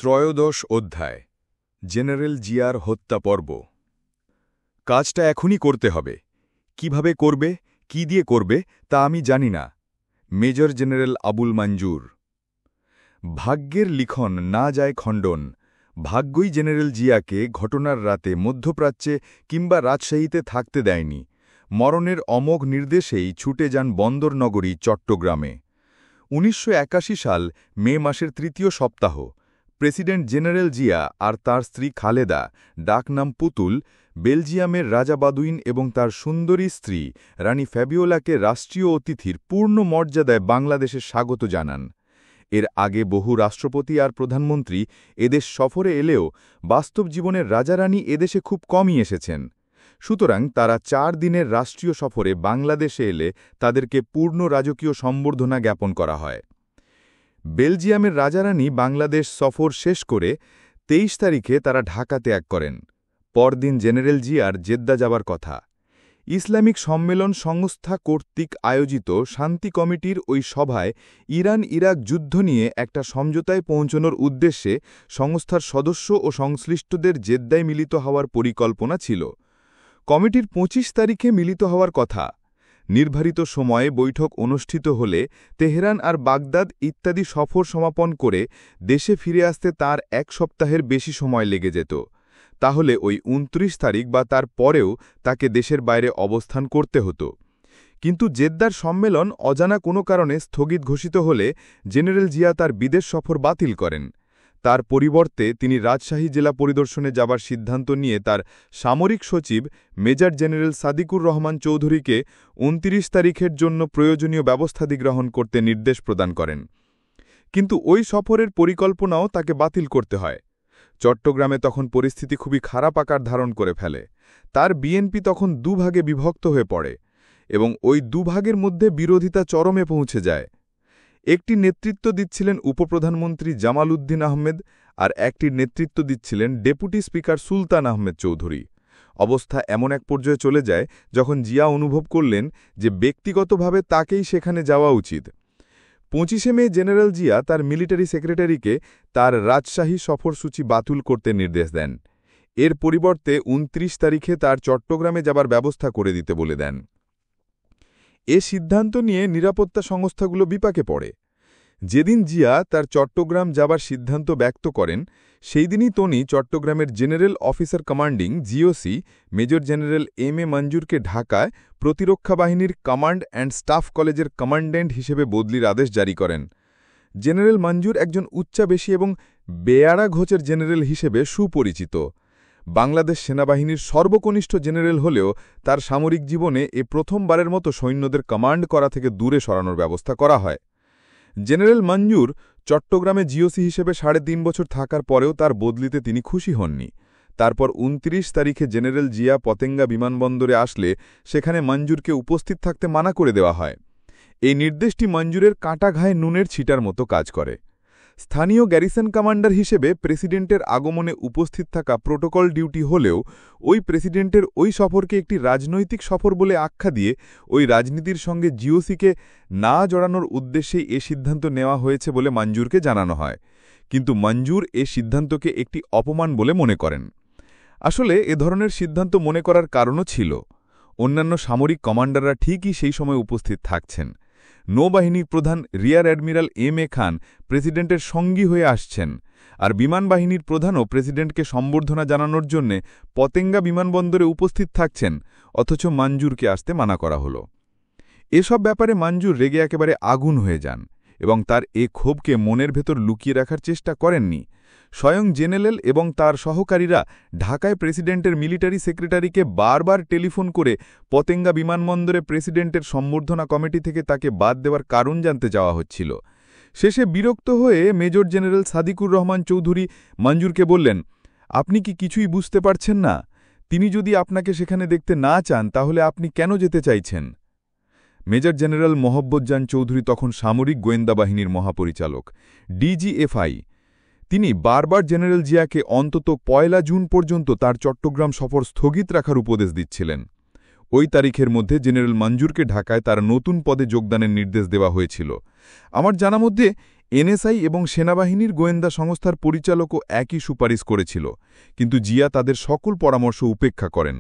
ত্রয়োদশ অধ্যায় জেনারেল জিয়ার হত্যা পর্ব। কাজটা এখনই করতে হবে। কিভাবে করবে, কি দিয়ে করবে তা আমি জানি না। মেজর জেনারেল আবুল মঞ্জুর। ভাগ্যের লিখন না যায় খণ্ডন। ভাগ্যই জেনারেল জিয়াকে ঘটনার রাতে মধ্যপ্রাচ্যে কিংবা রাজশাহীতে থাকতে দেয়নি। মরণের অমোঘ নির্দেশেই ছুটে যান বন্দরনগরী চট্টগ্রামে। ১৯৮১ সাল মে মাসের তৃতীয় সপ্তাহ। প্রেসিডেন্ট জেনারেল জিয়া আর তার স্ত্রী খালেদা, ডাকনাম পুতুল, বেলজিয়ামের রাজা বাদুইন এবং তার সুন্দরী স্ত্রী রানী ফ্যাবিওলাকে রাষ্ট্রীয় অতিথির পূর্ণ মর্যাদায় বাংলাদেশে স্বাগত জানান। এর আগে বহু রাষ্ট্রপতি আর প্রধানমন্ত্রী এদেশ সফরে এলেও বাস্তব জীবনের রাজারানী এদেশে খুব কমই এসেছেন। সুতরাং তারা ৪ দিনের রাষ্ট্রীয় সফরে বাংলাদেশে এলে তাদেরকে পূর্ণ রাজকীয় সম্বর্ধনা জ্ঞাপন করা হয়। বেলজিয়ামের রাজারানী বাংলাদেশ সফর শেষ করে ২৩ তারিখে তারা ঢাকা ত্যাগ করেন। পরদিন জেনারেল জিয়ার জেদ্দা যাবার কথা। ইসলামিক সম্মেলন সংস্থা কর্তৃক আয়োজিত শান্তি কমিটির ওই সভায় ইরান-ইরাক যুদ্ধ নিয়ে একটা সমঝোতায় পৌঁছনোর উদ্দেশ্যে সংস্থার সদস্য ও সংশ্লিষ্টদের জেদ্দায় মিলিত হওয়ার পরিকল্পনা ছিল। কমিটির ২৫ তারিখে মিলিত হওয়ার কথা। নির্ধারিত সময়ে বৈঠক অনুষ্ঠিত হলে তেহরান আর বাগদাদ ইত্যাদি সফর সমাপন করে দেশে ফিরে আসতে তার ১ সপ্তাহের বেশি সময় লেগে যেত। তাহলে ওই ২৯ তারিখ বা তার পরেও তাকে দেশের বাইরে অবস্থান করতে হতো। কিন্তু জেদ্দার সম্মেলন অজানা কোনো কারণে স্থগিত ঘোষিত হলে জেনারেল জিয়া তার বিদেশ সফর বাতিল করেন। তার পরিবর্তে তিনি রাজশাহী জেলা পরিদর্শনে যাবার সিদ্ধান্ত নিয়ে তার সামরিক সচিব মেজর জেনারেল সাদিকুর রহমান চৌধুরীকে ২৯ তারিখের জন্য প্রয়োজনীয় ব্যবস্থাদি গ্রহণ করতে নির্দেশ প্রদান করেন। কিন্তু ওই সফরের পরিকল্পনাও তাকে বাতিল করতে হয়। চট্টগ্রামে তখন পরিস্থিতি খুবই খারাপ আকার ধারণ করে ফেলে। তার বিএনপি তখন দুভাগে বিভক্ত হয়ে পড়ে এবং ওই দুভাগের মধ্যে বিরোধিতা চরমে পৌঁছে যায়। একটি নেতৃত্ব দিচ্ছিলেন উপপ্রধানমন্ত্রী জামাল উদ্দিন আহমেদ আর একটির নেতৃত্ব দিচ্ছিলেন ডেপুটি স্পিকার সুলতান আহমেদ চৌধুরী। অবস্থা এমন এক পর্যায়ে চলে যায় যখন জিয়া অনুভব করলেন যে ব্যক্তিগতভাবে তাকেই সেখানে যাওয়া উচিত। ২৫শে মে জেনারেল জিয়া তার মিলিটারি সেক্রেটারিকে তার রাজশাহী সফরসূচি বাতিল করতে নির্দেশ দেন। এর পরিবর্তে ২৯ তারিখে তার চট্টগ্রামে যাবার ব্যবস্থা করে দিতে বলে দেন। এ সিদ্ধান্ত নিয়ে নিরাপত্তা সংস্থাগুলো বিপাকে পড়ে। যেদিন জিয়া তার চট্টগ্রাম যাবার সিদ্ধান্ত ব্যক্ত করেন সেই দিনই তনি চট্টগ্রামের general officer commanding GOC major general M A মঞ্জুরকে ঢাকায় প্রতিরক্ষা বাহিনীর কমান্ড অ্যান্ড স্টাফ কলেজের কমান্ড্যান্ট হিসেবে বদলির আদেশ জারি করেন। জেনারেল মঞ্জুর একজন উচ্চাবেশী এবং বেয়াড়া ঘোচের জেনারেল হিসেবে সুপরিচিত। বাংলাদেশ সেনাবাহিনীর সর্বকনিষ্ঠ জেনারেল হলেও তার সামরিক জীবনে এ প্রথমবারের মতো সৈন্যদের কমান্ড করা থেকে দূরে সরানোর ব্যবস্থা করা হয়। জেনারেল মঞ্জুর চট্টগ্রামে জিওসি হিসেবে ৩.৫ বছর থাকার পরেও তার বদলিতে তিনি খুশি হননি। তারপর ২৯ তারিখে জেনারেল জিয়া পতেঙ্গা বিমানবন্দরে আসলে সেখানে মঞ্জুরকে উপস্থিত থাকতে মানা করে দেওয়া হয়। এই নির্দেশটি মঞ্জুরের কাঁটা ঘায়ে নুনের ছিটার মতো কাজ করে। স্থানীয় গ্যারিসন কমান্ডার হিসেবে প্রেসিডেন্টের আগমনে উপস্থিত থাকা প্রোটোকল ডিউটি হলেও ওই প্রেসিডেন্টের ওই সফরকে একটি রাজনৈতিক সফর বলে আখ্যা দিয়ে ওই রাজনীতির সঙ্গে জিওসিকে না জড়ানোর উদ্দেশ্যেই এ সিদ্ধান্ত নেওয়া হয়েছে বলে মঞ্জুরকে জানানো হয়। কিন্তু মঞ্জুর এ সিদ্ধান্তকে একটি অপমান বলে মনে করেন। আসলে এ ধরনের সিদ্ধান্ত মনে করার কারণও ছিল। অন্যান্য সামরিক কমান্ডাররা ঠিকই সেই সময় উপস্থিত থাকছেন। নৌবাহিনীর প্রধান রিয়ার অ্যাডমিরাল এম এ খান প্রেসিডেন্টের সঙ্গী হয়ে আসছেন, আর বিমান বাহিনীর প্রধানও প্রেসিডেন্টকে সম্বর্ধনা জানানোর জন্য পতেঙ্গা বিমানবন্দরে উপস্থিত থাকছেন, অথচ মঞ্জুরকে আসতে মানা করা হল। এসব ব্যাপারে মঞ্জুর রেগে একেবারে আগুন হয়ে যান এবং তার এ ক্ষোভকে মনের ভেতর লুকিয়ে রাখার চেষ্টা করেননি। স্বয়ং জেনারেল এবং তার সহকারীরা ঢাকায় প্রেসিডেন্টের মিলিটারি সেক্রেটারিকে বারবার টেলিফোন করে পতেঙ্গা বিমানবন্দরে প্রেসিডেন্টের সম্বর্ধনা কমিটি থেকে তাকে বাদ দেওয়ার কারণ জানতে চাওয়া হচ্ছিল। শেষে বিরক্ত হয়ে মেজর জেনারেল সাদিকুর রহমান চৌধুরী মঞ্জুরকে বললেন, আপনি কি কিছুই বুঝতে পারছেন না? তিনি যদি আপনাকে সেখানে দেখতে না চান তাহলে আপনি কেন যেতে চাইছেন? মেজর জেনারেল মোহাব্বতজান চৌধুরী তখন সামরিক গোয়েন্দা বাহিনীর মহাপরিচালক, ডিজিএফআই। তিনি বারবার জেনারেল জিয়াকে অন্তত ১ জুন পর্যন্ত তার চট্টগ্রাম সফর স্থগিত রাখার উপদেশ দিচ্ছিলেন। ওই তারিখের মধ্যে জেনারেল মঞ্জুরকে ঢাকায় তার নতুন পদে যোগদানের নির্দেশ দেওয়া হয়েছিল। আমার জানা মধ্যে এনএসআই এবং সেনাবাহিনীর গোয়েন্দা সংস্থার পরিচালকও একই সুপারিশ করেছিল, কিন্তু জিয়া তাদের সকল পরামর্শ উপেক্ষা করেন।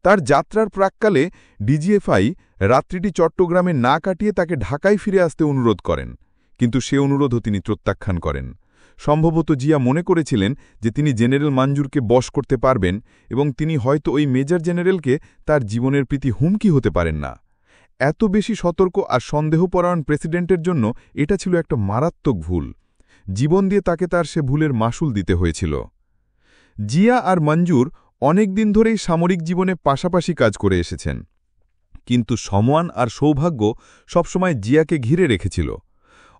তার যাত্রার প্রাক্কালে ডিজিএফআই রাত্রিটি চট্টগ্রামে না কাটিয়ে তাকে ঢাকায় ফিরে আসতে অনুরোধ করেন, কিন্তু সে অনুরোধও তিনি প্রত্যাখ্যান করেন। সম্ভবত জিয়া মনে করেছিলেন যে তিনি জেনারেল মঞ্জুরকে বশ করতে পারবেন এবং তিনি হয়তো ওই মেজর জেনারেলকে তার জীবনের প্রতি হুমকি হতে পারেন না। এত বেশি সতর্ক আর সন্দেহপরায়ণ প্রেসিডেন্টের জন্য এটা ছিল একটা মারাত্মক ভুল। জীবন দিয়ে তাকে তার সে ভুলের মাসুল দিতে হয়েছিল। জিয়া আর মঞ্জুর অনেক দিন ধরেই সামরিক জীবনে পাশাপাশি কাজ করে এসেছেন, কিন্তু সম্মান আর সৌভাগ্য সবসময় জিয়াকে ঘিরে রেখেছিল,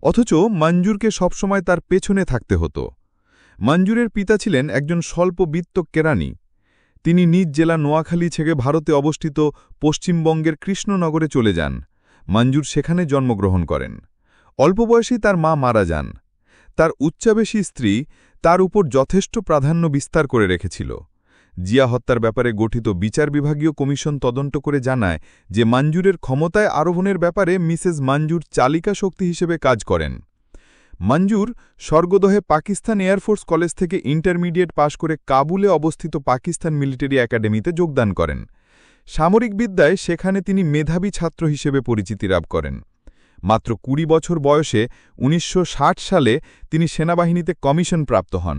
অথচ মঞ্জুরকে সবসময় তার পেছনে থাকতে হতো। মঞ্জুরের পিতা ছিলেন একজন স্বল্পবিত্ত কেরানি। তিনি নিজ জেলা নোয়াখালী ছেড়ে ভারতে অবস্থিত পশ্চিমবঙ্গের কৃষ্ণনগরে চলে যান। মঞ্জুর সেখানে জন্মগ্রহণ করেন। অল্প বয়সেই তার মা মারা যান। তার উচ্চাবেশী স্ত্রী তার উপর যথেষ্ট প্রাধান্য বিস্তার করে রেখেছিল। জিয়া হত্যার ব্যাপারে গঠিত বিচার বিভাগীয় কমিশন তদন্ত করে জানায় যে মঞ্জুরের ক্ষমতায় আরোহণের ব্যাপারে মিসেস মঞ্জুর চালিকা শক্তি হিসেবে কাজ করেন। মঞ্জুর স্বর্গদহে পাকিস্তান এয়ারফোর্স কলেজ থেকে ইন্টারমিডিয়েট পাশ করে কাবুলে অবস্থিত পাকিস্তান মিলিটারি একাডেমিতে যোগদান করেন। সামরিক বিদ্যায় সেখানে তিনি মেধাবী ছাত্র হিসেবে পরিচিতি লাভ করেন। মাত্র ২০ বছর বয়সে ১৯৬০ সালে তিনি সেনাবাহিনীতে কমিশন প্রাপ্ত হন।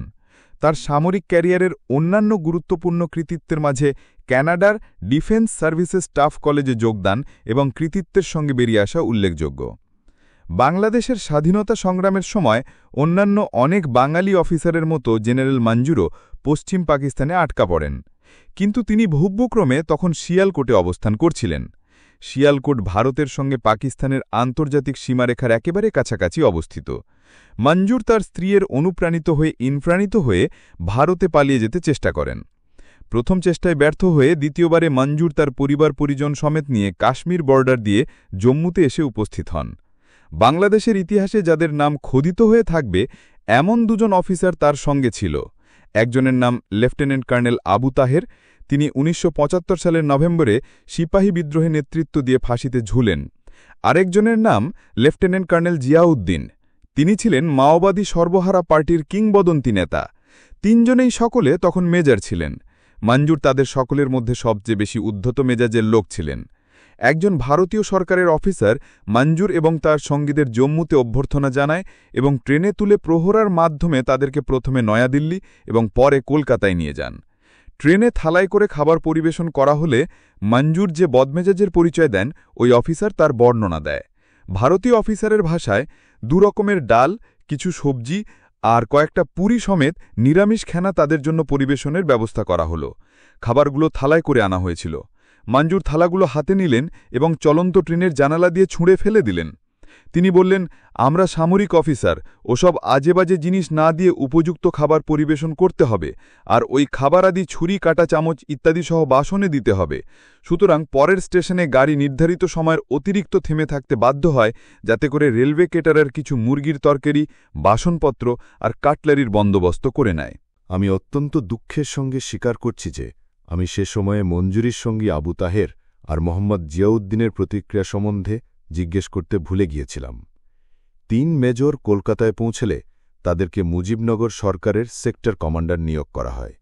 তার সামরিক ক্যারিয়ারের অন্যান্য গুরুত্বপূর্ণ কৃতিত্বের মাঝে কানাডার ডিফেন্স সার্ভিসেস স্টাফ কলেজে যোগদান এবং কৃতিত্বের সঙ্গে বেরিয়ে আসা উল্লেখযোগ্য। বাংলাদেশের স্বাধীনতা সংগ্রামের সময় অন্যান্য অনেক বাঙালি অফিসারের মতো জেনারেল মঞ্জুরও পশ্চিম পাকিস্তানে আটকা পড়েন, কিন্তু তিনি ভূব্যক্রমে তখন শিয়ালকোটে অবস্থান করছিলেন। শিয়ালকোট ভারতের সঙ্গে পাকিস্তানের আন্তর্জাতিক সীমারেখার একেবারে কাছাকাছি অবস্থিত। মঞ্জুর তার স্ত্রীর ইনপ্রাণিত হয়ে ভারতে পালিয়ে যেতে চেষ্টা করেন। প্রথম চেষ্টায় ব্যর্থ হয়ে দ্বিতীয়বারে মঞ্জুর তার পরিবার পরিজন সমেত নিয়ে কাশ্মীর বর্ডার দিয়ে জম্মুতে এসে উপস্থিত হন। বাংলাদেশের ইতিহাসে যাদের নাম খোদিত হয়ে থাকবে এমন দুজন অফিসার তার সঙ্গে ছিল। একজনের নাম লেফটেন্যান্ট কর্নেল আবু তাহের। তিনি ১৯৭৫ সালের নভেম্বরে সিপাহী বিদ্রোহে নেতৃত্ব দিয়ে ফাঁসিতে ঝুলেন। আরেকজনের নাম লেফটেন্যান্ট কর্নেল জিয়াউদ্দিন। তিনি ছিলেন মাওবাদী সর্বহারা পার্টির কিংবদন্তি নেতা। তিনজনেই সকলে তখন মেজর ছিলেন। মঞ্জুর তাদের সকলের মধ্যে সবচেয়ে বেশি উদ্ধত মেজাজের লোক ছিলেন। একজন ভারতীয় সরকারের অফিসার মঞ্জুর এবং তার সঙ্গীদের জম্মুতে অভ্যর্থনা জানায় এবং ট্রেনে তুলে প্রহরার মাধ্যমে তাদেরকে প্রথমে নয়াদিল্লি এবং পরে কলকাতায় নিয়ে যান। ট্রেনে থালায় করে খাবার পরিবেশন করা হলে মঞ্জুর যে বদমেজাজের পরিচয় দেন, ওই অফিসার তার বর্ণনা দেয়। ভারতীয় অফিসারের ভাষায় ২ রকমের ডাল, কিছু সবজি আর কয়েকটা পুরি সমেত নিরামিষ খানা তাদের জন্য পরিবেশনের ব্যবস্থা করা হলো। খাবারগুলো থালায় করে আনা হয়েছিল। মঞ্জুর থালাগুলো হাতে নিলেন এবং চলন্ত ট্রেনের জানালা দিয়ে ছুঁড়ে ফেলে দিলেন। তিনি বললেন, আমরা সামরিক অফিসার, ওসব আজেবাজে জিনিস না দিয়ে উপযুক্ত খাবার পরিবেশন করতে হবে, আর ওই খাবার আদি ছুরি, কাঁটা, চামচ ইত্যাদি সহ বাসনে দিতে হবে। সুতরাং পরের স্টেশনে গাড়ি নির্ধারিত সময়ের অতিরিক্ত থেমে থাকতে বাধ্য হয়, যাতে করে রেলওয়ে কেটারার কিছু মুরগির তরকারি, বাসনপত্র আর কাটলারির বন্দোবস্ত করে নেয়। আমি অত্যন্ত দুঃখের সঙ্গে স্বীকার করছি যে আমি সে সময়ে মঞ্জুরির সঙ্গী আবু তাহের আর মোহাম্মদ জিয়াউদ্দিনের প্রতিক্রিয়া সম্বন্ধে জিজ্ঞেস করতে ভুলে গিয়েছিলাম। ৩ মেজর কলকাতায় পৌঁছলে তাদেরকে মুজিবনগর সরকারের সেক্টর কমান্ডার নিয়োগ করা হয়।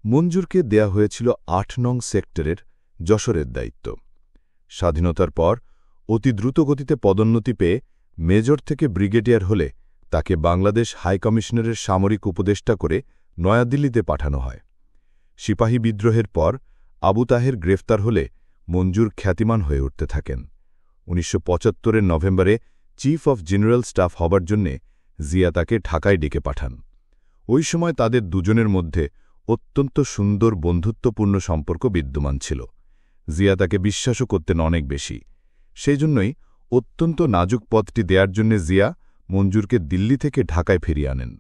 মঞ্জুরকে দেয়া হয়েছিল ৮ নং সেক্টরের যশোরের দায়িত্ব। স্বাধীনতার পর অতি দ্রুতগতিতে পদোন্নতি পেয়ে মেজর থেকে ব্রিগেডিয়ার হলে তাকে বাংলাদেশ হাইকমিশনারের সামরিক উপদেষ্টা করে নয়াদিল্লিতে পাঠানো হয়। সিপাহী বিদ্রোহের পর আবু তাহের গ্রেফতার হলে মঞ্জুর খ্যাতিমান হয়ে উঠতে থাকেন। ১৯৭৫-এর নভেম্বরে চিফ অফ জেনারেল স্টাফ হবার জন্যে জিয়া তাকে ঢাকায় ডেকে পাঠান। ওই সময় তাদের দুজনের মধ্যে অত্যন্ত সুন্দর বন্ধুত্বপূর্ণ সম্পর্ক বিদ্যমান ছিল। জিয়া তাকে বিশ্বাসও করতেন অনেক বেশি। সেই জন্যই অত্যন্ত নাজুক পদটি দেওয়ার জন্যে জিয়া মঞ্জুরকে দিল্লি থেকে ঢাকায় ফিরিয়ে আনেন।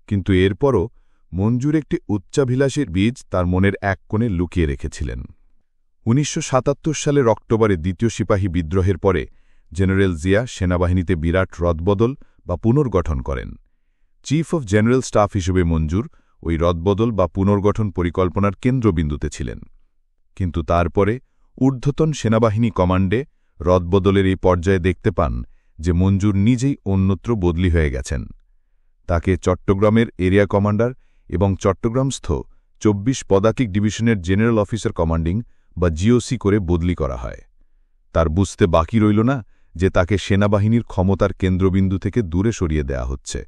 কিন্তু এরপরও মঞ্জুর একটি উচ্চাভিলাষীর বীজ তার মনের এক কোণে লুকিয়ে রেখেছিলেন। ১৯৭৭ সালের অক্টোবরে দ্বিতীয় সিপাহী বিদ্রোহের পরে জেনারেল জিয়া সেনাবাহিনীতে বিরাট রদবদল বা পুনর্গঠন করেন। চিফ অফ জেনারেল স্টাফ হিসেবে মঞ্জুর ওই রদবদল বা পুনর্গঠন পরিকল্পনার কেন্দ্রবিন্দুতে ছিলেন। কিন্তু তারপরে ঊর্ধ্বতন সেনাবাহিনী কমান্ডে রদবদলের এই পর্যায়ে দেখতে পান যে মঞ্জুর নিজেই অন্যত্র বদলি হয়ে গেছেন। তাকে চট্টগ্রামের এরিয়া কমান্ডার এবং চট্টগ্রামস্থ 24 পদাতিক ডিভিশনের জেনারেল অফিসার কমান্ডিং বা জিওসি করে বদলি করা হয়। তার বুঝতে বাকি রইল না যে তাকে সেনাবাহিনীর ক্ষমতার কেন্দ্রবিন্দু থেকে দূরে সরিয়ে দেয়া হচ্ছে।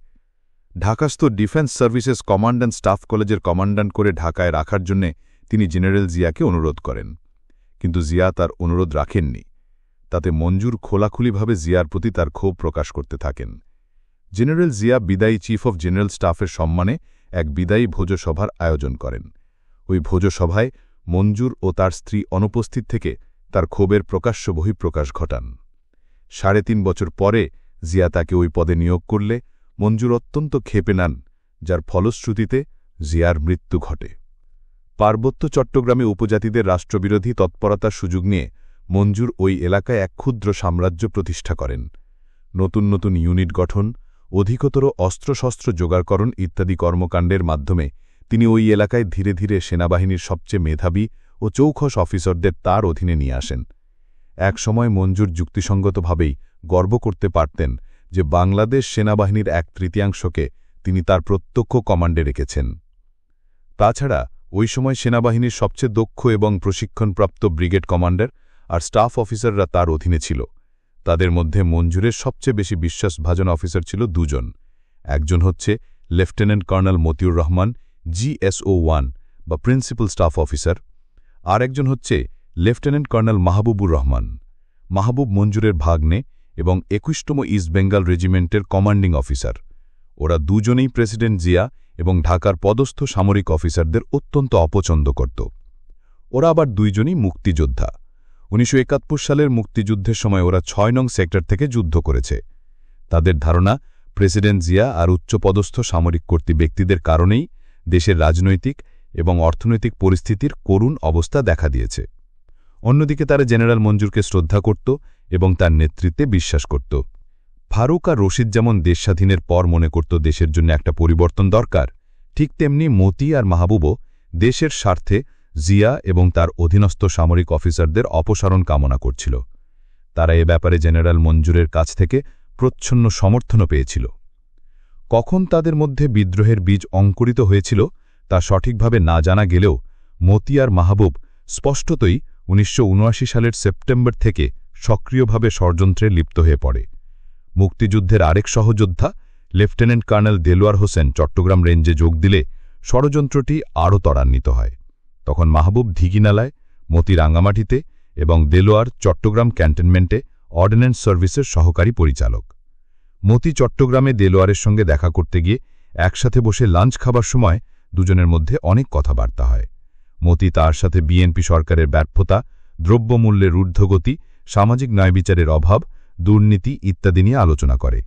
ঢাকাস্থ defence services command and staff কলেজের কমান্ড্যান্ট করে ঢাকায় রাখার জন্যে তিনি জেনারেল জিয়াকে অনুরোধ করেন, কিন্তু জিয়া তার অনুরোধ রাখেননি। তাতে মঞ্জুর খোলাখুলিভাবে জিয়ার প্রতি তার ক্ষোভ প্রকাশ করতে থাকেন। জেনারেল জিয়া বিদায়ী চিফ অফ জেনারেল স্টাফের সম্মানে এক বিদায়ী ভোজসভার আয়োজন করেন। ওই ভোজসভায় মঞ্জুর ও তার স্ত্রী অনুপস্থিত থেকে তার ক্ষোভের প্রকাশ্য বহিঃপ্রকাশ ঘটান। 3.5 বছর পরে জিয়া তাকে ওই পদে নিয়োগ করলে মঞ্জুর অত্যন্ত ক্ষেপে নেন, যার ফলশ্রুতিতে জিয়ার মৃত্যু ঘটে। পার্বত্য চট্টগ্রামে উপজাতিদের রাষ্ট্রবিরোধী তৎপরতার সুযোগ নিয়ে মঞ্জুর ওই এলাকায় এক ক্ষুদ্র সাম্রাজ্য প্রতিষ্ঠা করেন। নতুন নতুন ইউনিট গঠন, অধিকতর অস্ত্রশস্ত্র জোগাড়করণ ইত্যাদি কর্মকাণ্ডের মাধ্যমে তিনি ওই এলাকায় ধীরে ধীরে সেনাবাহিনীর সবচেয়ে মেধাবী ও চৌখস অফিসারদের তার অধীনে নিয়ে আসেন। এক সময় মঞ্জুর যুক্তিসঙ্গতভাবেই গর্ব করতে পারতেন যে বাংলাদেশ সেনাবাহিনীর 1/3 তিনি তার প্রত্যক্ষ কমান্ডে রেখেছেন। তাছাড়া ওই সময় সেনাবাহিনীর সবচেয়ে দক্ষ এবং প্রশিক্ষণপ্রাপ্ত ব্রিগেড কমান্ডার আর স্টাফ অফিসাররা তার অধীনে ছিল। তাদের মধ্যে মঞ্জুরের সবচেয়ে বেশি বিশ্বাসভাজন অফিসার ছিল 2 জন। একজন হচ্ছে lieutenant colonel Motiur Rahman, GSO-1 বা প্রিন্সিপাল স্টাফ অফিসার, আর একজন হচ্ছে লেফটেন্যান্ট কর্নেল মাহবুবুর রহমান। মাহবুব মঞ্জুরের ভাগ্নে এবং 21তম ইস্ট বেঙ্গল রেজিমেন্টের কমান্ডিং অফিসার। ওরা দুজনেই প্রেসিডেন্ট জিয়া এবং ঢাকার পদস্থ সামরিক অফিসারদের অত্যন্ত অপছন্দ করত। ওরা আবার দুইজনই মুক্তিযোদ্ধা। 1971 সালের মুক্তিযুদ্ধের সময় ওরা 6 নং সেক্টর থেকে যুদ্ধ করেছে। তাদের ধারণা প্রেসিডেন্ট জিয়া আর উচ্চপদস্থ সামরিক কর্তৃ ব্যক্তিদের কারণেই দেশের রাজনৈতিক এবং অর্থনৈতিক পরিস্থিতির করুণ অবস্থা দেখা দিয়েছে। অন্যদিকে তারা জেনারেল মঞ্জুরকে শ্রদ্ধা করত এবং তার নেতৃত্বে বিশ্বাস করত। ফারুক আর রশিদ যেমন দেশ স্বাধীনের পর মনে করত দেশের জন্য একটা পরিবর্তন দরকার, ঠিক তেমনি মতি আর মাহবুবও দেশের স্বার্থে জিয়া এবং তার অধীনস্থ সামরিক অফিসারদের অপসারণ কামনা করছিল। তারা এ ব্যাপারে জেনারেল মঞ্জুরের কাছ থেকে প্রচ্ছন্ন সমর্থনও পেয়েছিল। কখন তাদের মধ্যে বিদ্রোহের বীজ অঙ্কুরিত হয়েছিল তা সঠিকভাবে না জানা গেলেও মতি আর মাহবুব স্পষ্টতই 1979 সালের সেপ্টেম্বর থেকে সক্রিয়ভাবে ষড়যন্ত্রে লিপ্ত হয়ে পড়ে। মুক্তিযুদ্ধের আরেক সহযোদ্ধা লেফটেন্যান্ট কর্নেল দেলোয়ার হোসেন চট্টগ্রাম রেঞ্জে যোগ দিলে ষড়যন্ত্রটি আরও ত্বরান্বিত হয়। তখন মাহবুব ঢিকিনালায়, মতি রাঙ্গামাটিতে এবং দেলোয়ার চট্টগ্রাম ক্যান্টনমেন্টে অর্ডিন্যান্স সার্ভিসের সহকারী পরিচালক। মতি চট্টগ্রামে দেলোয়ারের সঙ্গে দেখা করতে গিয়ে একসাথে বসে লাঞ্চ খাবার সময় দুজনের মধ্যে অনেক কথাবার্তা হয়। মতি তার সাথে বিএনপি সরকারের ব্যর্থতা, দ্রব্যমূল্যের ঊর্ধ্বগতি, সামাজিক ন্যায়বিচারের অভাব, দুর্নীতি ইত্যাদি নিয়ে আলোচনা করে।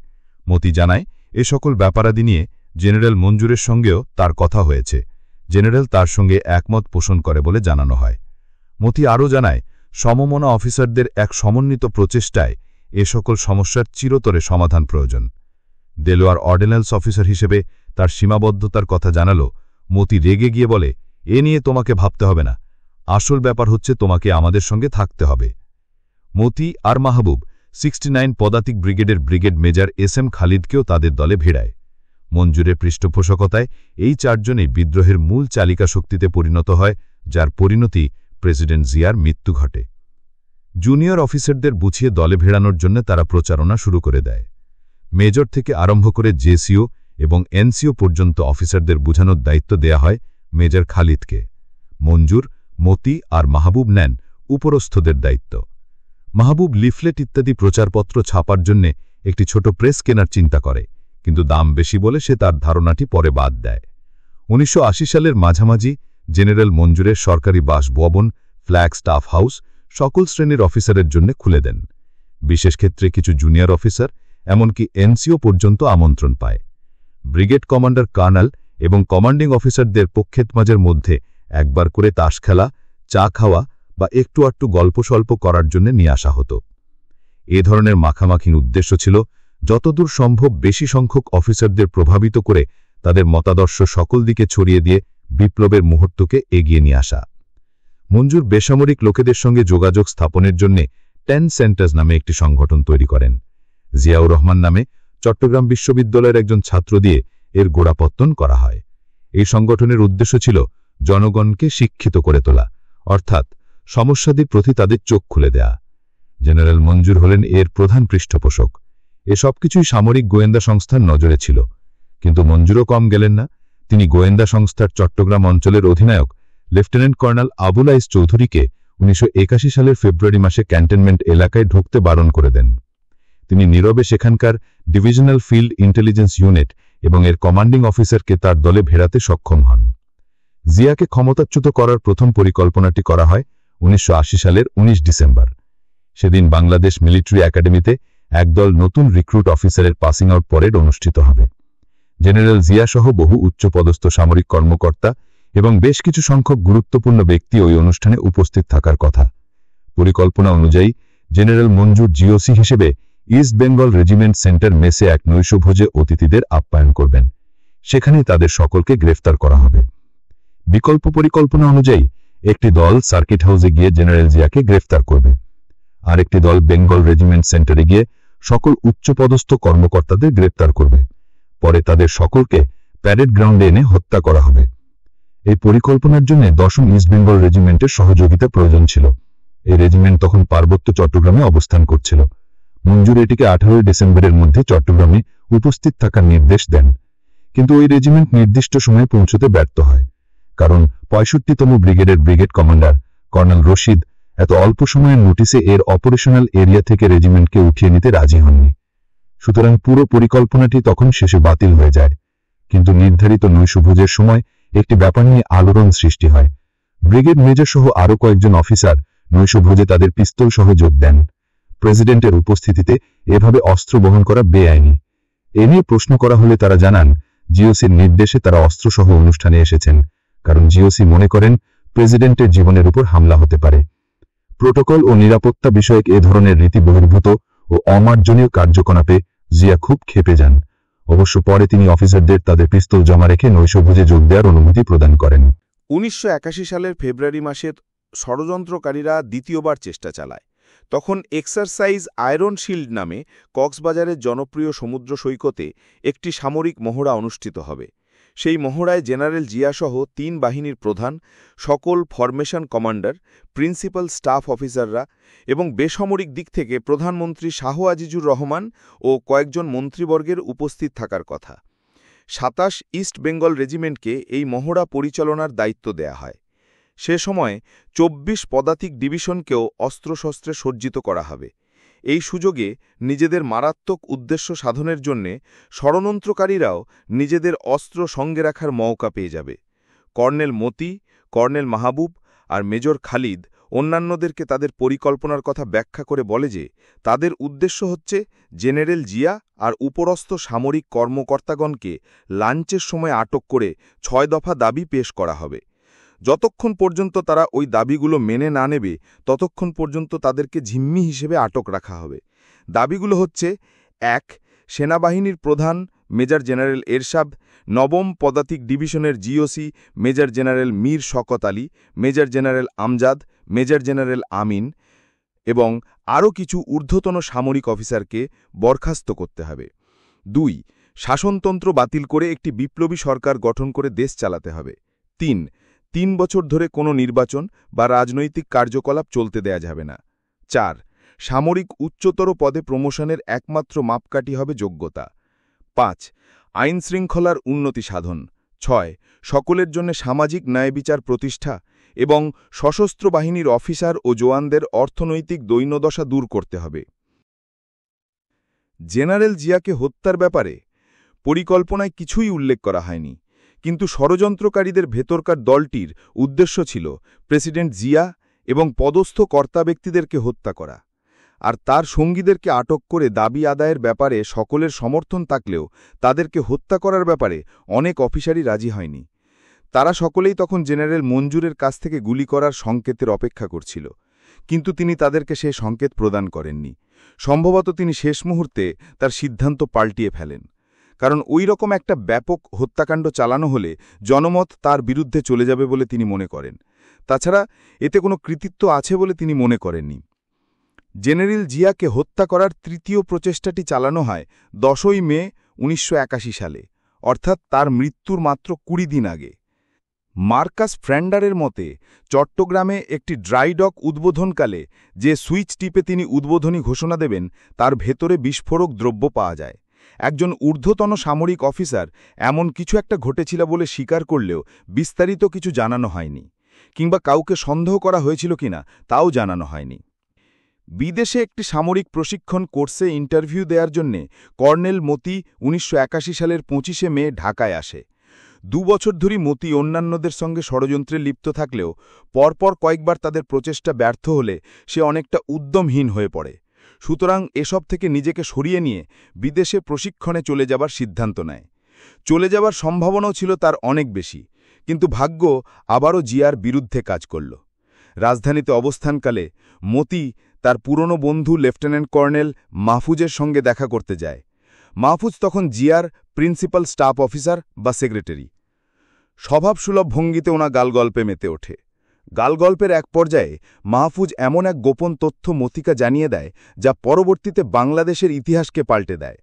মতি জানায় এ সকল ব্যাপারাদি নিয়ে জেনারেল মঞ্জুরের সঙ্গেও তার কথা হয়েছে। জেনারেল তার সঙ্গে একমত পোষণ করে বলে জানানো হয়। মতি আরও জানায় সমমনা অফিসারদের এক সমন্বিত প্রচেষ্টায় এ সকল সমস্যার চিরতরে সমাধান প্রয়োজন। দেলোয়ার অর্ডিন্যান্স অফিসার হিসেবে তার সীমাবদ্ধতার কথা জানালো। মতি রেগে গিয়ে বলে, এ নিয়ে তোমাকে ভাবতে হবে না, আসল ব্যাপার হচ্ছে তোমাকে আমাদের সঙ্গে থাকতে হবে। মতি আর মাহবুব 69 পদাতিক ব্রিগেডের ব্রিগেড মেজর SM খালিদকেও তাদের দলে ভিড়ায়। মঞ্জুরের পৃষ্ঠপোষকতায় এই 4 জনেই বিদ্রোহের মূল চালিকা শক্তিতে পরিণত হয়, যার পরিণতি প্রেসিডেন্ট জিয়ার মৃত্যু ঘটে। জুনিয়র অফিসারদের বুঝিয়ে দলে ভেড়ানোর জন্য তারা প্রচারণা শুরু করে দেয়। মেজর থেকে আরম্ভ করে জেসিও এবং এনসিও পর্যন্ত অফিসারদের বুঝানোর দায়িত্ব দেয়া হয় মেজর খালিদকে। মঞ্জুর, মতি আর মাহবুব নেন উপরস্থদের দায়িত্ব। মাহবুব লিফলেট ইত্যাদি প্রচারপত্র ছাপার জন্যে একটি ছোট প্রেস কেনার চিন্তা করে, কিন্তু দাম বেশি বলে সে তার ধারণাটি পরে বাদ দেয়। 1980 সালের মাঝামাঝি জেনারেল মঞ্জুরের সরকারি বাসভবন ফ্ল্যাগ স্টাফ হাউস সকল শ্রেণীর অফিসারের জন্য খুলে দেন। বিশেষ ক্ষেত্রে কিছু জুনিয়র অফিসার, এমনকি এনসিও পর্যন্ত আমন্ত্রণ পায়। ব্রিগেড কমান্ডার কর্নেল এবং কমান্ডিং অফিসারদের পক্ষেতমাঝের মধ্যে একবার করে তাস খেলা, চা খাওয়া বা একটু আটটু গল্পস্বল্প করার জন্য নিয়ে আসা হতো। এ ধরনের মাখামাখির উদ্দেশ্য ছিল যতদূর সম্ভব বেশি সংখ্যক অফিসারদের প্রভাবিত করে তাদের মতাদর্শ সকল দিকে ছড়িয়ে দিয়ে বিপ্লবের মুহূর্তকে এগিয়ে নিয়ে আসা। মঞ্জুর বেসামরিক লোকেদের সঙ্গে যোগাযোগ স্থাপনের জন্য 10 সেন্টার্স নামে একটি সংগঠন তৈরি করেন। জিয়াউর রহমান নামে চট্টগ্রাম বিশ্ববিদ্যালয়ের একজন ছাত্র দিয়ে এর গোড়াপত্তন করা হয়। এই সংগঠনের উদ্দেশ্য ছিল জনগণকে শিক্ষিত করে তোলা, অর্থাৎ সমস্যাদির প্রতি তাদের চোখ খুলে দেয়া। জেনারেল মঞ্জুর হলেন এর প্রধান পৃষ্ঠপোষক। এসব কিছুই সামরিক গোয়েন্দা সংস্থার নজরে ছিল, কিন্তু মঞ্জুরও কম গেলেন না। তিনি গোয়েন্দা সংস্থার চট্টগ্রাম অঞ্চলের অধিনায়ক লেফটেন্যান্ট কর্নেল আবুল আইস চৌধুরীকে 1981 সালের ফেব্রুয়ারি মাসে ক্যান্টনমেন্ট এলাকায় ঢুকতে বারণ করে দেন। তিনি নীরবে সেখানকার ডিভিশনাল ফিল্ড ইন্টেলিজেন্স ইউনিট এবং এর কমান্ডিং অফিসারকে তার দলে ভেড়াতে সক্ষম হন। জিয়াকে ক্ষমতাচ্যুত করার প্রথম পরিকল্পনাটি করা হয় 1980 সালের 19 ডিসেম্বর। সেদিন বাংলাদেশ মিলিটারি একাডেমিতে একদল নতুন রিক্রুট অফিসারের পাসিং আউট প্যারেড অনুষ্ঠিত হবে। জেনারেল জিয়া সহ বহু উচ্চপদস্থ সামরিক কর্মকর্তা এবং বেশ কিছু সংখ্যক গুরুত্বপূর্ণ ব্যক্তি ওই অনুষ্ঠানে উপস্থিত থাকার কথা। পরিকল্পনা অনুযায়ী জেনারেল মঞ্জুর জিওসি হিসেবে ইস্ট বেঙ্গল রেজিমেন্ট সেন্টার মেসে এক নৈশভোজে অতিথিদের আপ্যায়ন করবেন। সেখানে তাদের সকলকে গ্রেফতার করা হবে। বিকল্প পরিকল্পনা অনুযায়ী একটি দল সার্কিট হাউসে গিয়ে জেনারেল জিয়াকে গ্রেফতার করবে, আর একটি দল বেঙ্গল রেজিমেন্ট সেন্টারে গিয়ে সকল উচ্চপদস্থ কর্মকর্তাদের গ্রেফতার করবে। পরে তাদের সকলকে প্যারেড গ্রাউন্ডে এনে হত্যা করা হবে। এই পরিকল্পনার জন্য 10ম ইস্ট বেঙ্গল রেজিমেন্টের সহযোগিতা প্রয়োজন ছিল। এই রেজিমেন্ট তখন পার্বত্য চট্টগ্রামে অবস্থান করছিল। মঞ্জুর এটিকে 18 ডিসেম্বরের মধ্যে চট্টগ্রামে উপস্থিত থাকার নির্দেশ দেন, কিন্তু ওই রেজিমেন্ট নির্দিষ্ট সময়ে পৌঁছতে ব্যর্থ হয়, কারণ 65তম ব্রিগেডের ব্রিগেড কমান্ডার কর্নেল রশিদ এত অল্প সময়ের নোটিসে এর অপারেশনাল এরিয়া থেকে রেজিমেন্টকে উঠিয়ে নিতে রাজি হননি। সুতরাং পুরো পরিকল্পনাটি তখন শেষে বাতিল হয়ে যায়। কিন্তু নির্ধারিত নৈশভোজের সময় একটি ব্যাপার নিয়ে আলোড়ন সৃষ্টি হয়। ব্রিগেড মেজর সহ আরও কয়েকজন অফিসার নৈশভোজে তাদের পিস্তল সহ যোগ দেন। প্রেসিডেন্টের উপস্থিতিতে এভাবে অস্ত্র বহন করা বেআইনি। এ নিয়ে প্রশ্ন করা হলে তারা জানান, জিওসির নির্দেশে তারা অস্ত্রসহ অনুষ্ঠানে এসেছেন, কারণ জিওসি মনে করেন প্রেসিডেন্টের জীবনের উপর হামলা হতে পারে। প্রোটোকল ও নিরাপত্তা বিষয়ক এ ধরনের রীতি বহির্ভূত ও অমার্জনীয় কার্যকলাপে জিয়া খুব ক্ষেপে যান। অবশ্য পরে তিনি অফিসারদের তাদের পিস্তল জমা রেখে নৈশভোজে যোগ দেওয়ার অনুমতি প্রদান করেন। 1981 সালের ফেব্রুয়ারি মাসে ষড়যন্ত্রকারীরা দ্বিতীয়বার চেষ্টা চালায়। তখন এক্সারসাইজ আয়রন শিল্ড নামে কক্সবাজারের জনপ্রিয় সমুদ্র সৈকতে একটি সামরিক মহড়া অনুষ্ঠিত হবে। সেই মহড়ায় জেনারেল জিয়াসহ 3 বাহিনীর প্রধান, সকল ফরমেশন কমান্ডার, প্রিন্সিপাল স্টাফ অফিসাররা এবং বেসামরিক দিক থেকে প্রধানমন্ত্রী শাহ আজিজুর রহমান ও কয়েকজন মন্ত্রীবর্গের উপস্থিত থাকার কথা। 27 ইস্ট বেঙ্গল রেজিমেন্টকে এই মহড়া পরিচালনার দায়িত্ব দেয়া হয়। সে সময় 24 পদাতিক ডিভিশনকেও অস্ত্রশস্ত্রে সজ্জিত করা হবে। এই সুযোগে নিজেদের মারাত্মক উদ্দেশ্য সাধনের জন্যে ষড়যন্ত্রকারীরাও নিজেদের অস্ত্র সঙ্গে রাখার মওকা পেয়ে যাবে। কর্নেল মতি, কর্নেল মাহবুব আর মেজর খালিদ অন্যান্যদেরকে তাদের পরিকল্পনার কথা ব্যাখ্যা করে বলে যে তাদের উদ্দেশ্য হচ্ছে জেনারেল জিয়া আর উপরস্থ সামরিক কর্মকর্তাগণকে লাঞ্চের সময় আটক করে 6 দফা দাবি পেশ করা হবে। যতক্ষণ পর্যন্ত তারা ওই দাবিগুলো মেনে না নেবে ততক্ষণ পর্যন্ত তাদেরকে জিম্মি হিসেবে আটক রাখা হবে। দাবিগুলো হচ্ছে: 1. সেনাবাহিনীর প্রধান মেজর জেনারেল এরশাদ, 9ম পদাতিক ডিভিশনের GOC major general Mir Shaukat Ali, major general Amjad, major general Amin এবং আরও কিছু ঊর্ধ্বতন সামরিক অফিসারকে বরখাস্ত করতে হবে। 2. শাসনতন্ত্র বাতিল করে একটি বিপ্লবী সরকার গঠন করে দেশ চালাতে হবে। 3 বছর ধরে কোনো নির্বাচন বা রাজনৈতিক কার্যকলাপ চলতে দেয়া যাবে না। 4. সামরিক উচ্চতর পদে প্রমোশনের একমাত্র মাপকাঠি হবে যোগ্যতা। 5. আইন শৃঙ্খলার উন্নতি সাধন। 6. সকলের জন্য সামাজিক ন্যায়বিচার প্রতিষ্ঠা এবং সশস্ত্র বাহিনীর অফিসার ও জওয়ানদের অর্থনৈতিক দৈন্যদশা দূর করতে হবে। জেনারেল জিয়াকে হত্যার ব্যাপারে পরিকল্পনায় কিছুই উল্লেখ করা হয়নি, কিন্তু ষড়যন্ত্রকারীদের ভেতরকার দলটির উদ্দেশ্য ছিল প্রেসিডেন্ট জিয়া এবং পদস্থ কর্তা ব্যক্তিদেরকে হত্যা করা। আর তার সঙ্গীদেরকে আটক করে দাবি আদায়ের ব্যাপারে সকলের সমর্থন থাকলেও তাদেরকে হত্যা করার ব্যাপারে অনেক অফিসারই রাজি হয়নি। তারা সকলেই তখন জেনারেল মঞ্জুরের কাছ থেকে গুলি করার সংকেতের অপেক্ষা করছিল, কিন্তু তিনি তাদেরকে সে সংকেত প্রদান করেননি। সম্ভবত তিনি শেষ মুহূর্তে তার সিদ্ধান্ত পাল্টিয়ে ফেলেন, কারণ ওই রকম একটা ব্যাপক হত্যাকাণ্ড চালানো হলে জনমত তার বিরুদ্ধে চলে যাবে বলে তিনি মনে করেন। তাছাড়া এতে কোনো কৃতিত্ব আছে বলে তিনি মনে করেননি। জেনারেল জিয়াকে হত্যা করার তৃতীয় প্রচেষ্টাটি চালানো হয় 10ই মে 1981 সালে, অর্থাৎ তার মৃত্যুর মাত্র 20 দিন আগে। মার্কাস ফ্র্যান্ডারের মতে চট্টগ্রামে একটি ড্রাইডক উদ্বোধনকালে যে সুইচ টিপে তিনি উদ্বোধনী ঘোষণা দেবেন তার ভেতরে বিস্ফোরক দ্রব্য পাওয়া যায়। একজন ঊর্ধ্বতন সামরিক অফিসার এমন কিছু একটা ঘটেছিল বলে স্বীকার করলেও বিস্তারিত কিছু জানানো হয়নি, কিংবা কাউকে সন্দেহ করা হয়েছিল কিনা তাও জানানো হয়নি। বিদেশে একটি সামরিক প্রশিক্ষণ কোর্সে ইন্টারভিউ দেওয়ার জন্যে কর্নেল মতি 1981 সালের 25শে মে ঢাকায় আসে। 2 বছর ধরে মতি অন্যান্যদের সঙ্গে ষড়যন্ত্রে লিপ্ত থাকলেও পরপর কয়েকবার তাদের প্রচেষ্টা ব্যর্থ হলে সে অনেকটা উদ্যমহীন হয়ে পড়ে। সুতরাং এসব থেকে নিজেকে সরিয়ে নিয়ে বিদেশে প্রশিক্ষণে চলে যাবার সিদ্ধান্ত নেয়। চলে যাবার সম্ভাবনাও ছিল তার অনেক বেশি, কিন্তু ভাগ্য আবারও জিয়ার বিরুদ্ধে কাজ করল। রাজধানীতে অবস্থানকালে মতি তার পুরনো বন্ধু লেফটেন্যান্ট কর্নেল মাহফুজের সঙ্গে দেখা করতে যায়। মাহফুজ তখন জিয়ার প্রিন্সিপাল স্টাফ অফিসার বা সেক্রেটারি। স্বভাবসুলভ ভঙ্গিতে ওনা গালগল্পে মেতে ওঠে। গালগল্পের এক পর্যায়ে মাহফুজ এমন এক গোপন তথ্য মতিকা জানিয়ে দেয় যা পরবর্তীতে বাংলাদেশের ইতিহাসকে পাল্টে দেয়।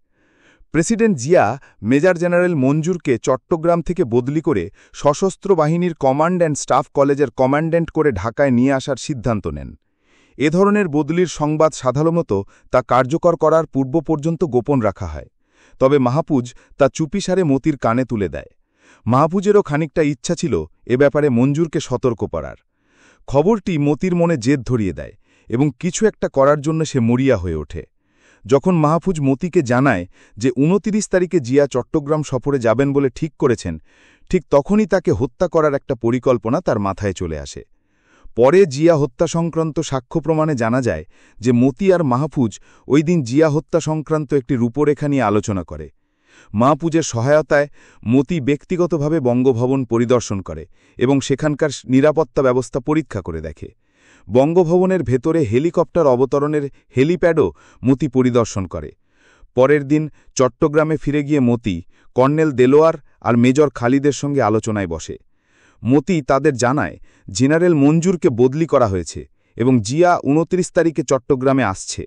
প্রেসিডেন্ট জিয়া মেজর জেনারেল মঞ্জুরকে চট্টগ্রাম থেকে বদলি করে সশস্ত্র বাহিনীর কমান্ড অ্যান্ড স্টাফ কলেজের কমান্ড্যান্ট করে ঢাকায় নিয়ে আসার সিদ্ধান্ত নেন। এ ধরনের বদলির সংবাদ সাধারণত তা কার্যকর করার পূর্ব পর্যন্ত গোপন রাখা হয়, তবে মাহফুজ তা চুপিসারে মতির কানে তুলে দেয়। মাহফুজেরও খানিকটা ইচ্ছা ছিল এ ব্যাপারে মঞ্জুরকে সতর্ক করার। খবরটি মতির মনে জেদ ধরিয়ে দেয় এবং কিছু একটা করার জন্য সে মরিয়া হয়ে ওঠে। যখন মাহফুজ মতিকে জানায় যে 29 তারিখে জিয়া চট্টগ্রাম সফরে যাবেন বলে ঠিক করেছেন, ঠিক তখনই তাকে হত্যা করার একটা পরিকল্পনা তার মাথায় চলে আসে। পরে জিয়া হত্যা সংক্রান্ত সাক্ষ্য প্রমাণে জানা যায় যে মতি আর মাহফুজ ওই দিন জিয়া হত্যা সংক্রান্ত একটি রূপরেখা নিয়ে আলোচনা করে। মাহফুজের সহায়তায় মতি ব্যক্তিগতভাবে বঙ্গভবন পরিদর্শন করে এবং সেখানকার নিরাপত্তা ব্যবস্থা পরীক্ষা করে দেখে। বঙ্গভবনের ভেতরে হেলিকপ্টার অবতরণের হেলিপ্যাডও মতি পরিদর্শন করে। পরের দিন চট্টগ্রামে ফিরে গিয়ে মতি কর্নেল দেলোয়ার আর মেজর খালিদের সঙ্গে আলোচনায় বসে। মতি তাদের জানায় জেনারেল মঞ্জুরকে বদলি করা হয়েছে এবং জিয়া 29 তারিখে চট্টগ্রামে আসছে।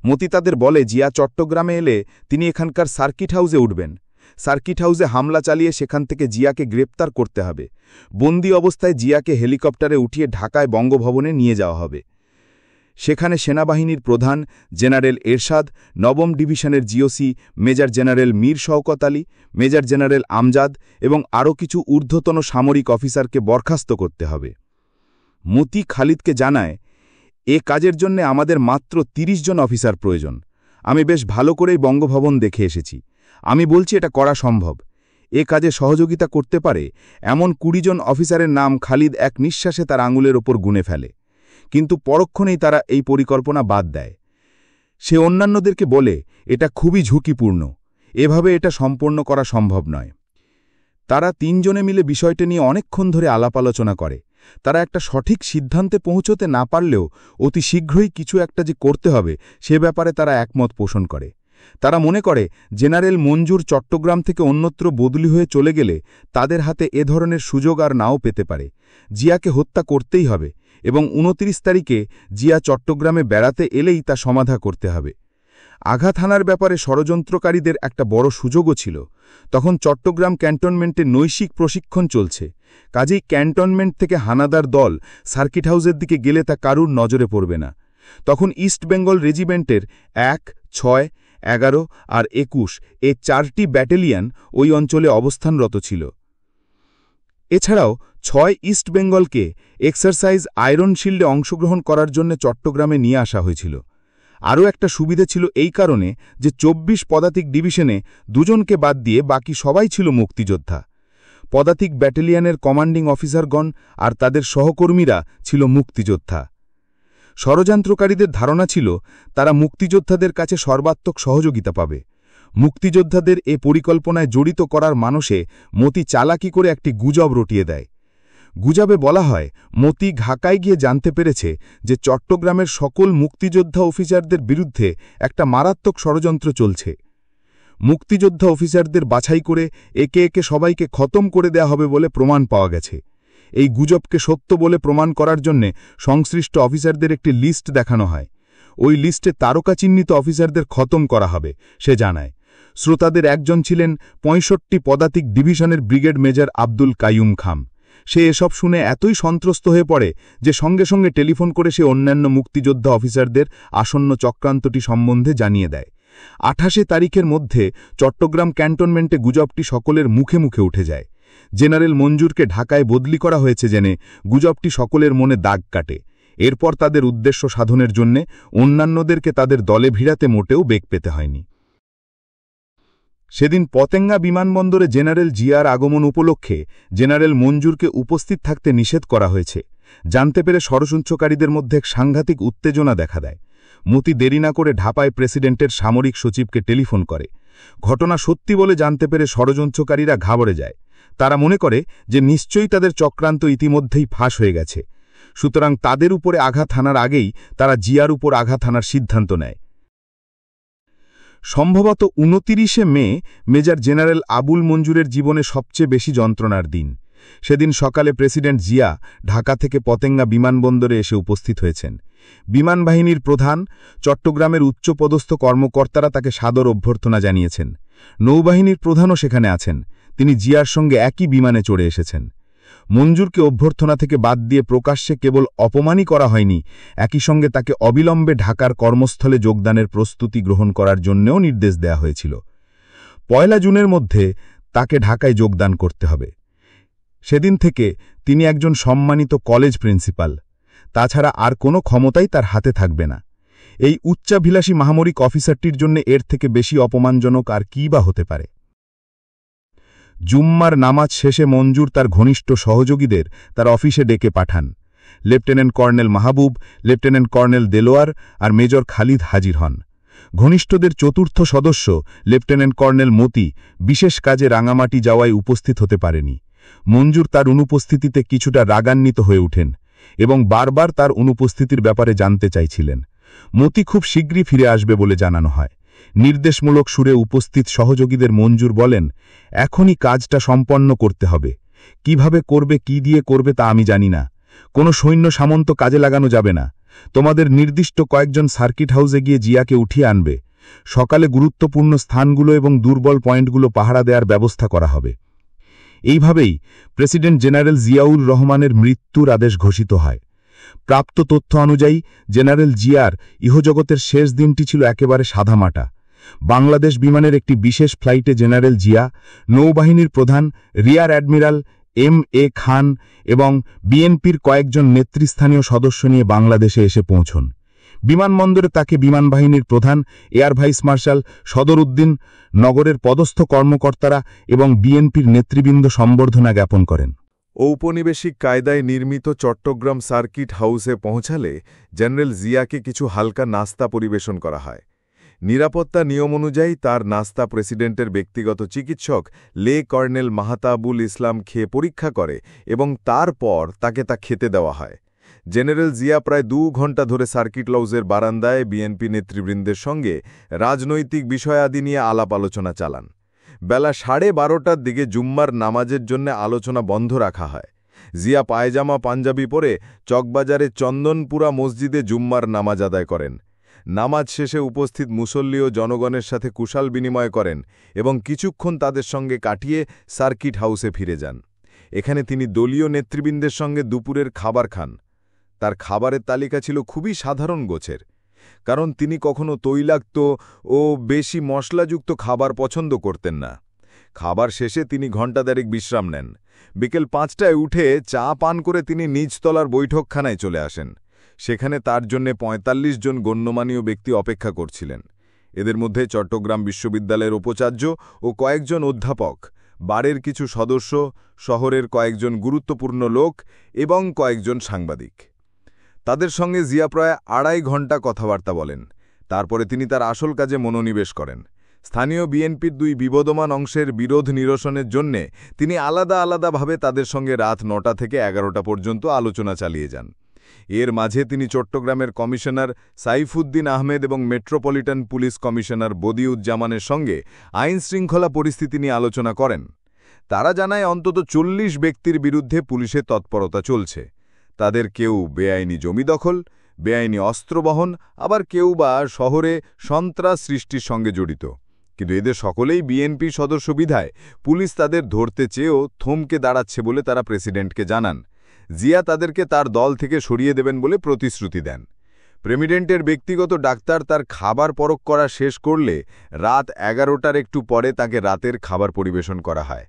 মতি তাদের বলে জিয়া চট্টগ্রামে এলে তিনি এখানকার সার্কিট হাউসে উঠবেন। সার্কিট হাউসে হামলা চালিয়ে সেখান থেকে জিয়াকে গ্রেপ্তার করতে হবে। বন্দী অবস্থায় জিয়াকে হেলিকপ্টারে উঠিয়ে ঢাকায় বঙ্গভবনে নিয়ে যাওয়া হবে। সেখানে সেনাবাহিনীর প্রধান জেনারেল এরশাদ, নবম ডিভিশনের GOC major general Mir Shawkat Ali, major general Amjad এবং আরও কিছু ঊর্ধ্বতন সামরিক অফিসারকে বরখাস্ত করতে হবে। মতি খালিদকে জানায়, এ কাজের জন্য আমাদের মাত্র 30 জন অফিসার প্রয়োজন। আমি বেশ ভালো করেই বঙ্গভবন দেখে এসেছি। আমি বলছি এটা করা সম্ভব। এ কাজে সহযোগিতা করতে পারে এমন 20 জন অফিসারের নাম খালিদ এক নিঃশ্বাসে তার আঙুলের ওপর গুনে ফেলে, কিন্তু পরক্ষণেই তারা এই পরিকল্পনা বাদ দেয়। সে অন্যান্যদেরকে বলে এটা খুবই ঝুঁকিপূর্ণ, এভাবে এটা সম্পন্ন করা সম্ভব নয়। তারা 3 জনে মিলে বিষয়টা নিয়ে অনেকক্ষণ ধরে আলাপ আলোচনা করে। তারা একটা সঠিক সিদ্ধান্তে পৌঁছতে না পারলেও অতি শীঘ্রই কিছু একটা যে করতে হবে সে ব্যাপারে তারা একমত পোষণ করে। তারা মনে করে জেনারেল মঞ্জুর চট্টগ্রাম থেকে অন্যত্র বদলি হয়ে চলে গেলে তাদের হাতে এ ধরনের সুযোগ আর নাও পেতে পারে। জিয়াকে হত্যা করতেই হবে এবং 29 তারিখে জিয়া চট্টগ্রামে বেড়াতে এলেই তা সমাধা করতে হবে। আঘাত হানার ব্যাপারে ষড়যন্ত্রকারীদের একটা বড় সুযোগও ছিল। তখন চট্টগ্রাম ক্যান্টনমেন্টে নৈশিক প্রশিক্ষণ চলছে, কাজেই ক্যান্টনমেন্ট থেকে হানাদার দল সার্কিট হাউসের দিকে গেলে তা কারুর নজরে পড়বে না। তখন ইস্ট বেঙ্গল রেজিমেন্টের 1, 6, 11 আর 21 এ 4টি ব্যাটালিয়ন ওই অঞ্চলে অবস্থানরত ছিল। এছাড়াও 6 ইস্ট বেঙ্গলকে এক্সারসাইজ আয়রন শিল্ডে অংশগ্রহণ করার জন্য চট্টগ্রামে নিয়ে আসা হয়েছিল। আরও একটা সুবিধে ছিল এই কারণে যে 24 পদাতিক ডিভিশনে 2 জনকে বাদ দিয়ে বাকি সবাই ছিল মুক্তিযোদ্ধা। পদাতিক ব্যাটালিয়নের কমান্ডিং অফিসারগণ আর তাদের সহকর্মীরা ছিল মুক্তিযোদ্ধা। ষড়যন্ত্রকারীদের ধারণা ছিল তারা মুক্তিযোদ্ধাদের কাছে সর্বাত্মক সহযোগিতা পাবে। মুক্তিযোদ্ধাদের এ পরিকল্পনায় জড়িত করার মানসে মতি চালাকি করে একটি গুজব রটিয়ে দেয়। গুজবে বলা হয় মতি ঢাকায় গিয়ে জানতে পেরেছে যে চট্টগ্রামের সকল মুক্তিযোদ্ধা অফিসারদের বিরুদ্ধে একটা মারাত্মক ষড়যন্ত্র চলছে। মুক্তিযোদ্ধা অফিসারদের বাছাই করে একে একে সবাইকে খতম করে দেয়া হবে বলে প্রমাণ পাওয়া গেছে। এই গুজবকে সত্য বলে প্রমাণ করার জন্যে সংশ্লিষ্ট অফিসারদের একটি লিস্ট দেখানো হয়। ওই লিস্টে তারকা চিহ্নিত অফিসারদের খতম করা হবে সে জানায়। শ্রোতাদের একজন ছিলেন ৬৫ পদাতিক ডিভিশনের ব্রিগেড মেজর আব্দুল কাইয়ুম খান। সে এসব শুনে এতই সন্ত্রস্ত হয়ে পড়ে যে সঙ্গে সঙ্গে টেলিফোন করে সে অন্যান্য মুক্তিযোদ্ধা অফিসারদের আসন্ন চক্রান্তটি সম্বন্ধে জানিয়ে দেয়। ২৮ তারিখের মধ্যে চট্টগ্রাম ক্যান্টনমেন্টে গুজবটি সকলের মুখে মুখে উঠে যায়। জেনারেল মঞ্জুরকে ঢাকায় বদলি করা হয়েছে জেনে গুজবটি সকলের মনে দাগ কাটে। এরপর তাদের উদ্দেশ্য সাধনের জন্যে অন্যান্যদেরকে তাদের দলে ভিড়াতে মোটেও বেগ পেতে হয়নি। সেদিন পতেঙ্গা বিমানবন্দরে জেনারেল জিয়ার আগমন উপলক্ষে জেনারেল মঞ্জুরকে উপস্থিত থাকতে নিষেধ করা হয়েছে জানতে পেরে ষড়যন্ত্রকারীদের মধ্যে এক সাংঘাতিক উত্তেজনা দেখা দেয়। মতি দেরি না করে ঢাকায় প্রেসিডেন্টের সামরিক সচিবকে টেলিফোন করে। ঘটনা সত্যি বলে জানতে পেরে ষড়যন্ত্রকারীরা ঘাবড়ে যায়। তারা মনে করে যে নিশ্চয়ই তাদের চক্রান্ত ইতিমধ্যেই ফাঁস হয়ে গেছে, সুতরাং তাদের উপরে আঘাত হানার আগেই তারা জিয়ার উপর আঘাত হানার সিদ্ধান্ত নেয়। সম্ভবত ২৯ মে মেজর জেনারেল আবুল মঞ্জুরের জীবনে সবচেয়ে বেশি যন্ত্রণার দিন। সেদিন সকালে প্রেসিডেন্ট জিয়া ঢাকা থেকে পতেঙ্গা বিমানবন্দরে এসে উপস্থিত হয়েছেন। বিমান বাহিনীর প্রধান, চট্টগ্রামের উচ্চপদস্থ কর্মকর্তারা তাকে সাদর অভ্যর্থনা জানিয়েছেন। নৌবাহিনীর প্রধানও সেখানে আছেন। তিনি জিয়ার সঙ্গে একই বিমানে চড়ে এসেছেন। মঞ্জুরকে অভ্যর্থনা থেকে বাদ দিয়ে প্রকাশ্যে কেবল অপমানই করা হয়নি, একই সঙ্গে তাকে অবিলম্বে ঢাকার কর্মস্থলে যোগদানের প্রস্তুতি গ্রহণ করার জন্যও নির্দেশ দেয়া হয়েছিল। ১ জুনের মধ্যে তাকে ঢাকায় যোগদান করতে হবে। সেদিন থেকে তিনি একজন সম্মানিত কলেজ প্রিন্সিপাল। তাছাড়া আর কোনো ক্ষমতাই তার হাতে থাকবে না। এই উচ্চাভিলাষী মহামরিক অফিসারটির জন্য এর থেকে বেশি অপমানজনক আর কী বা হতে পারে। জুম্মার নামাজ শেষে মঞ্জুর তার ঘনিষ্ঠ সহযোগীদের তার অফিসে ডেকে পাঠান। লেফটেন্যান্ট কর্নেল মাহবুব, লেফটেন্যান্ট কর্নেল দেলোয়ার আর মেজর খালিদ হাজির হন। ঘনিষ্ঠদের চতুর্থ সদস্য লেফটেন্যান্ট কর্নেল মতি বিশেষ কাজে রাঙামাটি যাওয়ায় উপস্থিত হতে পারেনি। মঞ্জুর তার অনুপস্থিতিতে কিছুটা রাগান্বিত হয়ে ওঠেন এবং বারবার তার অনুপস্থিতির ব্যাপারে জানতে চাইছিলেন। মতি খুব শীঘ্রই ফিরে আসবে বলে জানানো হয়। নির্দেশমূলক সুরে উপস্থিত সহযোগীদের মঞ্জুর বলেন, এখনই কাজটা সম্পন্ন করতে হবে। কিভাবে করবে, কি দিয়ে করবে তা আমি জানি না। কোনো সৈন্য সামন্ত কাজে লাগানো যাবে না। তোমাদের নির্দিষ্ট কয়েকজন সার্কিট হাউসে গিয়ে জিয়াকে উঠিয়ে আনবে। সকালে গুরুত্বপূর্ণ স্থানগুলো এবং দুর্বল পয়েন্টগুলো পাহারা দেওয়ার ব্যবস্থা করা হবে। এইভাবেই প্রেসিডেন্ট জেনারেল জিয়াউর রহমানের মৃত্যুর আদেশ ঘোষিত হয়। প্রাপ্ত তথ্য অনুযায়ী জেনারেল জিয়ার ইহজগতের শেষ দিনটি ছিল একেবারে সাদামাটা। বাংলাদেশ বিমানের একটি বিশেষ ফ্লাইটে জেনারেল জিয়া, নৌবাহিনীর প্রধান রিয়ার অ্যাডমিরাল এম.এ. খান এবং বিএনপির কয়েকজন নেতৃস্থানীয় সদস্য নিয়ে বাংলাদেশে এসে পৌঁছন। বিমানবন্দরে তাকে বিমানবাহিনীর প্রধান এয়ার ভাইস মার্শাল সদর উদ্দিন, নগরের পদস্থ কর্মকর্তারা এবং বিএনপির নেতৃবৃন্দ সম্বর্ধনা জ্ঞাপন করেন। ঔপনিবেশিক কায়দায় নির্মিত চট্টগ্রাম সার্কিট হাউসে পৌঁছালে জেনারেল জিয়াকে কিছু হালকা নাস্তা পরিবেশন করা হয়। নিরাপত্তা নিয়ম অনুযায়ী তার নাস্তা প্রেসিডেন্টের ব্যক্তিগত চিকিৎসক লে কর্নেল মাহতাবুল ইসলাম খেয়ে পরীক্ষা করে এবং তারপর তাকে তা খেতে দেওয়া হয়। জেনারেল জিয়া প্রায় ২ ঘণ্টা ধরে সার্কিট হাউসের বারান্দায় বিএনপি নেতৃবৃন্দের সঙ্গে রাজনৈতিক বিষয়াদি নিয়ে আলাপ আলোচনা চালান। বেলা 12:30টার দিকে জুম্মার নামাজের জন্য আলোচনা বন্ধ রাখা হয়। জিয়া পায়জামা পাঞ্জাবি পরে চকবাজারে চন্দনপুরা মসজিদে জুম্মার নামাজ আদায় করেন। নামাজ শেষে উপস্থিত মুসল্লি ও জনগণের সাথে কুশল বিনিময় করেন এবং কিছুক্ষণ তাদের সঙ্গে কাটিয়ে সার্কিট হাউসে ফিরে যান। এখানে তিনি দলীয় নেতৃবৃন্দের সঙ্গে দুপুরের খাবার খান। তার খাবারের তালিকা ছিল খুবই সাধারণ গোছের, কারণ তিনি কখনো তৈলাক্ত ও বেশি মশলাযুক্ত খাবার পছন্দ করতেন না। খাবার শেষে তিনি ঘণ্টাদেরেক বিশ্রাম নেন। বিকেল 5টায় উঠে চা পান করে তিনি নিচতলার বৈঠকখানায় চলে আসেন। সেখানে তার জন্য ৪৫ জন গণ্যমান্য ব্যক্তি অপেক্ষা করছিলেন। এদের মধ্যে চট্টগ্রাম বিশ্ববিদ্যালয়ের উপাচার্য ও কয়েকজন অধ্যাপক, বারের কিছু সদস্য, শহরের কয়েকজন গুরুত্বপূর্ণ লোক এবং কয়েকজন সাংবাদিক। তাদের সঙ্গে জিয়া প্রায় ২.৫ ঘণ্টা কথাবার্তা বলেন। তারপরে তিনি তার আসল কাজে মনোনিবেশ করেন। স্থানীয় বিএনপির ২ বিবদমান অংশের বিরোধ নিরসনের জন্যে তিনি আলাদা আলাদাভাবে তাদের সঙ্গে রাত ৯টা থেকে ১১টা পর্যন্ত আলোচনা চালিয়ে যান। এর মাঝে তিনি চট্টগ্রামের কমিশনার সাইফুদ্দিন আহমেদ এবং মেট্রোপলিটন পুলিশ কমিশনার বদিউজ্জামানের সঙ্গে আইনশৃঙ্খলা পরিস্থিতি নিয়ে আলোচনা করেন। তারা জানায় অন্তত ৪০ ব্যক্তির বিরুদ্ধে পুলিশের তৎপরতা চলছে। তাদের কেউ বেআইনি জমি দখল, বেআইনি অস্ত্র বহন, আবার কেউ বা শহরে সন্ত্রাস সৃষ্টির সঙ্গে জড়িত। কিন্তু এদের সকলেই বিএনপি সদস্য বিধায় পুলিশ তাদের ধরতে চেয়েও থমকে দাঁড়াচ্ছে বলে তারা প্রেসিডেন্টকে জানান। জিয়া তাদেরকে তার দল থেকে সরিয়ে দেবেন বলে প্রতিশ্রুতি দেন। প্রেসিডেন্টের ব্যক্তিগত ডাক্তার তার খাবার পরখ করা শেষ করলে রাত 11টার একটু পরে তাকে রাতের খাবার পরিবেশন করা হয়।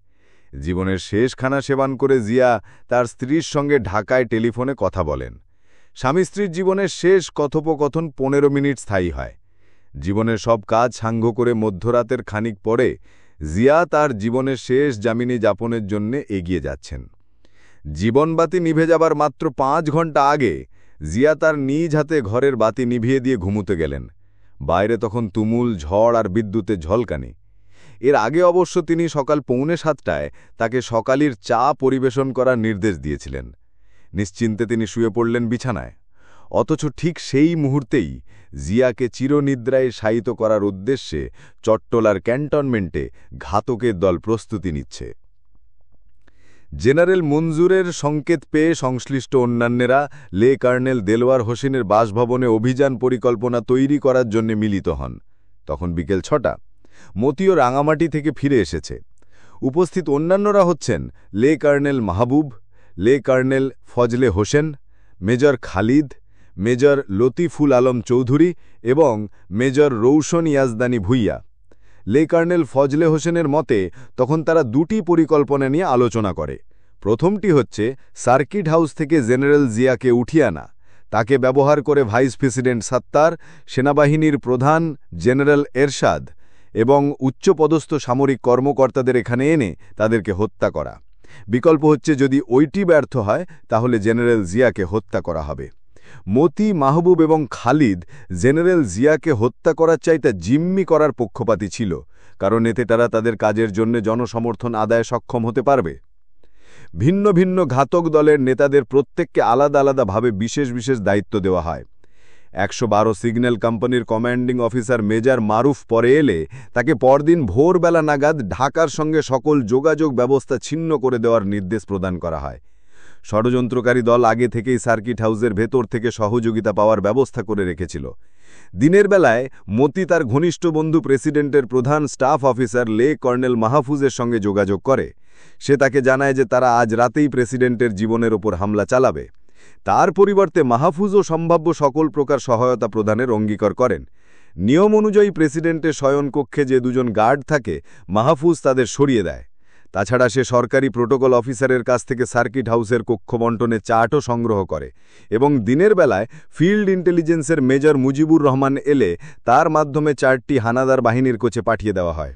জীবনের শেষ খানা সেবন করে জিয়া তার স্ত্রীর সঙ্গে ঢাকায় টেলিফোনে কথা বলেন। স্বামী স্ত্রীর জীবনের শেষ কথোপকথন 15 মিনিট স্থায়ী হয়। জীবনের সব কাজ সাঙ্গ করে মধ্যরাতের খানিক পরে জিয়া তার জীবনের শেষ জামিনী যাপনের জন্য এগিয়ে যাচ্ছেন। জীবনবাতি নিভে যাবার মাত্র 5 ঘন্টা আগে জিয়া তার নিজ হাতে ঘরের বাতি নিভিয়ে দিয়ে ঘুমুতে গেলেন। বাইরে তখন তুমুল ঝড় আর বিদ্যুতের ঝলকানি। এর আগে অবশ্য তিনি সকাল 6:45টায় তাকে সকালের চা পরিবেশন করার নির্দেশ দিয়েছিলেন। নিশ্চিন্তে তিনি শুয়ে পড়লেন বিছানায়। অথচ ঠিক সেই মুহূর্তেই জিয়াকে চিরনিদ্রায় শায়িত করার উদ্দেশ্যে চট্টলার ক্যান্টনমেন্টে ঘাতকের দল প্রস্তুতি নিচ্ছে। জেনারেল মঞ্জুরের সংকেত পেয়ে সংশ্লিষ্ট অন্যান্যরা লে কর্নেল দেলোয়ার হোসেনের বাসভবনে অভিযান পরিকল্পনা তৈরি করার জন্য মিলিত হন। তখন বিকেল 6টা। মতিও রাঙামাটি থেকে ফিরে এসেছে। উপস্থিত অন্যান্যরা হচ্ছেন লে কর্নেল মাহবুব, লে colonel Fazle Hossain, major Khalid, major Latiful Alam Chowdhury এবং মেজর রৌশন ইয়াজদানি ভুইয়া। লে কর্নেল ফজলে হোসেনের মতে তখন তারা 2টি পরিকল্পনা নিয়ে আলোচনা করে। প্রথমটি হচ্ছে সার্কিট হাউস থেকে জেনারেল জিয়াকে উঠিয়ে আনা, তাকে ব্যবহার করে ভাইস প্রেসিডেন্ট সাত্তার, সেনাবাহিনীর প্রধান জেনারেল এরশাদ এবং উচ্চপদস্থ সামরিক কর্মকর্তাদের এখানে এনে তাদেরকে হত্যা করা। বিকল্প হচ্ছে যদি ওইটি ব্যর্থ হয় তাহলে জেনারেল জিয়াকে হত্যা করা হবে। মতি, মাহবুব এবং খালিদ জেনারেল জিয়াকে হত্যা করার চাইতে জিম্মি করার পক্ষপাতী ছিল, কারণ এতে তারা তাদের কাজের জন্য জনসমর্থন আদায়ে সক্ষম হতে পারবে। ভিন্ন ভিন্ন ঘাতক দলের নেতাদের প্রত্যেককে আলাদা আলাদাভাবে বিশেষ বিশেষ দায়িত্ব দেওয়া হয়। 112 সিগন্যাল কোম্পানির কমান্ডিং অফিসার মেজর মারুফ পরে এলে তাকে পরদিন ভোরবেলা নাগাদ ঢাকার সঙ্গে সকল যোগাযোগ ব্যবস্থা ছিন্ন করে দেওয়ার নির্দেশ প্রদান করা হয়। ষড়যন্ত্রকারী দল আগে থেকেই সার্কিট হাউসের ভেতর থেকে সহযোগিতা পাওয়ার ব্যবস্থা করে রেখেছিল। দিনের বেলায় মতি তার ঘনিষ্ঠ বন্ধু প্রেসিডেন্টের প্রধান স্টাফ অফিসার লে কর্নেল মাহফুজের সঙ্গে যোগাযোগ করে। সে তাকে জানায় যে তারা আজ রাতেই প্রেসিডেন্টের জীবনের ওপর হামলা চালাবে। তার পরিবর্তে মাহফুজও সম্ভাব্য সকল প্রকার সহায়তা প্রদানের অঙ্গীকার করেন। নিয়ম অনুযায়ী প্রেসিডেন্টের শয়নকক্ষে যে 2জন গার্ড থাকে, মাহফুজ তাদের সরিয়ে দেয়। তাছাড়া সে সরকারি প্রোটোকল অফিসারের কাছ থেকে সার্কিট হাউসের কক্ষ বন্টনের চার্টও সংগ্রহ করে এবং দিনের বেলায় ফিল্ড ইন্টেলিজেন্সের মেজর মুজিবুর রহমান এলে তার মাধ্যমে 4টি হানাদার বাহিনীর কোচে পাঠিয়ে দেওয়া হয়।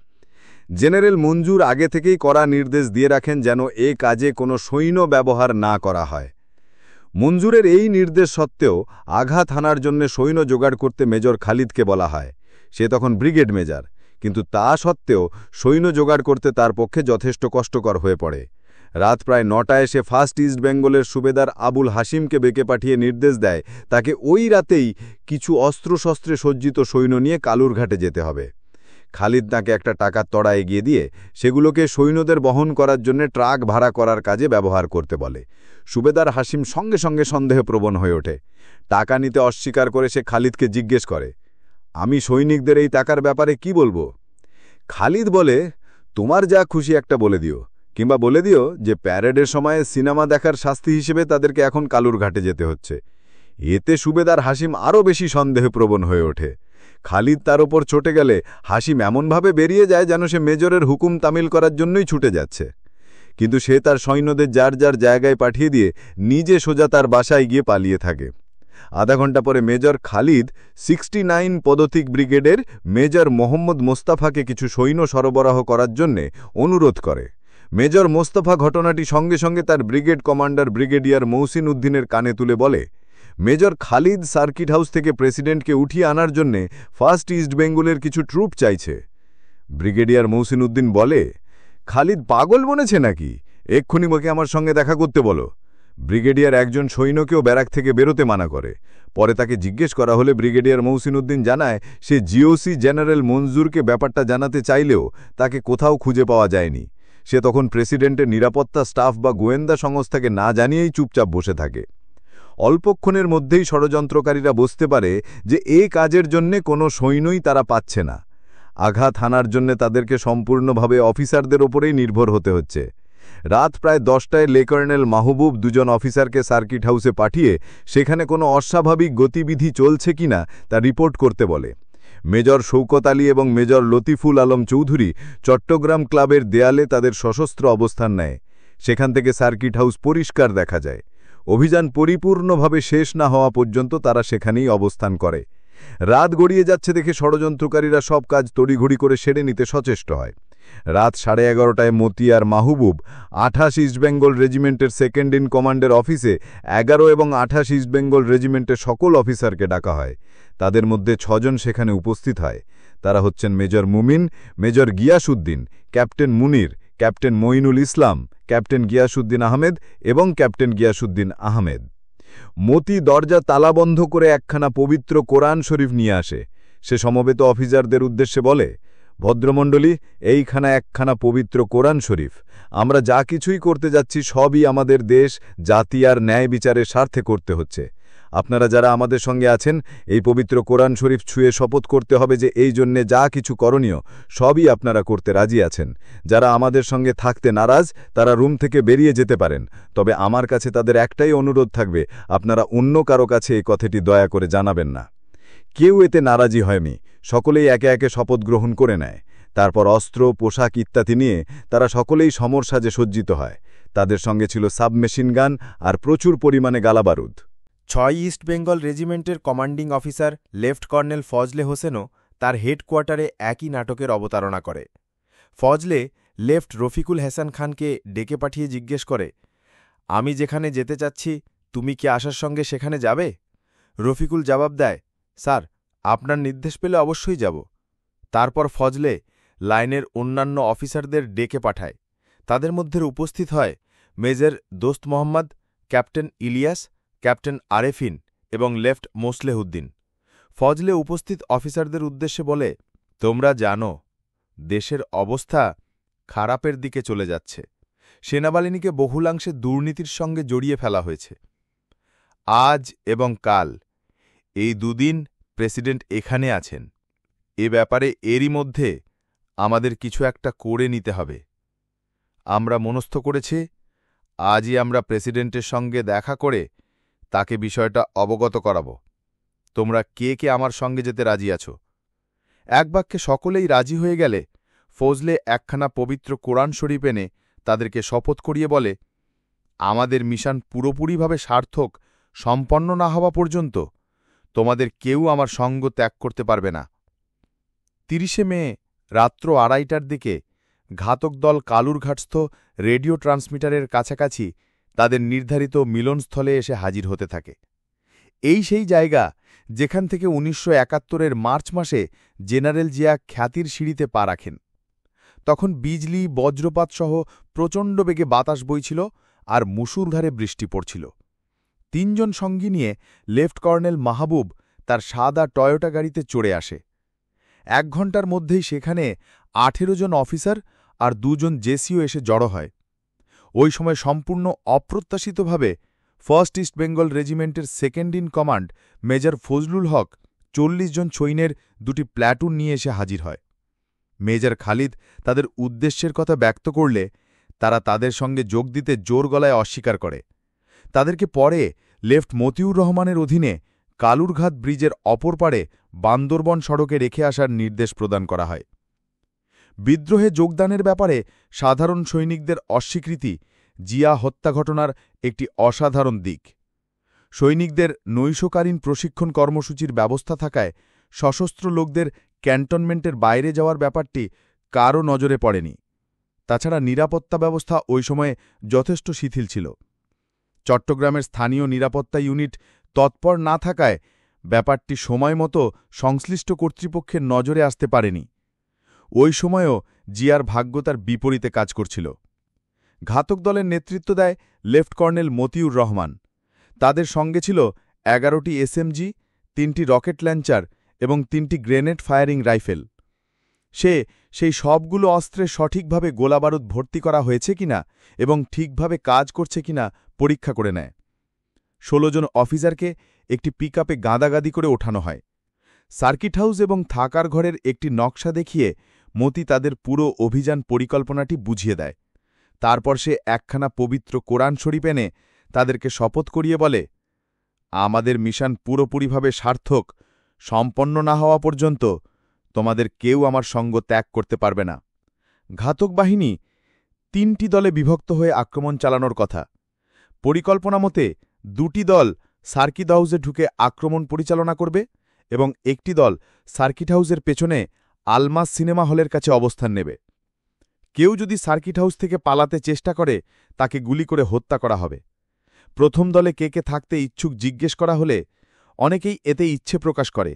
জেনারেল মঞ্জুর আগে থেকেই কড়া নির্দেশ দিয়ে রাখেন যেন এ কাজে কোনো সৈন্য ব্যবহার না করা হয়। মঞ্জুরের এই নির্দেশ সত্ত্বেও আঘাত হানার জন্য সৈন্য জোগাড় করতে মেজর খালিদকে বলা হয়। সে তখন ব্রিগেড মেজর, কিন্তু তা সত্ত্বেও সৈন্য জোগাড় করতে তার পক্ষে যথেষ্ট কষ্টকর হয়ে পড়ে। রাত প্রায় 9টায় সে ফার্স্ট ইস্ট বেঙ্গলের সুবেদার আবুল হাসিমকে বেঁকে পাঠিয়ে নির্দেশ দেয় তাকে ওই রাতেই কিছু অস্ত্রশস্ত্রে সজ্জিত সৈন্য নিয়ে কালুরঘাটে যেতে হবে। খালিদ তাকে একটা টাকার তড়া এগিয়ে দিয়ে সেগুলোকে সৈন্যদের বহন করার জন্য ট্রাক ভাড়া করার কাজে ব্যবহার করতে বলে। সুবেদার হাসিম সঙ্গে সঙ্গে সন্দেহপ্রবণ হয়ে ওঠে। টাকা নিতে অস্বীকার করে সে খালিদকে জিজ্ঞেস করে, আমি সৈনিকদের এই টাকার ব্যাপারে কি বলবো? খালিদ বলে, তোমার যা খুশি একটা বলে দিও, কিংবা বলে দিও যে প্যারেডের সময় সিনেমা দেখার শাস্তি হিসেবে তাদেরকে এখন কালুরঘাটে যেতে হচ্ছে। এতে সুবেদার হাসিম আরও বেশি সন্দেহপ্রবণ হয়ে ওঠে। খালিদ তার ওপর চটে গেলে হাসিম এমনভাবে বেরিয়ে যায় যেন সে মেজরের হুকুম তামিল করার জন্যই ছুটে যাচ্ছে। কিন্তু সে তার সৈন্যদের যার যার জায়গায় পাঠিয়ে দিয়ে নিজে সোজা তার বাসায় গিয়ে পালিয়ে থাকে। আধা ঘন্টা পরে মেজর খালিদ 69 পদতিক ব্রিগেডের মেজর মোহাম্মদ মোস্তাফাকে কিছু সৈন্য সরবরাহ করার জন্য অনুরোধ করে। মেজর মোস্তফা ঘটনাটি সঙ্গে সঙ্গে তার ব্রিগেড কমান্ডার ব্রিগেডিয়ার মৌসিন উদ্দিনের কানে তুলে বলে, মেজর খালিদ সার্কিট হাউস থেকে প্রেসিডেন্টকে উঠিয়ে আনার জন্য ফার্স্ট ইস্ট বেঙ্গলের কিছু ট্রুপ চাইছে। ব্রিগেডিয়ার মৌসিন উদ্দিন বলে, খালিদ পাগল বনেছে নাকি? এক্ষুনি ওকে আমার সঙ্গে দেখা করতে বলো। ব্রিগেডিয়ার একজন সৈন্যকেও ব্যারাক থেকে বেরোতে মানা করে। পরে তাকে জিজ্ঞেস করা হলে ব্রিগেডিয়ার মৌসিন উদ্দিন জানায় সে জিওসি জেনারেল মঞ্জুরকে ব্যাপারটা জানাতে চাইলেও তাকে কোথাও খুঁজে পাওয়া যায়নি। সে তখন প্রেসিডেন্টের নিরাপত্তা স্টাফ বা গোয়েন্দা সংস্থাকে না জানিয়েই চুপচাপ বসে থাকে। অল্পক্ষণের মধ্যেই ষড়যন্ত্রকারীরা বুঝতে পারে যে এই কাজের জন্যে কোনো সৈন্যই তারা পাচ্ছে না। আঘাত হানার জন্যে তাদেরকে সম্পূর্ণভাবে অফিসারদের ওপরেই নির্ভর হতে হচ্ছে। রাত প্রায় 10টায় লেকর্নেল মাহবুব দুজন অফিসারকে সার্কিট হাউসে পাঠিয়ে সেখানে কোনো অস্বাভাবিক গতিবিধি চলছে কিনা তা রিপোর্ট করতে বলে। মেজর শৌকত আলী এবং মেজর লতিফুল আলম চৌধুরী চট্টগ্রাম ক্লাবের দেয়ালে তাদের সশস্ত্র অবস্থান নেয়। সেখান থেকে সার্কিট হাউস পরিষ্কার দেখা যায়। অভিযান পরিপূর্ণভাবে শেষ না হওয়া পর্যন্ত তারা সেখানেই অবস্থান করে। রাত গড়িয়ে যাচ্ছে দেখে ষড়যন্ত্রকারীরা সব কাজ তড়িঘড়ি করে সেরে নিতে সচেষ্ট হয়। রাত 11:30টায় মতি আর মাহবুব 28 ইস্টবেঙ্গল রেজিমেন্টের সেকেন্ড ইন কমান্ডের অফিসে 11 এবং 28 ইস্টবেঙ্গল রেজিমেন্টের সকল অফিসারকে ডাকা হয়। তাদের মধ্যে 6 জন সেখানে উপস্থিত হয়। তারা হচ্ছেন মেজর মুমিন, মেজর গিয়াসউদ্দিন, ক্যাপ্টেন মুনির, ক্যাপ্টেন মঈনুল ইসলাম, ক্যাপ্টেন গিয়াসউদ্দিন আহমেদ এবং ক্যাপ্টেন গিয়াসউদ্দিন আহমেদ। মতি দরজা তালাবন্ধ করে একখানা পবিত্র কোরআন শরীফ নিয়ে আসে। সে সমবেত অফিসারদের উদ্দেশ্যে বলে, ভদ্রমণ্ডলী, এইখানা একখানা পবিত্র কোরআন শরীফ। আমরা যা কিছুই করতে যাচ্ছি সবই আমাদের দেশ, জাতি আর ন্যায় বিচারের স্বার্থে করতে হচ্ছে। আপনারা যারা আমাদের সঙ্গে আছেন, এই পবিত্র কোরআন শরীফ ছুঁয়ে শপথ করতে হবে যে এই জন্যে যা কিছু করণীয় সবই আপনারা করতে রাজি আছেন। যারা আমাদের সঙ্গে থাকতে নারাজ তারা রুম থেকে বেরিয়ে যেতে পারেন। তবে আমার কাছে তাদের একটাই অনুরোধ থাকবে, আপনারা অন্য কারো কাছে এই কথাটি দয়া করে জানাবেন না। কেউ এতে নারাজি হয়নি। সকলেই একে একে শপথ গ্রহণ করে নেয়। তারপর অস্ত্র, পোশাক ইত্যাদি নিয়ে তারা সকলেই সমর সাজে সজ্জিত হয়। তাদের সঙ্গে ছিল সাবমেশিন গান আর প্রচুর পরিমাণে গালাবারুদ। 6 ইস্ট বেঙ্গল রেজিমেন্টের commanding officer left colonel Fazle হোসেনও তার হেডকোয়ার্টারে একই নাটকের অবতারণা করে। ফজলে লেফট রফিকুল হাসান খানকে ডেকে পাঠিয়ে জিজ্ঞেস করে, আমি যেখানে যেতে চাচ্ছি তুমি কি আসার সঙ্গে সেখানে যাবে? রফিকুল জবাব দেয়, স্যার, আপনার নির্দেশ পেলে অবশ্যই যাব। তারপর ফজলে লাইনের অন্যান্য অফিসারদের ডেকে পাঠায়। তাদের মধ্যে উপস্থিত হয় মেজর দোস্ত মোহাম্মদ, ক্যাপ্টেন ইলিয়াস, ক্যাপ্টেন আরেফিন এবং লেফট মোসলেহুদ্দিন। ফজলে উপস্থিত অফিসারদের উদ্দেশ্যে বলে, তোমরা জানো দেশের অবস্থা খারাপের দিকে চলে যাচ্ছে। সেনাবাহিনীকে বহুলাংশে দুর্নীতির সঙ্গে জড়িয়ে ফেলা হয়েছে। আজ এবং কাল এই দুদিন প্রেসিডেন্ট এখানে আছেন। এ ব্যাপারে এরই মধ্যে আমাদের কিছু একটা করে নিতে হবে। আমরা মনস্থ করেছি আজই আমরা প্রেসিডেন্টের সঙ্গে দেখা করে তাকে বিষয়টা অবগত করাব। তোমরা কে কে আমার সঙ্গে যেতে রাজি আছো? এক বাক্যে সকলেই রাজি হয়ে গেলে ফজলে একখানা পবিত্র কোরআন শরীফ এনে তাদেরকে শপথ করিয়ে বলে, আমাদের মিশন পুরোপুরিভাবে সার্থক সম্পন্ন না হওয়া পর্যন্ত তোমাদের কেউ আমার সঙ্গ ত্যাগ করতে পারবে না। 30শে মে রাত্র 2:30টার দিকে ঘাতক দল কালুরঘাটস্থ রেডিও ট্রান্সমিটারের কাছাকাছি তাদের নির্ধারিত মিলনস্থলে এসে হাজির হতে থাকে। এই সেই জায়গা যেখান থেকে 1971-এর মার্চ মাসে জেনারেল জিয়া খ্যাতির সিঁড়িতে পা রাখেন। তখন বিজলি, বজ্রপাতসহ প্রচণ্ড বেগে বাতাস বইছিল আর মুষলধারে বৃষ্টি পড়ছিল। 3 জন সঙ্গী নিয়ে লেফট কর্নেল মাহবুব তার সাদা টয়োটা গাড়িতে চড়ে আসে। 1 ঘণ্টার মধ্যেই সেখানে 18 জন অফিসার আর 2 জন জেসিও এসে জড়ো হয়। ওই সময় সম্পূর্ণ অপ্রত্যাশিতভাবে 1st ইস্ট বেঙ্গল রেজিমেন্টের second in command major Fazlul Haq 40 জন সৈন্যের 2টি প্ল্যাটুন নিয়ে এসে হাজির হয়। মেজর খালিদ তাদের উদ্দেশ্যের কথা ব্যক্ত করলে তারা তাদের সঙ্গে যোগ দিতে জোর গলায় অস্বীকার করে। তাদেরকে পরে লেফট মতিউর রহমানের অধীনে কালুরঘাট ব্রিজের অপর পারে বান্দরবন সড়কে রেখে আসার নির্দেশ প্রদান করা হয়। বিদ্রোহে যোগদানের ব্যাপারে সাধারণ সৈনিকদের অস্বীকৃতি জিয়া হত্যা ঘটনার একটি অসাধারণ দিক। সৈনিকদের নৈশকালীন প্রশিক্ষণ কর্মসূচির ব্যবস্থা থাকায় সশস্ত্র লোকদের ক্যান্টনমেন্টের বাইরে যাওয়ার ব্যাপারটি কারও নজরে পড়েনি। তাছাড়া নিরাপত্তা ব্যবস্থা ওই সময়ে যথেষ্ট শিথিল ছিল। চট্টগ্রামের স্থানীয় নিরাপত্তা ইউনিট তৎপর না থাকায় ব্যাপারটি সময়মতো সংশ্লিষ্ট কর্তৃপক্ষের নজরে আসতে পারেনি। ওই সময়ও জিয়ার ভাগ্য তার বিপরীতে কাজ করছিল। ঘাতক দলের নেতৃত্ব দেয় লেফট কর্নেল মতিউর রহমান। তাদের সঙ্গে ছিল 11টি এসএমজি, 3টি রকেট লঞ্চার এবং 3টি গ্রেনেড ফায়ারিং রাইফেল। সেই সবগুলো অস্ত্রে সঠিকভাবে গোলাবারুদ ভর্তি করা হয়েছে কিনা এবং ঠিকভাবে কাজ করছে কিনা পরীক্ষা করে নেয়। 16 জন অফিসারকে একটি পিকআপে গাদাগাদি করে ওঠানো হয়। সার্কিট হাউস এবং থাকার ঘরের একটি নকশা দেখিয়ে মতি তাদের পুরো অভিযান পরিকল্পনাটি বুঝিয়ে দেয়। তারপর সে একখানা পবিত্র কোরআন শরীফ এনে তাদেরকে শপথ করিয়ে বলে, আমাদের মিশন পুরোপুরিভাবে সার্থক সম্পন্ন না হওয়া পর্যন্ত তোমাদের কেউ আমার সঙ্গ ত্যাগ করতে পারবে না। ঘাতক বাহিনী 3টি দলে বিভক্ত হয়ে আক্রমণ চালানোর কথা। পরিকল্পনা মতে 2টি দল সার্কিট হাউসে ঢুকে আক্রমণ পরিচালনা করবে এবং একটি দল সার্কিট হাউসের পেছনে আলমাস সিনেমা হলের কাছে অবস্থান নেবে। কেউ যদি সার্কিট হাউস থেকে পালাতে চেষ্টা করে তাকে গুলি করে হত্যা করা হবে। প্রথম দলে কে কে থাকতে ইচ্ছুক জিজ্ঞেস করা হলে অনেকেই এতে ইচ্ছে প্রকাশ করে,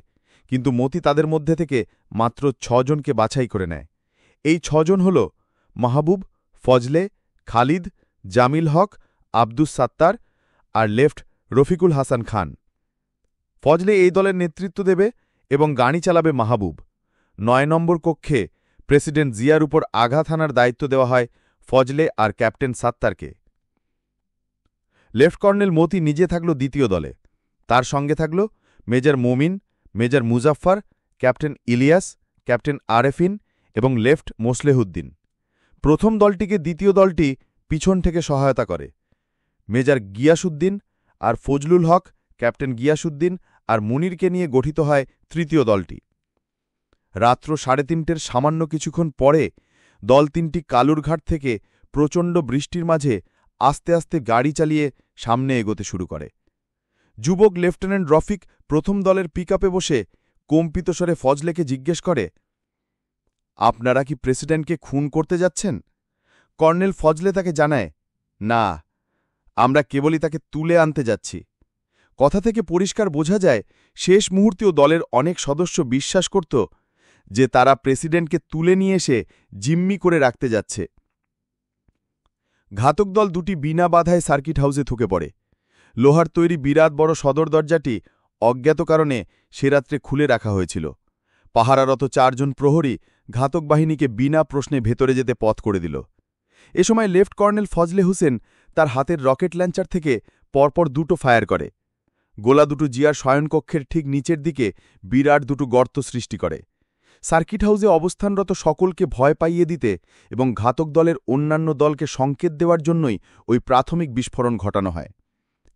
কিন্তু মতি তাদের মধ্যে থেকে মাত্র 6 জনকে বাছাই করে নেয়। এই 6 জন হল মাহবুব, ফজলে, খালিদ, জামিল হক, আব্দুস সাত্তার আর লেফট রফিকুল হাসান খান। ফজলে এই দলের নেতৃত্ব দেবে এবং গাড়ি চালাবে মাহবুব। 9 নম্বর কক্ষে প্রেসিডেন্ট জিয়ার উপর আঘাত হানার দায়িত্ব দেওয়া হয় ফজলে আর ক্যাপ্টেন সাত্তারকে। লেফট কর্নেল মতি নিজে থাকল দ্বিতীয় দলে। তার সঙ্গে থাকল major Momin, major Muzaffar, captain Ilias, captain Arefin এবং লেফট মোসলেহুদ্দিন। প্রথম দলটিকে দ্বিতীয় দলটি পিছন থেকে সহায়তা করে। মেজর গিয়াসউদ্দিন আর ফজলুল হক, ক্যাপ্টেন গিয়াসউদ্দিন আর মুনিরকে নিয়ে গঠিত হয় তৃতীয় দলটি। রাত্র 3:30টার সামান্য কিছুক্ষণ পরে দল 3টি কালুরঘাট থেকে প্রচণ্ড বৃষ্টির মাঝে আস্তে আস্তে গাড়ি চালিয়ে সামনে এগোতে শুরু করে। যুবক লেফটেন্যান্ট রফিক প্রথম দলের পিকআপে বসে কম্পিত স্বরে ফজলেকে জিজ্ঞেস করে, আপনারা কি প্রেসিডেন্টকে খুন করতে যাচ্ছেন? কর্নেল ফজলে তাকে জানায়, না, আমরা কেবলই তাকে তুলে আনতে যাচ্ছি। কথা থেকে পরিষ্কার বোঝা যায় শেষ মুহূর্তেও দলের অনেক সদস্য বিশ্বাস করত যে তারা প্রেসিডেন্টকে তুলে নিয়ে এসে জিম্মি করে রাখতে যাচ্ছে। ঘাতক দল 2টি বিনা বাধায় সার্কিট হাউসে ঢুকে পড়ে। লোহার তৈরি বিরাট বড় সদর দরজাটি অজ্ঞাত কারণে সে রাত্রে খুলে রাখা হয়েছিল। পাহারারত 4 জন প্রহরী ঘাতক বাহিনীকে বিনা প্রশ্নে ভেতরে যেতে পথ করে দিল। এ সময় লেফট কর্নেল ফজলে হোসেন তার হাতের রকেট লঞ্চার থেকে পরপর 2টো ফায়ার করে। গোলা 2টো জিয়ার শয়নকক্ষের ঠিক নিচের দিকে বিরাট 2টো গর্ত সৃষ্টি করে। সার্কিট হাউসে অবস্থানরত সকলকে ভয় পাইয়ে দিতে এবং ঘাতক দলের অন্যান্য দলকে সংকেত দেওয়ার জন্যই ওই প্রাথমিক বিস্ফোরণ ঘটানো হয়।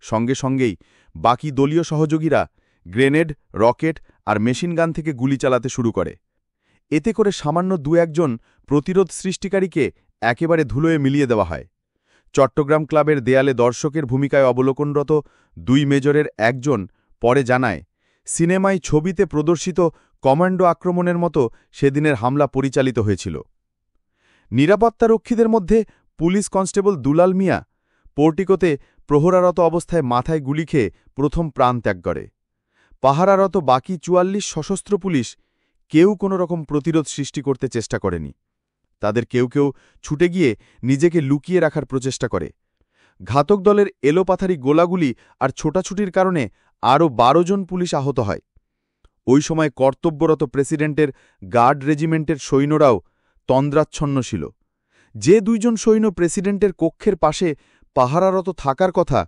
সঙ্গে সঙ্গেই বাকি দলীয় সহযোগীরা গ্রেনেড, রকেট আর মেশিনগান থেকে গুলি চালাতে শুরু করে। এতে করে সামান্য 2-1 জন প্রতিরোধ সৃষ্টিকারীকে একেবারে ধুলোয় মিলিয়ে দেওয়া হয়। চট্টগ্রাম ক্লাবের দেয়ালে দর্শকের ভূমিকায় অবলোকনরত 2 মেজরের একজন পরে জানায়, সিনেমায় ছবিতে প্রদর্শিত কমান্ডো আক্রমণের মতো সেদিনের হামলা পরিচালিত হয়েছিল। নিরাপত্তারক্ষীদের মধ্যে পুলিশ কনস্টেবল দুলাল মিয়া পোর্টিকোতে প্রহরারত অবস্থায় মাথায় গুলি খেয়ে প্রথম প্রাণ ত্যাগ করে। পাহারারত বাকি 44 সশস্ত্র পুলিশ কেউ কোনো রকম প্রতিরোধ সৃষ্টি করতে চেষ্টা করেনি। তাদের কেউ কেউ ছুটে গিয়ে নিজেকে লুকিয়ে রাখার প্রচেষ্টা করে। ঘাতক দলের এলোপাথারি গোলাগুলি আর ছোটাছুটির কারণে আরও 12 জন পুলিশ আহত হয়। ওই সময় কর্তব্যরত প্রেসিডেন্টের গার্ড রেজিমেন্টের সৈন্যরাও তন্দ্রাচ্ছন্ন ছিল। যে 2 জন সৈন্য প্রেসিডেন্টের কক্ষের পাশে পাহারারত থাকার কথা,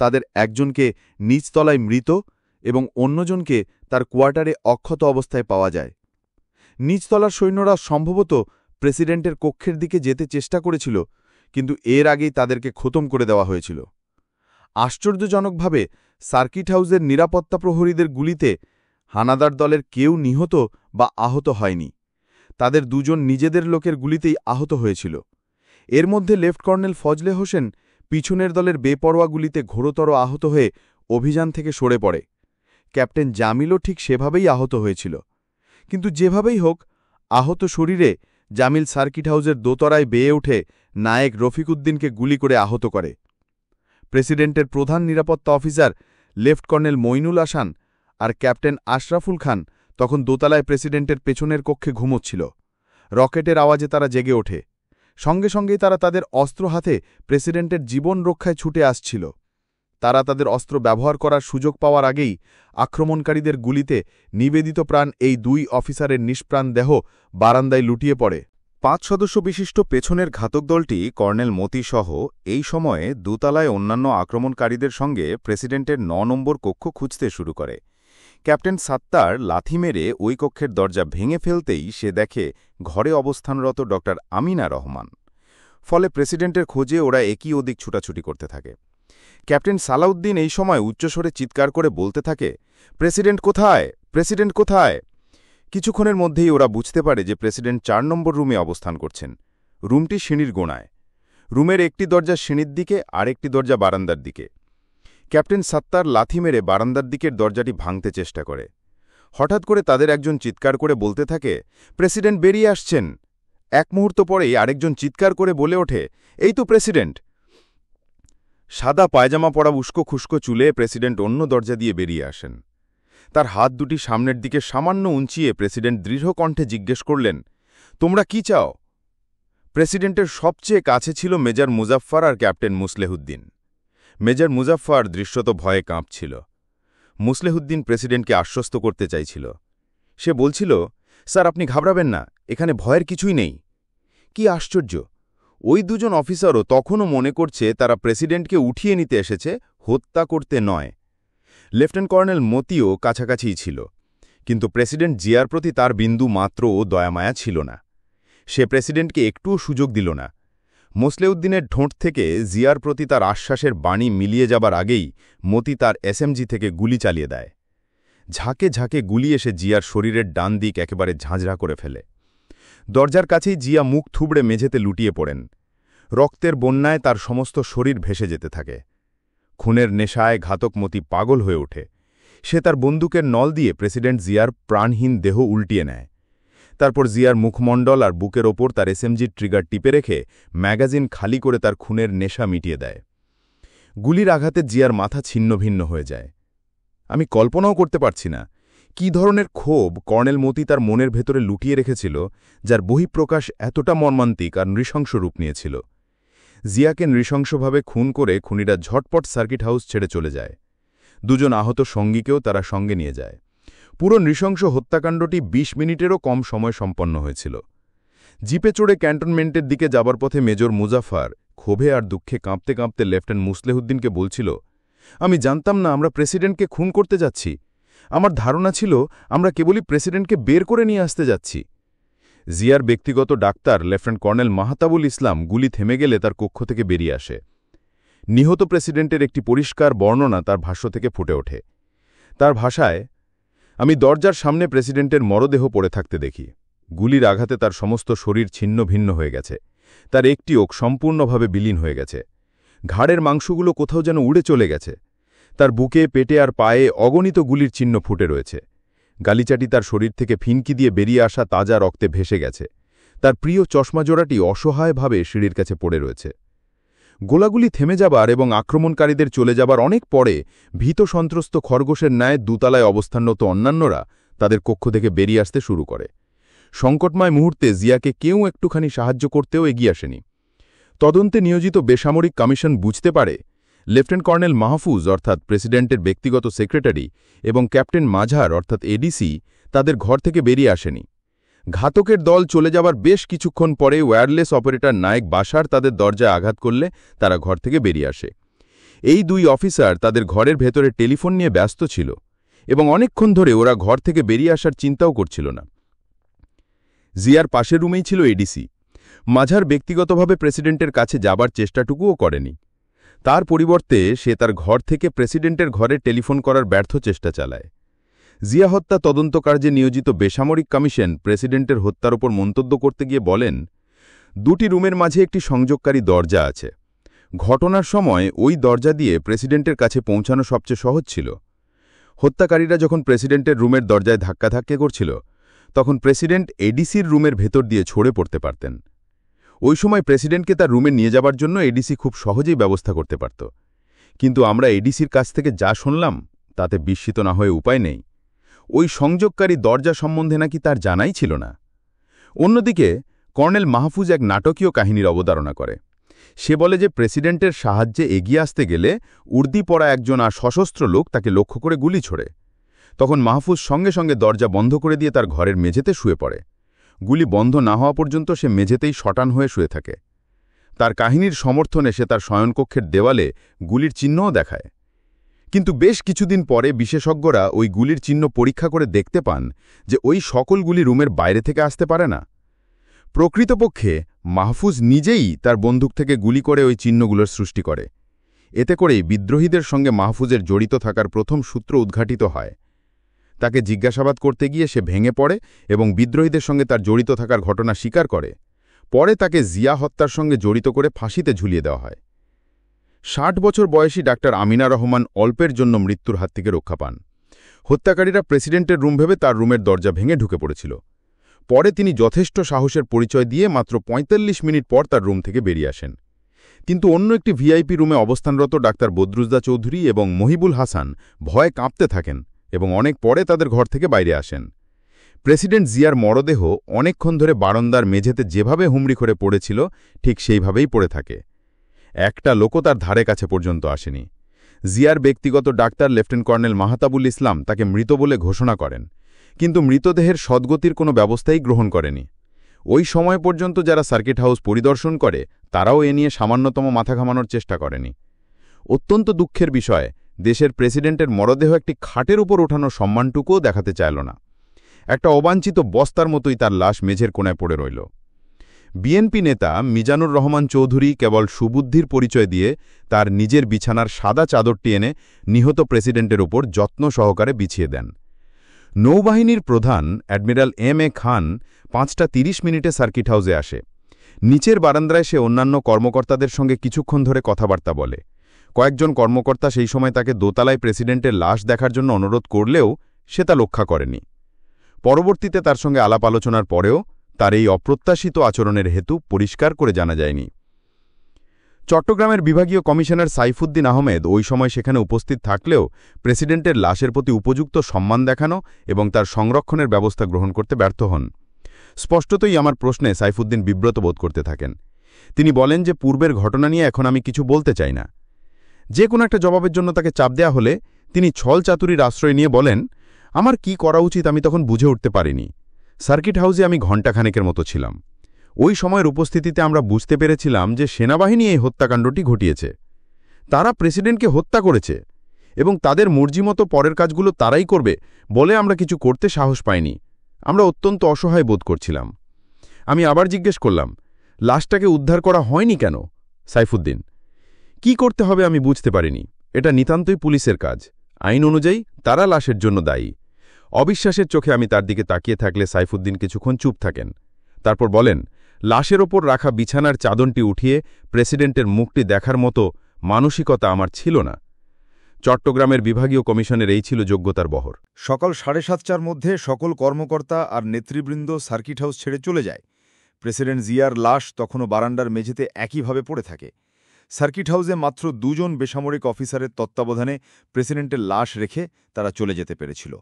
তাদের একজনকে নিচতলায় মৃত এবং অন্যজনকে তার কোয়ার্টারে অক্ষত অবস্থায় পাওয়া যায়। নিচতলার সৈন্যরা সম্ভবত প্রেসিডেন্টের কক্ষের দিকে যেতে চেষ্টা করেছিল, কিন্তু এর আগেই তাদেরকে খতম করে দেওয়া হয়েছিল। আশ্চর্যজনকভাবে সার্কিট হাউসের নিরাপত্তা প্রহরীদের গুলিতে হানাদার দলের কেউ নিহত বা আহত হয়নি। তাদের 2 জন নিজেদের লোকের গুলিতেই আহত হয়েছিল। এর মধ্যে লেফট কর্নেল ফজলে হোসেন পিছনের দলের বেপরোয়া গুলিতে ঘোরতর আহত হয়ে অভিযান থেকে সরে পড়ে। ক্যাপ্টেন জামিলও ঠিক সেভাবেই আহত হয়েছিল। কিন্তু যেভাবেই হোক, আহত শরীরে জামিল সার্কিট হাউসের দোতরায় বেয়ে উঠে নায়েক রফিকুদ্দিনকে গুলি করে আহত করে। প্রেসিডেন্টের প্রধান নিরাপত্তা অফিসার লেফট কর্নেল মইনুল আসান আর ক্যাপ্টেন আশরাফুল খান তখন দোতলায় প্রেসিডেন্টের পেছনের কক্ষে ঘুমোচ্ছিল। রকেটের আওয়াজে তারা জেগে ওঠে। সঙ্গে সঙ্গেই তারা তাদের অস্ত্র হাতে প্রেসিডেন্টের জীবন রক্ষায় ছুটে আসছিল। তারা তাদের অস্ত্র ব্যবহার করার সুযোগ পাওয়ার আগেই আক্রমণকারীদের গুলিতে নিবেদিত প্রাণ এই 2 অফিসারের নিষ্প্রাণ দেহ বারান্দায় লুটিয়ে পড়ে। 5 সদস্য বিশিষ্ট পেছনের ঘাতক দলটি কর্নেল মতি সহ এই সময়ে দোতলায় অন্যান্য আক্রমণকারীদের সঙ্গে প্রেসিডেন্টের 9 নম্বর কক্ষ খুঁজতে শুরু করে। ক্যাপ্টেন সাত্তার লাথি মেরে ওই কক্ষের দরজা ভেঙে ফেলতেই সে দেখে ঘরে অবস্থানরত ড আমিনা রহমান। ফলে প্রেসিডেন্টের খোঁজে ওরা একই ওদিক ছুটাছুটি করতে থাকে। ক্যাপ্টেন সালাউদ্দিন এই সময় উচ্চস্বরে চিৎকার করে বলতে থাকে, প্রেসিডেন্ট কোথায়, প্রেসিডেন্ট কোথায়? কিছুক্ষণের মধ্যেই ওরা বুঝতে পারে যে প্রেসিডেন্ট 4 নম্বর রুমে অবস্থান করছেন। রুমটি সিঁড়ির গোড়ায়। রুমের একটি দরজা সিঁড়ির দিকে আর একটি দরজা বারান্দার দিকে। ক্যাপ্টেন সাত্তার লাথি মেরে বারান্দার দিকের দরজাটি ভাঙতে চেষ্টা করে। হঠাৎ করে তাদের একজন চিৎকার করে বলতে থাকে, প্রেসিডেন্ট বেরিয়ে আসছেন। এক মুহূর্ত পরেই আরেকজন চিৎকার করে বলে ওঠে, এই তো প্রেসিডেন্ট। সাদা পায়জামা পরা উস্কো খুস্কো চুলে প্রেসিডেন্ট অন্য দরজা দিয়ে বেরিয়ে আসেন। তার হাত দুটি সামনের দিকে সামান্য উঁচিয়ে প্রেসিডেন্ট দৃঢ় কণ্ঠে জিজ্ঞেস করলেন, তোমরা কি চাও? প্রেসিডেন্টের সবচেয়ে কাছে ছিল মেজর মুজাফফর আর ক্যাপ্টেন মুসলেহুদ্দিন। মেজর মুজাফফর দৃশ্যত ভয়ে কাঁপছিল। মুসলেহুদ্দিন প্রেসিডেন্টকে আশ্বস্ত করতে চাইছিল। সে বলছিল, স্যার আপনি ঘাবড়াবেন না, এখানে ভয়ের কিছুই নেই। কি আশ্চর্য, ওই দুজন অফিসারও তখনও মনে করছে তারা প্রেসিডেন্টকে উঠিয়ে নিতে এসেছে, হত্যা করতে নয়। লেফটেন্যান্ট কর্নেল মতিও কাছাকাছিই ছিল, কিন্তু প্রেসিডেন্ট জিয়ার প্রতি তার বিন্দু মাত্রও দয়ামায়া ছিল না। সে প্রেসিডেন্টকে একটুও সুযোগ দিল না। মোসলেউদ্দিনের ঠোঁট থেকে জিয়ার প্রতি তার আশ্বাসের বাণী মিলিয়ে যাবার আগেই মতি তার এসএমজি থেকে গুলি চালিয়ে দেয়। ঝাঁকে ঝাঁকে গুলি এসে জিয়ার শরীরের ডান দিক একেবারে ঝাঁঝরা করে ফেলে। দরজার কাছেই জিয়া মুখ থুবড়ে মেঝেতে লুটিয়ে পড়েন। রক্তের বন্যায় তার সমস্ত শরীর ভেসে যেতে থাকে। খুনের নেশায় ঘাতক মতি পাগল হয়ে ওঠে। সে তার বন্দুকের নল দিয়ে প্রেসিডেন্ট জিয়ার প্রাণহীন দেহ উল্টিয়ে নেয়। তারপর জিয়ার মুখমণ্ডল আর বুকের ওপর তার এসএমজির ট্রিগার টিপে রেখে ম্যাগাজিন খালি করে তার খুনের নেশা মিটিয়ে দেয়। গুলির আঘাতে জিয়ার মাথা ছিন্নভিন্ন হয়ে যায়। আমি কল্পনাও করতে পারছি না কি ধরনের ক্ষোভ কর্নেল মতি তার মনের ভেতরে লুটিয়ে রেখেছিল, যার বহিঃপ্রকাশ এতটা মর্মান্তিক আর নৃশংস রূপ নিয়েছিল। জিয়াকে নৃশংসভাবে খুন করে খুনিরা ঝটপট সার্কিট হাউস ছেড়ে চলে যায়। দুজন আহত সঙ্গীকেও তারা সঙ্গে নিয়ে যায়। পুরো নৃশংস হত্যাকাণ্ডটি 20 মিনিটেরও কম সময় সম্পন্ন হয়েছিল। জিপে চড়ে ক্যান্টনমেন্টের দিকে যাবার পথে মেজর মুজাফফর ক্ষোভে আর দুঃখে কাঁপতে কাঁপতে লেফটেন্যান্ট মুসলেহুদ্দিনকে বলছিল, আমি জানতাম না আমরা প্রেসিডেন্টকে খুন করতে যাচ্ছি। আমার ধারণা ছিল আমরা কেবলই প্রেসিডেন্টকে বের করে নিয়ে আসতে যাচ্ছি। জিয়ার ব্যক্তিগত ডাক্তার লেফটেন্যান্ট কর্নেল মাহতাবুল ইসলাম গুলি থেমে গেলে তার কক্ষ থেকে বেরিয়ে আসে। নিহত প্রেসিডেন্টের একটি পরিষ্কার বর্ণনা তার ভাষ্য থেকে ফুটে ওঠে। তার ভাষায়, আমি দরজার সামনে প্রেসিডেন্টের মরদেহ পড়ে থাকতে দেখি। গুলির আঘাতে তার সমস্ত শরীর ছিন্ন ভিন্ন হয়ে গেছে। তার একটি ওক সম্পূর্ণভাবে বিলীন হয়ে গেছে। ঘাড়ের মাংসগুলো কোথাও যেন উড়ে চলে গেছে। তার বুকে, পেটে আর পায়ে অগণিত গুলির চিহ্ন ফুটে রয়েছে। গালিচাটি তার শরীর থেকে ফিনকি দিয়ে বেরিয়ে আসা তাজা রক্তে ভেসে গেছে। তার প্রিয় চশমা জোড়াটি অসহায়ভাবে সিঁড়ির কাছে পড়ে রয়েছে। গোলাগুলি থেমে যাবার এবং আক্রমণকারীদের চলে যাবার অনেক পরে ভীত সন্ত্রস্ত খরগোশের ন্যায় দোতলায় অবস্থানরত অন্যান্যরা তাদের কক্ষ থেকে বেরিয়ে আসতে শুরু করে। সংকটময় মুহূর্তে জিয়াকে কেউ একটুখানি সাহায্য করতেও এগিয়ে আসেনি। তদন্তে নিয়োজিত বেসামরিক কমিশন বুঝতে পারে লেফটেন্যান্ট কর্নেল মাহফুজ অর্থাৎ প্রেসিডেন্টের ব্যক্তিগত সেক্রেটারি এবং ক্যাপ্টেন মাঝার অর্থাৎ এডিসি তাদের ঘর থেকে বেরিয়ে আসেনি। ঘাতকের দল চলে যাবার বেশ কিছুক্ষণ পরে ওয়্যারলেস অপারেটর নায়েক বাশার তাদের দরজায় আঘাত করলে তারা ঘর থেকে বেরিয়ে আসে। এই দুই অফিসার তাদের ঘরের ভেতরে টেলিফোন নিয়ে ব্যস্ত ছিল এবং অনেকক্ষণ ধরে ওরা ঘর থেকে বেরিয়ে আসার চিন্তাও করছিল না। জিয়ার পাশের রুমেই ছিল এডিসি। মাঝার ব্যক্তিগতভাবে প্রেসিডেন্টের কাছে যাবার চেষ্টাটুকুও করেনি। তার পরিবর্তে সে তার ঘর থেকে প্রেসিডেন্টের ঘরে টেলিফোন করার ব্যর্থ চেষ্টা চালায়। জিয়া হত্যা তদন্ত কার্যে নিয়োজিত বেসামরিক কমিশন প্রেসিডেন্টের হত্যার ওপর মন্তব্য করতে গিয়ে বলেন, দুটি রুমের মাঝে একটি সংযোগকারী দরজা আছে। ঘটনার সময় ওই দরজা দিয়ে প্রেসিডেন্টের কাছে পৌঁছানো সবচেয়ে সহজ ছিল। হত্যাকারীরা যখন প্রেসিডেন্টের রুমের দরজায় ধাক্কাধাক্কি করছিল তখন প্রেসিডেন্ট এডিসির রুমের ভেতর দিয়ে ছড়ে পড়তে পারতেন। ওই সময় প্রেসিডেন্টকে তার রুমে নিয়ে যাবার জন্য এডিসি খুব সহজেই ব্যবস্থা করতে পারত। কিন্তু আমরা এডিসির কাছ থেকে যা শুনলাম তাতে বিস্মিত না হয়ে উপায় নেই। ওই সংযোগকারী দরজা সম্বন্ধে নাকি তার জানাই ছিল না। অন্যদিকে কর্নেল মাহফুজ এক নাটকীয় কাহিনীর অবতারণা করে। সে বলে যে প্রেসিডেন্টের সাহায্যে এগিয়ে আসতে গেলে উর্দি পরা একজন আর সশস্ত্র লোক তাকে লক্ষ্য করে গুলি ছোড়ে। তখন মাহফুজ সঙ্গে সঙ্গে দরজা বন্ধ করে দিয়ে তার ঘরের মেঝেতে শুয়ে পড়ে। গুলি বন্ধ না হওয়া পর্যন্ত সে মেঝেতেই শটান হয়ে শুয়ে থাকে। তার কাহিনীর সমর্থনে সে তার শয়নকক্ষের দেওয়ালে গুলির চিহ্নও দেখায়। কিন্তু বেশ কিছুদিন পরে বিশেষজ্ঞরা ওই গুলির চিহ্ন পরীক্ষা করে দেখতে পান যে ওই সকল গুলি রুমের বাইরে থেকে আসতে পারে না। প্রকৃতপক্ষে মাহফুজ নিজেই তার বন্দুক থেকে গুলি করে ওই চিহ্নগুলোর সৃষ্টি করে। এতে করেই বিদ্রোহীদের সঙ্গে মাহফুজের জড়িত থাকার প্রথম সূত্র উদ্ঘাটিত হয়। তাকে জিজ্ঞাসাবাদ করতে গিয়ে সে ভেঙে পড়ে এবং বিদ্রোহীদের সঙ্গে তার জড়িত থাকার ঘটনা স্বীকার করে। পরে তাকে জিয়া হত্যার সঙ্গে জড়িত করে ফাঁসিতে ঝুলিয়ে দেওয়া হয়। ৬০ বছর বয়সী ডাক্তার আমিনা রহমান অল্পের জন্য মৃত্যুর হাত থেকে রক্ষা পান। হত্যাকারীরা প্রেসিডেন্টের রুম ভেবে তার রুমের দরজা ভেঙে ঢুকে পড়েছিল। পরে তিনি যথেষ্ট সাহসের পরিচয় দিয়ে মাত্র ৪৫ মিনিট পর তার রুম থেকে বেরিয়ে আসেন। কিন্তু অন্য একটি ভিআইপি রুমে অবস্থানরত ডাক্তার বদরুজদা চৌধুরী এবং মহিবুল হাসান ভয়ে কাঁপতে থাকেন এবং অনেক পরে তাদের ঘর থেকে বাইরে আসেন। প্রেসিডেন্ট জিয়ার মরদেহ অনেকক্ষণ ধরে বারান্দার মেঝেতে যেভাবে হুমড়ি করে পড়েছিল ঠিক সেইভাবেই পড়ে থাকে। একটা লোকও তার ধারে কাছে পর্যন্ত আসেনি। জিয়ার ব্যক্তিগত ডাক্তার লেফটেন্যান্ট কর্নেল মাহতাবুল ইসলাম তাকে মৃত বলে ঘোষণা করেন, কিন্তু মৃতদেহের সদ্গতির কোনো ব্যবস্থাই গ্রহণ করেনি। ওই সময় পর্যন্ত যারা সার্কিট হাউস পরিদর্শন করে তারাও এ নিয়ে সামান্যতম মাথা ঘামানোর চেষ্টা করেনি। অত্যন্ত দুঃখের বিষয়, দেশের প্রেসিডেন্টের মরদেহ একটি খাটের উপর ওঠানোর সম্মানটুকুও দেখাতে চাইল না। একটা অবাঞ্ছিত বস্তার মতোই তার লাশ মেঝের কোণায় পড়ে রইল। বিএনপি নেতা মিজানুর রহমান চৌধুরী কেবল সুবুদ্ধির পরিচয় দিয়ে তার নিজের বিছানার সাদা চাদরটি এনে নিহত প্রেসিডেন্টের উপর যত্ন সহকারে বিছিয়ে দেন। নৌবাহিনীর প্রধান অ্যাডমিরাল এম.এ. খান ৫:৩০ সার্কিট হাউসে আসে। নিচের বারান্দায় সে অন্যান্য কর্মকর্তাদের সঙ্গে কিছুক্ষণ ধরে কথাবার্তা বলে। কয়েকজন কর্মকর্তা সেই সময় তাকে দোতলায় প্রেসিডেন্টের লাশ দেখার জন্য অনুরোধ করলেও সে তা রক্ষা করেনি। পরবর্তীতে তার সঙ্গে আলাপ আলোচনার পরেও তার এই অপ্রত্যাশিত আচরণের হেতু পরিষ্কার করে জানা যায়নি। চট্টগ্রামের বিভাগীয় কমিশনার সাইফুদ্দিন আহমেদ ওই সময় সেখানে উপস্থিত থাকলেও প্রেসিডেন্টের লাশের প্রতি উপযুক্ত সম্মান দেখানো এবং তার সংরক্ষণের ব্যবস্থা গ্রহণ করতে ব্যর্থ হন। স্পষ্টতই আমার প্রশ্নে সাইফুদ্দিন বিব্রত বোধ করতে থাকেন। তিনি বলেন যে পূর্বের ঘটনা নিয়ে এখন আমি কিছু বলতে চাই না। যে কোনো একটা জবাবের জন্য তাকে চাপ দেয়া হলে তিনি ছল চাতুরির আশ্রয় নিয়ে বলেন, আমার কি করা উচিত আমি তখন বুঝে উঠতে পারিনি। সার্কিট হাউসে আমি ঘণ্টাখানেকের মতো ছিলাম। ওই সময়ের উপস্থিতিতে আমরা বুঝতে পেরেছিলাম যে সেনাবাহিনী এই হত্যাকাণ্ডটি ঘটিয়েছে। তারা প্রেসিডেন্টকে হত্যা করেছে এবং তাদের মর্জিমতো পরের কাজগুলো তারাই করবে বলে আমরা কিছু করতে সাহস পাইনি। আমরা অত্যন্ত অসহায় বোধ করছিলাম। আমি আবার জিজ্ঞেস করলাম, লাশটাকে উদ্ধার করা হয়নি কেন? সাইফুদ্দিন, কি করতে হবে আমি বুঝতে পারিনি। এটা নিতান্তই পুলিশের কাজ। আইন অনুযায়ী তারা লাশের জন্য দায়ী। অবিশ্বাসের চোখে আমি তার দিকে তাকিয়ে থাকলে সাইফুদ্দিন কিছুক্ষণ চুপ থাকেন। তারপর বলেন, লাশের ওপর রাখা বিছানার চাদরটি উঠিয়ে প্রেসিডেন্টের মুখটি দেখার মতো মানসিকতা আমার ছিল না। চট্টগ্রামের বিভাগীয় কমিশনের এই ছিল যোগ্যতার বহর। সকাল 7:30টার মধ্যে সকল কর্মকর্তা আর নেতৃবৃন্দ সার্কিট হাউস ছেড়ে চলে যায়। প্রেসিডেন্ট জিয়ার লাশ তখনও বারান্দার মেঝেতে একইভাবে পড়ে থাকে। সার্কিট হাউসে মাত্র 2 জন বেসামরিক অফিসারের তত্ত্বাবধানে প্রেসিডেন্টের লাশ রেখে তারা চলে যেতে পেরেছিল।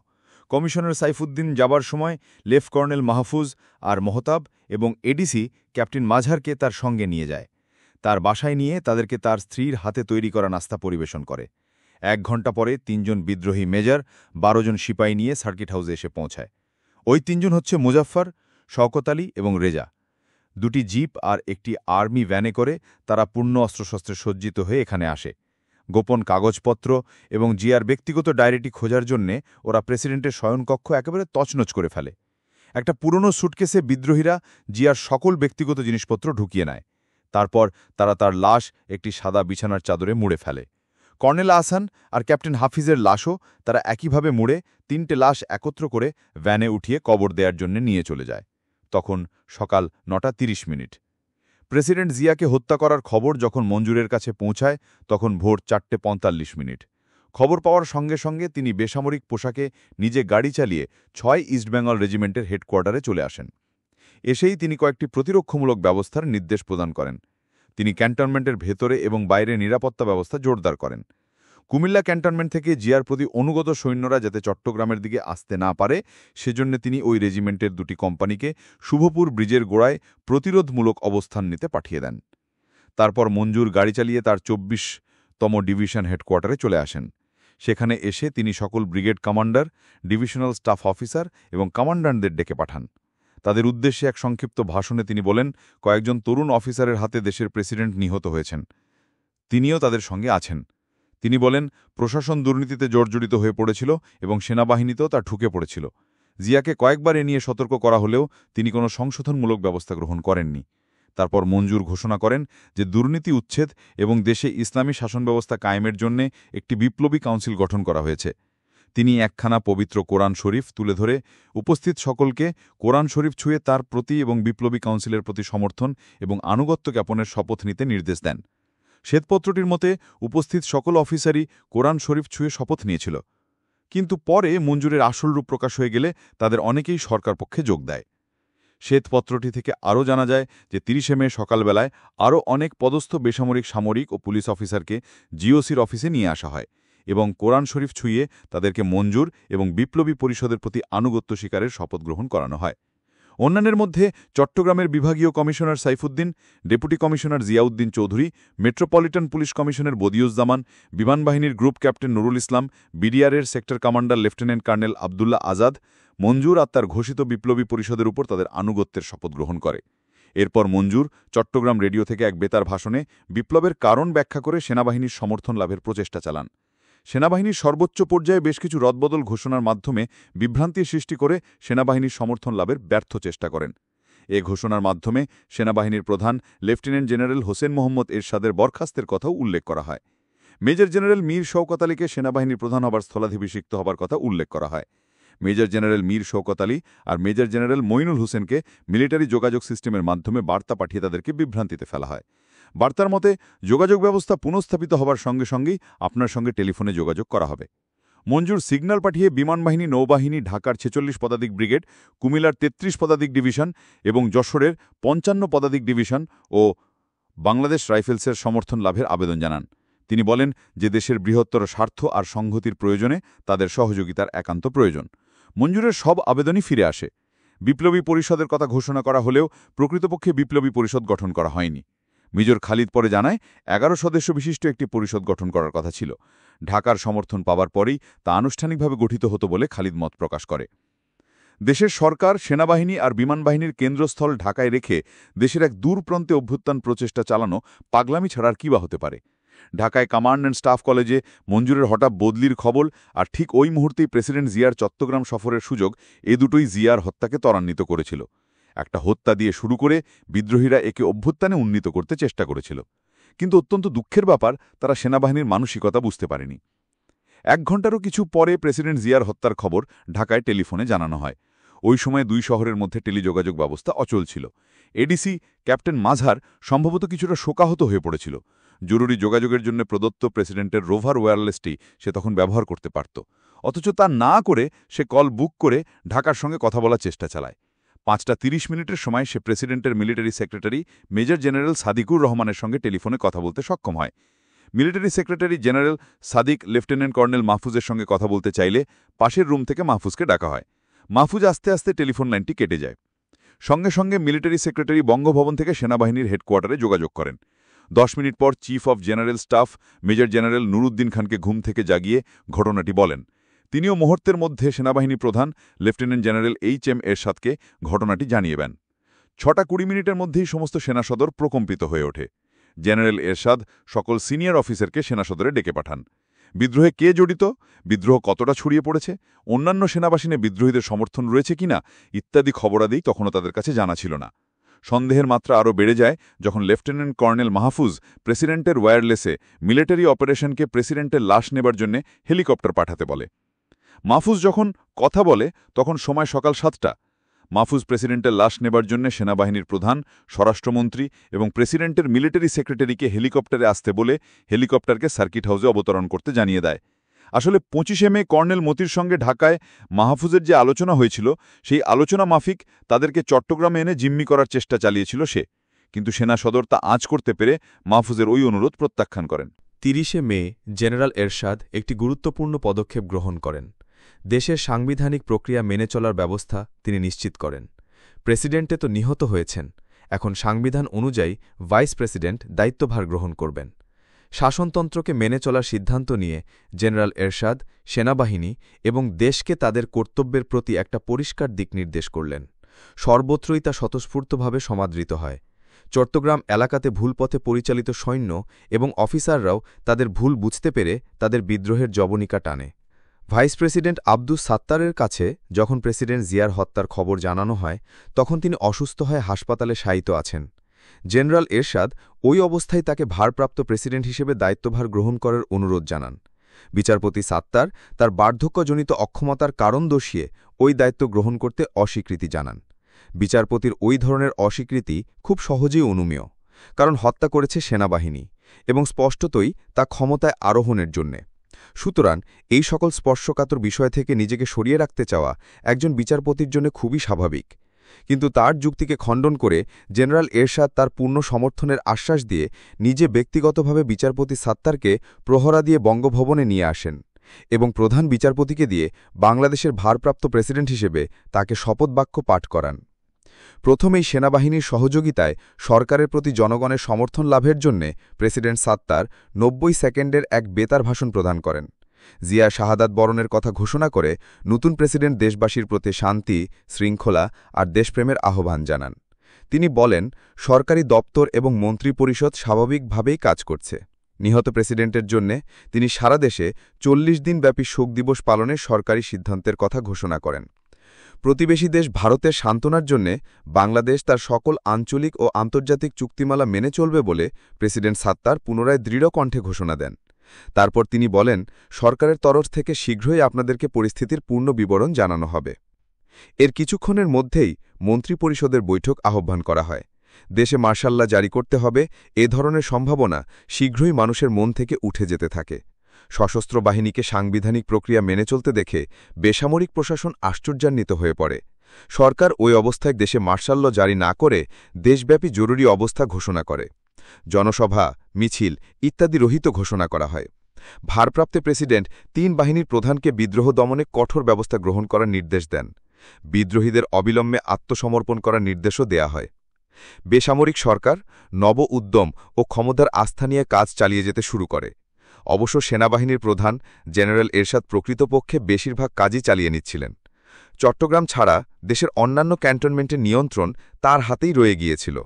কমিশনার সাইফুদ্দিন যাবার সময় লেফট কর্নেল মাহফুজ আর মহতাব এবং এডিসি ক্যাপ্টেন মাঝহারকে তার সঙ্গে নিয়ে যায়। তার বাসায় নিয়ে তাদেরকে তার স্ত্রীর হাতে তৈরি করা নাস্তা পরিবেশন করে। 1 ঘণ্টা পরে 3 জন বিদ্রোহী মেজর 12 জন সিপাহী নিয়ে সার্কিট হাউসে এসে পৌঁছায়। ওই 3 জন হচ্ছে মুজাফফর, শওকত আলী এবং রেজা। 2টি জিপ আর একটি আর্মি ভ্যানে করে তারা পূর্ণ অস্ত্রশস্ত্রে সজ্জিত হয়ে এখানে আসে। গোপন কাগজপত্র এবং জিয়ার ব্যক্তিগত ডায়েরিটি খোঁজার জন্যে ওরা প্রেসিডেন্টের শয়নকক্ষ একেবারে তছনছ করে ফেলে। একটা পুরনো সুটকেসে বিদ্রোহীরা জিয়ার সকল ব্যক্তিগত জিনিসপত্র ঢুকিয়ে নেয়। তারপর তারা তার লাশ একটি সাদা বিছানার চাদরে মুড়ে ফেলে। কর্নেল আহসান আর ক্যাপ্টেন হাফিজের লাশও তারা একইভাবে মুড়ে 3টে লাশ একত্র করে ভ্যানে উঠিয়ে কবর দেওয়ার জন্য নিয়ে চলে যায়। তখন সকাল 9:30। প্রেসিডেন্ট জিয়াকে হত্যা করার খবর যখন মঞ্জুরের কাছে পৌঁছায় তখন ভোর 4:45। খবর পাওয়ার সঙ্গে সঙ্গে তিনি বেসামরিক পোশাকে নিজে গাড়ি চালিয়ে 6 ইস্টবেঙ্গল রেজিমেন্টের হেডকোয়ার্টারে চলে আসেন। এসেই তিনি কয়েকটি প্রতিরক্ষামূলক ব্যবস্থার নির্দেশ প্রদান করেন। তিনি ক্যান্টনমেন্টের ভেতরে এবং বাইরে নিরাপত্তা ব্যবস্থা জোরদার করেন। কুমিল্লা ক্যান্টনমেন্ট থেকে জিয়ার প্রতি অনুগত সৈন্যরা যাতে চট্টগ্রামের দিকে আসতে না পারে সেজন্য তিনি ওই রেজিমেন্টের 2টি কোম্পানিকে শুভপুর ব্রিজের গোড়ায় প্রতিরোধমূলক অবস্থান নিতে পাঠিয়ে দেন। তারপর মঞ্জুর গাড়ি চালিয়ে তার 24তম ডিভিশন হেডকোয়ার্টারে চলে আসেন। সেখানে এসে তিনি সকল brigade commander, divisional staff officer এবং কমান্ডারদের ডেকে পাঠান। তাদের উদ্দেশ্যে এক সংক্ষিপ্ত ভাষণে তিনি বলেন, কয়েকজন তরুণ অফিসারের হাতে দেশের প্রেসিডেন্ট নিহত হয়েছেন। তিনিও তাদের সঙ্গে আছেন। তিনি বলেন, প্রশাসন দুর্নীতিতে জর্জরিত হয়ে পড়েছিল এবং সেনাবাহিনীতেও তা ঢুকে পড়েছিল। জিয়াকে কয়েকবার এ নিয়ে সতর্ক করা হলেও তিনি কোনো সংশোধনমূলক ব্যবস্থা গ্রহণ করেননি। তারপর মঞ্জুর ঘোষণা করেন যে দুর্নীতি উচ্ছেদ এবং দেশে ইসলামী শাসন ব্যবস্থা কায়েমের জন্য একটি বিপ্লবী কাউন্সিল গঠন করা হয়েছে। তিনি একখানা পবিত্র কোরআন শরীফ তুলে ধরে উপস্থিত সকলকে কোরআন শরীফ ছুঁয়ে তার প্রতি এবং বিপ্লবী কাউন্সিলের প্রতি সমর্থন এবং আনুগত্য জ্ঞাপনের শপথ নিতে নির্দেশ দেন। শ্বেতপত্রটির মতে উপস্থিত সকল অফিসারই কোরআন শরীফ ছুঁয়ে শপথ নিয়েছিল, কিন্তু পরে মঞ্জুরের আসল রূপ প্রকাশ হয়ে গেলে তাদের অনেকেই সরকার পক্ষে যোগ দেয়। শ্বেতপত্রটি থেকে আরও জানা যায় যে ৩০ মে সকালবেলায় আরও অনেক পদস্থ বেসামরিক সামরিক ও পুলিশ অফিসারকে জিওসির অফিসে নিয়ে আসা হয় এবং কোরআন শরীফ ছুঁয়ে তাদেরকে মঞ্জুর এবং বিপ্লবী পরিষদের প্রতি আনুগত্য স্বীকারের শপথ গ্রহণ করানো হয়। অন্যান্যের মধ্যে চট্টগ্রামের বিভাগীয় commissioner Saifuddin, deputy commissioner Ziauddin Chowdhury, metropolitan police কমিশনের বদিউজ্জামান, বিমানবাহিনীর গ্রুপ ক্যাপ্টেন নুরুল ইসলাম, বিডিআরের sector commander lieutenant colonel Abdullah Azad Manzur আর তার ঘোষিত বিপ্লবী পরিষদের উপর তাদের আনুগত্যের শপথ গ্রহণ করে। এরপর মঞ্জুর চট্টগ্রাম রেডিও থেকে এক বেতার ভাষণে বিপ্লবের কারণ ব্যাখ্যা করে সেনাবাহিনীর সমর্থন লাভের প্রচেষ্টা চালান। সেনাবাহিনীর সর্বোচ্চ পর্যায়ে বেশ কিছু রদবদল ঘোষণার মাধ্যমে বিভ্রান্তি সৃষ্টি করে সেনাবাহিনীর সমর্থন লাভের ব্যর্থ চেষ্টা করেন। এ ঘোষণার মাধ্যমে সেনাবাহিনীর প্রধান লেফটেন্যান্ট জেনারেল হোসেন মোহাম্মদ এরশাদের বরখাস্তের কথাও উল্লেখ করা হয়। মেজর জেনারেল মীর শওকত আলীকে সেনাবাহিনীর প্রধান হবার স্থলাধিভিষিক্ত হবার কথা উল্লেখ করা হয়। মেজর জেনারেল মীর শওকত আলী আর মেজর জেনারেল মইনুল হোসেনকে মিলিটারি যোগাযোগ সিস্টেমের মাধ্যমে বার্তা পাঠিয়ে তাদেরকে বিভ্রান্তিতে ফেলা হয়। বার্তার মতে যোগাযোগ ব্যবস্থা পুনঃস্থাপিত হবার সঙ্গে সঙ্গেই আপনার সঙ্গে টেলিফোনে যোগাযোগ করা হবে। মঞ্জুর সিগন্যাল পাঠিয়ে বিমানবাহিনী, নৌবাহিনী, ঢাকার ৪৬ পদাতিক ব্রিগেড, কুমিল্লার ৩৩ পদাতিক ডিভিশন এবং যশোরের ৫৫ পদাতিক ডিভিশন ও বাংলাদেশ রাইফেলসের সমর্থন লাভের আবেদন জানান। তিনি বলেন যে দেশের বৃহত্তর স্বার্থ আর সংহতির প্রয়োজনে তাদের সহযোগিতার একান্ত প্রয়োজন। মঞ্জুরের সব আবেদনই ফিরে আসে। বিপ্লবী পরিষদের কথা ঘোষণা করা হলেও প্রকৃতপক্ষে বিপ্লবী পরিষদ গঠন করা হয়নি। মেজর খালিদ পরে জানায় ১১ সদস্য বিশিষ্ট একটি পরিষদ গঠন করার কথা ছিল। ঢাকার সমর্থন পাওয়ার পরেই তা আনুষ্ঠানিকভাবে গঠিত হতো বলে খালিদ মত প্রকাশ করে। দেশের সরকার, সেনাবাহিনী আর বিমানবাহিনীর কেন্দ্রস্থল ঢাকায় রেখে দেশের এক দূরপ্রান্তে অভ্যুত্থান প্রচেষ্টা চালানো পাগলামি ছাড়ার কী বা হতে পারে। ঢাকায় কমান্ড অ্যান্ড স্টাফ কলেজে মঞ্জুরের হঠাৎ বদলির খবর আর ঠিক ওই মুহূর্তেই প্রেসিডেন্ট জিয়ার চট্টগ্রাম সফরের সুযোগ, এ দুটোই জিয়ার হত্যাকে ত্বরান্বিত করেছিল। একটা হত্যা দিয়ে শুরু করে বিদ্রোহীরা একে অভ্যুত্থানে উন্নীত করতে চেষ্টা করেছিল, কিন্তু অত্যন্ত দুঃখের ব্যাপার তারা সেনাবাহিনীর মানসিকতা বুঝতে পারেনি। ১ ঘণ্টারও কিছু পরে প্রেসিডেন্ট জিয়ার হত্যার খবর ঢাকায় টেলিফোনে জানানো হয়। ওই সময় দুই শহরের মধ্যে টেলিযোগাযোগ ব্যবস্থা অচল ছিল। এডিসি ক্যাপ্টেন মাঝহার সম্ভবত কিছুটা শোকাহত হয়ে পড়েছিল। জরুরি যোগাযোগের জন্য প্রদত্ত প্রেসিডেন্টের রোভার ওয়্যারলেসটি সে তখন ব্যবহার করতে পারত, অথচ তা না করে সে কল বুক করে ঢাকার সঙ্গে কথা বলার চেষ্টা চালায়। ৫:৩০ সময় সে প্রেসিডেন্টের military secretary major general Sadiqur রহমানের সঙ্গে টেলিফোনে কথা বলতে সক্ষম হয়। Military secretary general Sadiq lieutenant colonel মাহফুজের সঙ্গে কথা বলতে চাইলে পাশের রুম থেকে মাহফুজকে ডাকা হয়। মাহফুজ আস্তে আস্তে টেলিফোন লাইনটি কেটে যায়। সঙ্গে সঙ্গে মিলিটারি সেক্রেটারি বঙ্গভবন থেকে সেনাবাহিনীর হেডকোয়ার্টারে যোগাযোগ করেন। ১০ মিনিট পর chief of general staff major general Nuruddin খানকে ঘুম থেকে জাগিয়ে ঘটনাটি বলেন। তিনিও মুহূর্তের মধ্যে সেনাবাহিনী প্রধান লেফটেন্যান্ট জেনারেল এইচ.এম. এরশাদকে ঘটনাটি জানিয়ে দেন। ৬:২০ মধ্যেই সমস্ত সেনাসদর প্রকম্পিত হয়ে ওঠে। জেনারেল এরশাদ সকল সিনিয়র অফিসারকে সেনাসদরে ডেকে পাঠান। বিদ্রোহে কে জড়িত, বিদ্রোহ কতটা ছড়িয়ে পড়েছে, অন্যান্য সেনাবাহিনী বিদ্রোহীদের সমর্থন রয়েছে কিনা ইত্যাদি খবরাদি তখনও তাদের কাছে জানা ছিল না। সন্দেহের মাত্রা আরও বেড়ে যায় যখন লেফটেন্যান্ট কর্নেল মাহফুজ প্রেসিডেন্টের ওয়্যারলেসে মিলিটারি অপারেশনকে প্রেসিডেন্টের লাশ নেবার জন্য হেলিকপ্টার পাঠাতে বলে। মাহফুজ যখন কথা বলে তখন সময় সকাল ৭টা। মাহফুজ প্রেসিডেন্টের লাশ নেবার জন্য সেনাবাহিনীর প্রধান, স্বরাষ্ট্রমন্ত্রী এবং প্রেসিডেন্টের মিলিটারি সেক্রেটারিকে হেলিকপ্টারে আসতে বলে হেলিকপ্টারকে সার্কিট হাউসে অবতরণ করতে জানিয়ে দেয়। আসলে ২৫ মে কর্নেল মতির সঙ্গে ঢাকায় মাহফুজের যে আলোচনা হয়েছিল সেই আলোচনা মাফিক তাদেরকে চট্টগ্রামে এনে জিম্মি করার চেষ্টা চালিয়েছিল সে, কিন্তু সেনা সদর তা আঁচ করতে পেরে মাহফুজের ওই অনুরোধ প্রত্যাখ্যান করেন। ৩০ মে জেনারেল এরশাদ একটি গুরুত্বপূর্ণ পদক্ষেপ গ্রহণ করেন। দেশের সাংবিধানিক প্রক্রিয়া মেনে চলার ব্যবস্থা তিনি নিশ্চিত করেন। প্রেসিডেন্টে তো নিহত হয়েছেন, এখন সংবিধান অনুযায়ী ভাইস প্রেসিডেন্ট দায়িত্বভার গ্রহণ করবেন। শাসনতন্ত্রকে মেনে চলার সিদ্ধান্ত নিয়ে জেনারেল এরশাদ সেনাবাহিনী এবং দেশকে তাদের কর্তব্যের প্রতি একটা পরিষ্কার দিক নির্দেশ করলেন। সর্বত্রই তা স্বতঃস্ফূর্তভাবে সমাদৃত হয়। চট্টগ্রাম এলাকাতে ভুলপথে পরিচালিত সৈন্য এবং অফিসাররাও তাদের ভুল বুঝতে পেরে তাদের বিদ্রোহের জবনিকা টানে। ভাইস প্রেসিডেন্ট আব্দুস সাত্তারের কাছে যখন প্রেসিডেন্ট জিয়ার হত্যার খবর জানানো হয়, তখন তিনি অসুস্থ হয়ে হাসপাতালে শায়িত আছেন। জেনারেল এরশাদ ওই অবস্থায় তাকে ভারপ্রাপ্ত প্রেসিডেন্ট হিসেবে দায়িত্বভার গ্রহণ করার অনুরোধ জানান। বিচারপতি সাত্তার তার বার্ধক্যজনিত অক্ষমতার কারণ দর্শিয়ে ওই দায়িত্ব গ্রহণ করতে অস্বীকৃতি জানান। বিচারপতির ওই ধরনের অস্বীকৃতি খুব সহজেই অনুমেয়, কারণ হত্যা করেছে সেনাবাহিনী এবং স্পষ্টতই তা ক্ষমতায় আরোহণের জন্যে। সুতরাং এই সকল স্পর্শকাতর বিষয় থেকে নিজেকে সরিয়ে রাখতে চাওয়া একজন বিচারপতির জন্য খুবই স্বাভাবিক। কিন্তু তার যুক্তিকে খণ্ডন করে জেনারেল এরশাদ তার পূর্ণ সমর্থনের আশ্বাস দিয়ে নিজে ব্যক্তিগতভাবে বিচারপতি সাত্তারকে প্রহরা দিয়ে বঙ্গভবনে নিয়ে আসেন এবং প্রধান বিচারপতিকে দিয়ে বাংলাদেশের ভারপ্রাপ্ত প্রেসিডেন্ট হিসেবে তাকে শপথবাক্য পাঠ করান। প্রথমেই সেনাবাহিনীর সহযোগিতায় সরকারের প্রতি জনগণের সমর্থন লাভের জন্যে প্রেসিডেন্ট সাত্তার ৯০ সেকেন্ডের এক বেতার ভাষণ প্রদান করেন। জিয়া শাহাদাত বরণের কথা ঘোষণা করে নতুন প্রেসিডেন্ট দেশবাসীর প্রতি শান্তি, শৃঙ্খলা আর দেশপ্রেমের আহ্বান জানান। তিনি বলেন, সরকারি দপ্তর এবং মন্ত্রিপরিষদ স্বাভাবিকভাবেই কাজ করছে। নিহত প্রেসিডেন্টের জন্যে তিনি সারা দেশে ৪০ দিনব্যাপী শোক দিবস পালনের সরকারি সিদ্ধান্তের কথা ঘোষণা করেন। প্রতিবেশী দেশ ভারতের সান্ত্বনার জন্যে বাংলাদেশ তার সকল আঞ্চলিক ও আন্তর্জাতিক চুক্তিমালা মেনে চলবে বলে প্রেসিডেন্ট সাত্তার পুনরায় দৃঢ় কণ্ঠে ঘোষণা দেন। তারপর তিনি বলেন, সরকারের তরফ থেকে শীঘ্রই আপনাদেরকে পরিস্থিতির পূর্ণ বিবরণ জানানো হবে। এর কিছুক্ষণের মধ্যেই মন্ত্রিপরিষদের বৈঠক আহ্বান করা হয়। দেশে মার্শাল্লা জারি করতে হবে, এ ধরনের সম্ভাবনা শীঘ্রই মানুষের মন থেকে উঠে যেতে থাকে। সশস্ত্র বাহিনীকে সাংবিধানিক প্রক্রিয়া মেনে চলতে দেখে বেসামরিক প্রশাসন আশ্চর্যান্বিত হয়ে পড়ে। সরকার ওই অবস্থায় দেশে মার্শাল ল জারি না করে দেশব্যাপী জরুরি অবস্থা ঘোষণা করে। জনসভা, মিছিল ইত্যাদি রহিত ঘোষণা করা হয়। ভারপ্রাপ্ত প্রেসিডেন্ট ৩ বাহিনীর প্রধানকে বিদ্রোহ দমনে কঠোর ব্যবস্থা গ্রহণ করার নির্দেশ দেন। বিদ্রোহীদের অবিলম্বে আত্মসমর্পণ করার নির্দেশও দেয়া হয়। বেসামরিক সরকার নব উদ্যম ও ক্ষমতার আস্থা নিয়ে কাজ চালিয়ে যেতে শুরু করে। অবশ্য সেনাবাহিনীর প্রধান জেনারেল এরশাদ প্রকৃতপক্ষে বেশিরভাগ কাজই চালিয়ে নিচ্ছিলেন। চট্টগ্রাম ছাড়া দেশের অন্যান্য ক্যান্টনমেন্টের নিয়ন্ত্রণ তার হাতেই রয়ে গিয়েছিল।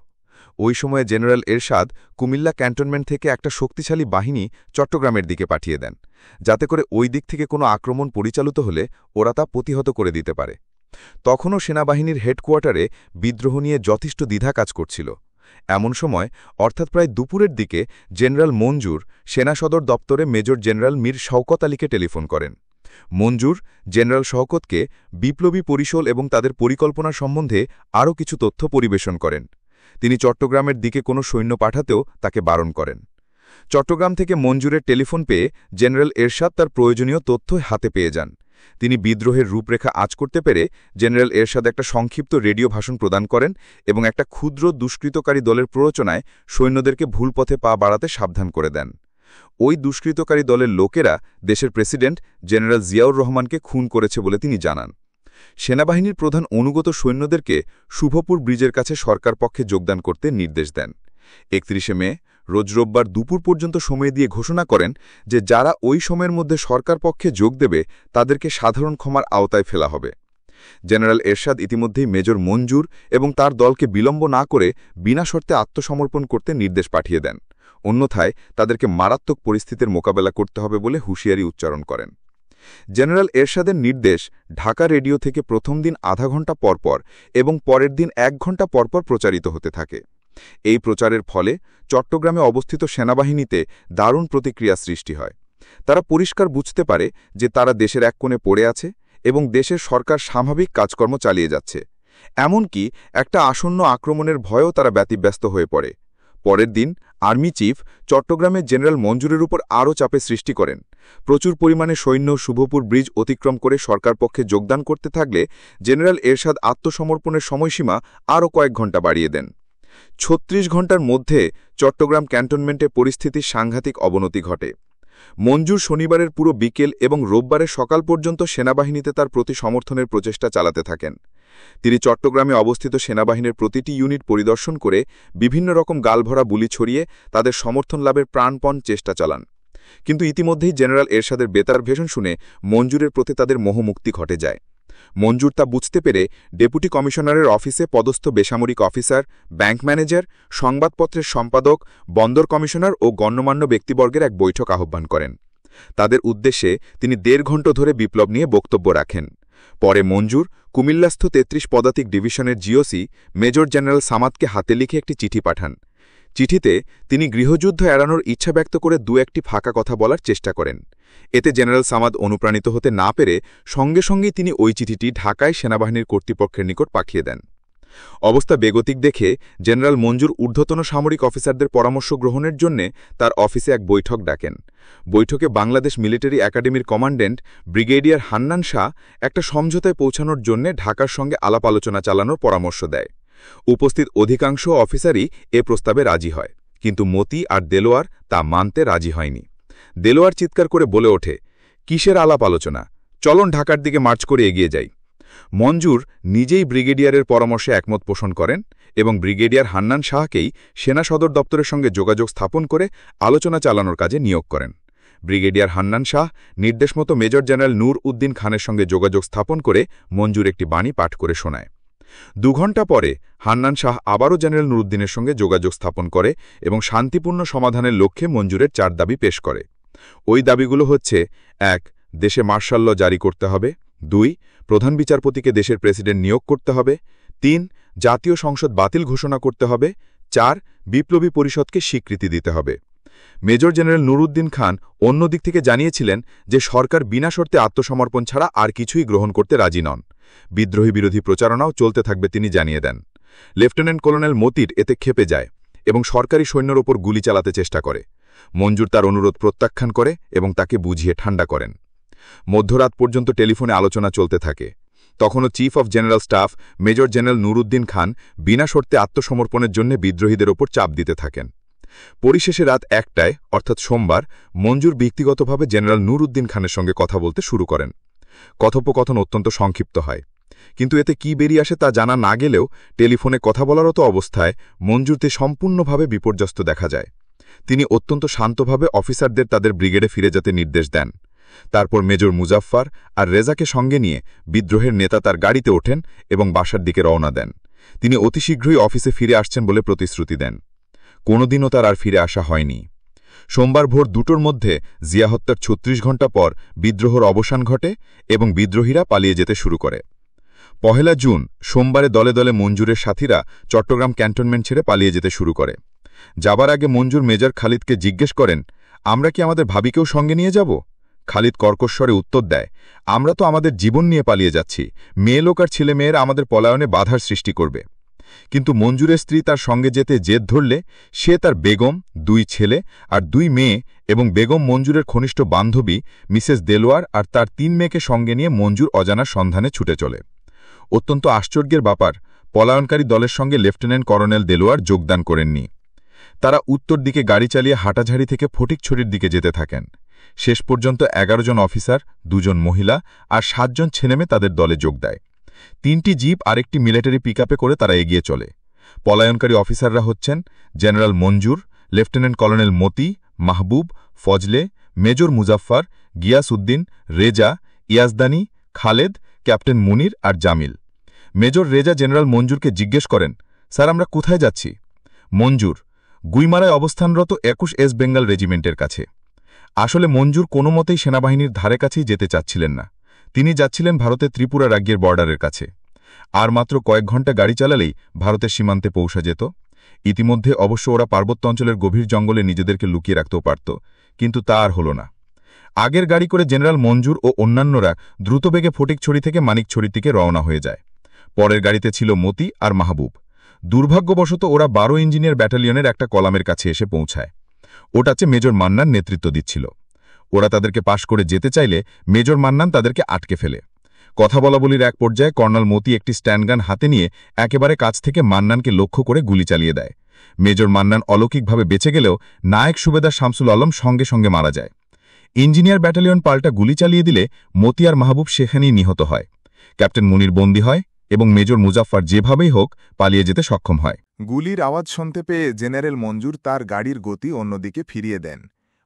ওই সময়ে জেনারেল এরশাদ কুমিল্লা ক্যান্টনমেন্ট থেকে একটা শক্তিশালী বাহিনী চট্টগ্রামের দিকে পাঠিয়ে দেন, যাতে করে ওই দিক থেকে কোনো আক্রমণ পরিচালিত হলে ওরা তা প্রতিহত করে দিতে পারে। তখনও সেনাবাহিনীর হেডকোয়ার্টারে বিদ্রোহ নিয়ে যথেষ্ট দ্বিধা কাজ করছিল। এমন সময় অর্থাৎ প্রায় দুপুরের দিকে জেনারেল মঞ্জুর সেনা সদর দপ্তরে মেজর জেনারেল মীর শওকত আলীকে টেলিফোন করেন। মঞ্জুর জেনারেল শওকতকে বিপ্লবী পরিষদ এবং তাদের পরিকল্পনা সম্বন্ধে আরও কিছু তথ্য পরিবেশন করেন। তিনি চট্টগ্রামের দিকে কোনো সৈন্য পাঠাতেও তাকে বারণ করেন। চট্টগ্রাম থেকে মঞ্জুরের টেলিফোন পেয়ে জেনারেল এরশাদ তার প্রয়োজনীয় তথ্য হাতে পেয়ে যান। তিনি বিদ্রোহের রূপরেখা আঁচ করতে পেরে জেনারেল এরশাদ একটা সংক্ষিপ্ত রেডিও ভাষণ প্রদান করেন এবং একটা ক্ষুদ্র দুষ্কৃতকারী দলের প্ররোচনায় সৈন্যদেরকে ভুল পথে পা বাড়াতে সাবধান করে দেন। ওই দুষ্কৃতকারী দলের লোকেরা দেশের প্রেসিডেন্ট জেনারেল জিয়াউর রহমানকে খুন করেছে বলে তিনি জানান। সেনাবাহিনীর প্রধান অনুগত সৈন্যদেরকে শুভপুর ব্রিজের কাছে সরকার পক্ষে যোগদান করতে নির্দেশ দেন। ৩১ মে রোজ রোববার দুপুর পর্যন্ত সময় দিয়ে ঘোষণা করেন যে যারা ওই সময়ের মধ্যে সরকার পক্ষে যোগ দেবে তাদেরকে সাধারণ ক্ষমার আওতায় ফেলা হবে। জেনারেল এরশাদ ইতিমধ্যেই মেজর মঞ্জুর এবং তার দলকে বিলম্ব না করে বিনা শর্তে আত্মসমর্পণ করতে নির্দেশ পাঠিয়ে দেন, অন্যথায় তাদেরকে মারাত্মক পরিস্থিতির মোকাবেলা করতে হবে বলে হুঁশিয়ারি উচ্চারণ করেন। জেনারেল এরশাদের নির্দেশ ঢাকা রেডিও থেকে প্রথম দিন আধা ঘণ্টা পরপর এবং পরের দিন ১ ঘণ্টা পরপর প্রচারিত হতে থাকে। এই প্রচারের ফলে চট্টগ্রামে অবস্থিত সেনাবাহিনীতে দারুণ প্রতিক্রিয়া সৃষ্টি হয়। তারা পরিষ্কার বুঝতে পারে যে তারা দেশের এক কোণে পড়ে আছে এবং দেশের সরকার স্বাভাবিক কাজকর্ম চালিয়ে যাচ্ছে। এমনকি একটা আসন্ন আক্রমণের ভয়েও তারা ব্যতিব্যস্ত হয়ে পড়ে। পরের দিন আর্মি চিফ চট্টগ্রামের জেনারেল মঞ্জুরের উপর আরও চাপের সৃষ্টি করেন। প্রচুর পরিমাণে সৈন্য শুভপুর ব্রিজ অতিক্রম করে সরকার পক্ষে যোগদান করতে থাকলে জেনারেল এরশাদ আত্মসমর্পণের সময়সীমা আরও কয়েক ঘণ্টা বাড়িয়ে দেন। ৩৬ ঘণ্টার মধ্যে চট্টগ্রাম ক্যান্টনমেন্টে পরিস্থিতির সাংঘাতিক অবনতি ঘটে। মঞ্জুর শনিবারের পুরো বিকেল এবং রোববারের সকাল পর্যন্ত সেনাবাহিনীতে তার প্রতি সমর্থনের প্রচেষ্টা চালাতে থাকেন। তিনি চট্টগ্রামে অবস্থিত সেনাবাহিনীর প্রতিটি ইউনিট পরিদর্শন করে বিভিন্ন রকম গালভরা বুলি ছড়িয়ে তাদের সমর্থন লাভের প্রাণপণ চেষ্টা চালান। কিন্তু ইতিমধ্যেই জেনারেল এরশাদের বেতার ভাষণ শুনে মঞ্জুরের প্রতি তাদের মোহমুক্তি ঘটে যায়। মঞ্জুর তা বুঝতে পেরে ডেপুটি কমিশনারের অফিসে পদস্থ বেসামরিক অফিসার, ব্যাংক ম্যানেজার, সংবাদপত্রের সম্পাদক, বন্দর কমিশনার ও গণ্যমান্য ব্যক্তিবর্গের এক বৈঠক আহ্বান করেন। তাদের উদ্দেশ্যে তিনি 1.5 ঘণ্টা ধরে বিপ্লব নিয়ে বক্তব্য রাখেন। পরে মঞ্জুর কুমিল্লাস্থ 33 পদাতিক ডিভিশনের জিওসি মেজর জেনারেল সামাদকে হাতে লিখে একটি চিঠি পাঠান। চিঠিতে তিনি গৃহযুদ্ধ এড়ানোর ইচ্ছা ব্যক্ত করে 2-1টি ফাঁকা কথা বলার চেষ্টা করেন। এতে জেনারেল সামাদ অনুপ্রাণিত হতে না পেরে সঙ্গে সঙ্গেই তিনি ওই চিঠিটি ঢাকায় সেনাবাহিনীর কর্তৃপক্ষের নিকট পাঠিয়ে দেন। অবস্থা বেগতিক দেখে জেনারেল মঞ্জুর ঊর্ধ্বতন সামরিক অফিসারদের পরামর্শ গ্রহণের জন্য তার অফিসে এক বৈঠক ডাকেন। বৈঠকে বাংলাদেশ মিলিটারি একাডেমির কমান্ড্যান্ট ব্রিগেডিয়ার হান্নান শাহ একটা সমঝোতায় পৌঁছানোর জন্য ঢাকার সঙ্গে আলাপ আলোচনা চালানোর পরামর্শ দেয়। উপস্থিত অধিকাংশ অফিসারই এ প্রস্তাবে রাজি হয়, কিন্তু মতি আর দেলোয়ার তা মানতে রাজি হয়নি। দেলোয়ার চিৎকার করে বলে ওঠে, কিসের আলাপ আলোচনা, চলন ঢাকার দিকে মার্চ করে এগিয়ে যাই। মঞ্জুর নিজেই ব্রিগেডিয়ারের পরামর্শে একমত পোষণ করেন এবং ব্রিগেডিয়ার হান্নান শাহকেই সেনা সদর দপ্তরের সঙ্গে যোগাযোগ স্থাপন করে আলোচনা চালানোর কাজে নিয়োগ করেন। ব্রিগেডিয়ার হান্নান শাহ নির্দেশমতো মেজর জেনারেল নূর উদ্দিন খানের সঙ্গে যোগাযোগ স্থাপন করে মঞ্জুর একটি বাণী পাঠ করে শোনায়। 2 ঘণ্টা পরে হান্নান শাহ আবারও জেনারেল নুরুদ্দিনের সঙ্গে যোগাযোগ স্থাপন করে এবং শান্তিপূর্ণ সমাধানের লক্ষ্যে মঞ্জুরের 4 দাবি পেশ করে। ওই দাবিগুলো হচ্ছে: 1. দেশে মার্শাল ল জারি করতে হবে। 2. প্রধান বিচারপতিকে দেশের প্রেসিডেন্ট নিয়োগ করতে হবে। 3. জাতীয় সংসদ বাতিল ঘোষণা করতে হবে। 4. বিপ্লবী পরিষদকে স্বীকৃতি দিতে হবে। মেজর জেনারেল নুরুদ্দিন খান অন্য দিক থেকে জানিয়েছিলেন যে সরকার বিনা শর্তে আত্মসমর্পণ ছাড়া আর কিছুই গ্রহণ করতে রাজি নন। বিদ্রোহী বিরোধী প্রচারণাও চলতে থাকবে তিনি জানিয়ে দেন। লেফটেন্যান্ট কর্নেল মতির এতে ক্ষেপে যায় এবং সরকারি সৈন্যের ওপর গুলি চালাতে চেষ্টা করে। মঞ্জুর তার অনুরোধ প্রত্যাখ্যান করে এবং তাকে বুঝিয়ে ঠান্ডা করেন। মধ্যরাত পর্যন্ত টেলিফোনে আলোচনা চলতে থাকে। তখনও chief of general staff major general Nuruddin Khan বিনা শর্তে আত্মসমর্পণের জন্য বিদ্রোহীদের ওপর চাপ দিতে থাকেন। পরিশেষে রাত 1টায় অর্থাৎ সোমবার মঞ্জুর ব্যক্তিগতভাবে জেনারেল নুরুদ্দিন খানের সঙ্গে কথা বলতে শুরু করেন। কথোপকথন অত্যন্ত সংক্ষিপ্ত হয়, কিন্তু এতে কি বেরিয়ে আসে তা জানা না গেলেও টেলিফোনে কথা বলারত অবস্থায় মঞ্জুরতে সম্পূর্ণভাবে বিপর্যস্ত দেখা যায়। তিনি অত্যন্ত শান্তভাবে অফিসারদের তাদের ব্রিগেডে ফিরে যেতে নির্দেশ দেন। তারপর মেজর মুজাফফর আর রেজাকে সঙ্গে নিয়ে বিদ্রোহের নেতা তার গাড়িতে ওঠেন এবং বাসার দিকে রওনা দেন। তিনি অতি শীঘ্রই অফিসে ফিরে আসছেন বলে প্রতিশ্রুতি দেন। কোনোদিনও তার আর ফিরে আসা হয়নি। সোমবার ভোর 2টোর মধ্যে জিয়া হত্যার 36 ঘণ্টা পর বিদ্রোহের অবসান ঘটে এবং বিদ্রোহীরা পালিয়ে যেতে শুরু করে। 1 জুন সোমবারে দলে দলে মঞ্জুরের সাথীরা চট্টগ্রাম ক্যান্টনমেন্ট ছেড়ে পালিয়ে যেতে শুরু করে। যাবার আগে মঞ্জুর মেজর খালিদকে জিজ্ঞেস করেন, আমরা কি আমাদের ভাবিকেও সঙ্গে নিয়ে যাব? খালিদ কর্কশ্বরে উত্তর দেয়, আমরা তো আমাদের জীবন নিয়ে পালিয়ে যাচ্ছি, মেয়ে লোক আর ছেলেমেয়েরা আমাদের পলায়নে বাধার সৃষ্টি করবে। কিন্তু মঞ্জুরের স্ত্রী তার সঙ্গে যেতে জেদ ধরলে সে তার বেগম, 2 ছেলে আর 2 মেয়ে এবং বেগম মঞ্জুরের ঘনিষ্ঠ বান্ধবী মিসেস দেলোয়ার আর তার 3 মেয়েকে সঙ্গে নিয়ে মঞ্জুর অজানার সন্ধানে ছুটে চলে। অত্যন্ত আশ্চর্যের ব্যাপার, পলায়নকারী দলের সঙ্গে লেফটেন্যান্ট কর্নেল দেলোয়ার যোগদান করেননি। তারা উত্তর দিকে গাড়ি চালিয়ে হাটাঝাড়ি থেকে ফটিকছড়ির দিকে যেতে থাকেন। শেষ পর্যন্ত 11 জন অফিসার, 2 জন মহিলা আর 7 জন ছেলেমেয়ে তাদের দলে যোগ দেয়। 3টি জিপ আর একটি মিলিটারি পিকআপে করে তারা এগিয়ে চলে। পলায়নকারী অফিসাররা হচ্ছেন জেনারেল মঞ্জুর, লেফটেন্যান্ট কর্নেল মতি, মাহবুব, ফজলে, মেজর মুজাফফর, গিয়াস উদ্দিন, রেজা, ইয়াজদানি, খালেদ, ক্যাপ্টেন মুনির আর জামিল। মেজর রেজা জেনারেল মঞ্জুরকে জিজ্ঞেস করেন, স্যার আমরা কোথায় যাচ্ছি? মঞ্জুর, গুইমারায় অবস্থানরত 21 বেঙ্গল রেজিমেন্টের কাছে। আসলে মঞ্জুর কোনো মতেই সেনাবাহিনীর ধারে কাছেই যেতে চাচ্ছিলেন না। তিনি যাচ্ছিলেন ভারতের ত্রিপুরা রাজ্যের বর্ডারের কাছে। আর মাত্র কয়েক ঘণ্টা গাড়ি চালালেই ভারতের সীমান্তে পৌঁছা যেত। ইতিমধ্যে অবশ্য ওরা পার্বত্য অঞ্চলের গভীর জঙ্গলে নিজেদেরকে লুকিয়ে রাখতেও পারত, কিন্তু তা আর হল না। আগের গাড়ি করে জেনারেল মঞ্জুর ও অন্যান্যরা দ্রুতবেগে ফটিকছড়ি থেকে মানিকছড়ির দিকে রওনা হয়ে যায়। পরের গাড়িতে ছিল মতি আর মাহবুব। দুর্ভাগ্যবশত ওরা 12 ইঞ্জিনিয়ার ব্যাটালিয়নের একটা কলামের কাছে এসে পৌঁছায়। ওটাতে মেজর মান্নান নেতৃত্ব দিচ্ছিল। ওরা তাদেরকে পাশ করে যেতে চাইলে মেজর মান্নান তাদেরকে আটকে ফেলে। কথা বলাবলির এক পর্যায়ে কর্নেল মতি একটি স্ট্যান্ডগান হাতে নিয়ে একেবারে কাছ থেকে মান্নানকে লক্ষ্য করে গুলি চালিয়ে দেয়। মেজর মান্নান অলৌকিকভাবে বেঁচে গেলেও নায়ক সুবেদার শামসুল আলম সঙ্গে সঙ্গে মারা যায়। ইঞ্জিনিয়ার ব্যাটালিয়ন পাল্টা গুলি চালিয়ে দিলে মতি আর মাহবুব সেখানেই নিহত হয়। ক্যাপ্টেন মুনির বন্দী হয় এবং মেজর মুজাফফর যেভাবেই হোক পালিয়ে যেতে সক্ষম হয়। গুলির আওয়াজ শুনতে পেয়ে জেনারেল মঞ্জুর তার গাড়ির গতি অন্যদিকে ফিরিয়ে দেন।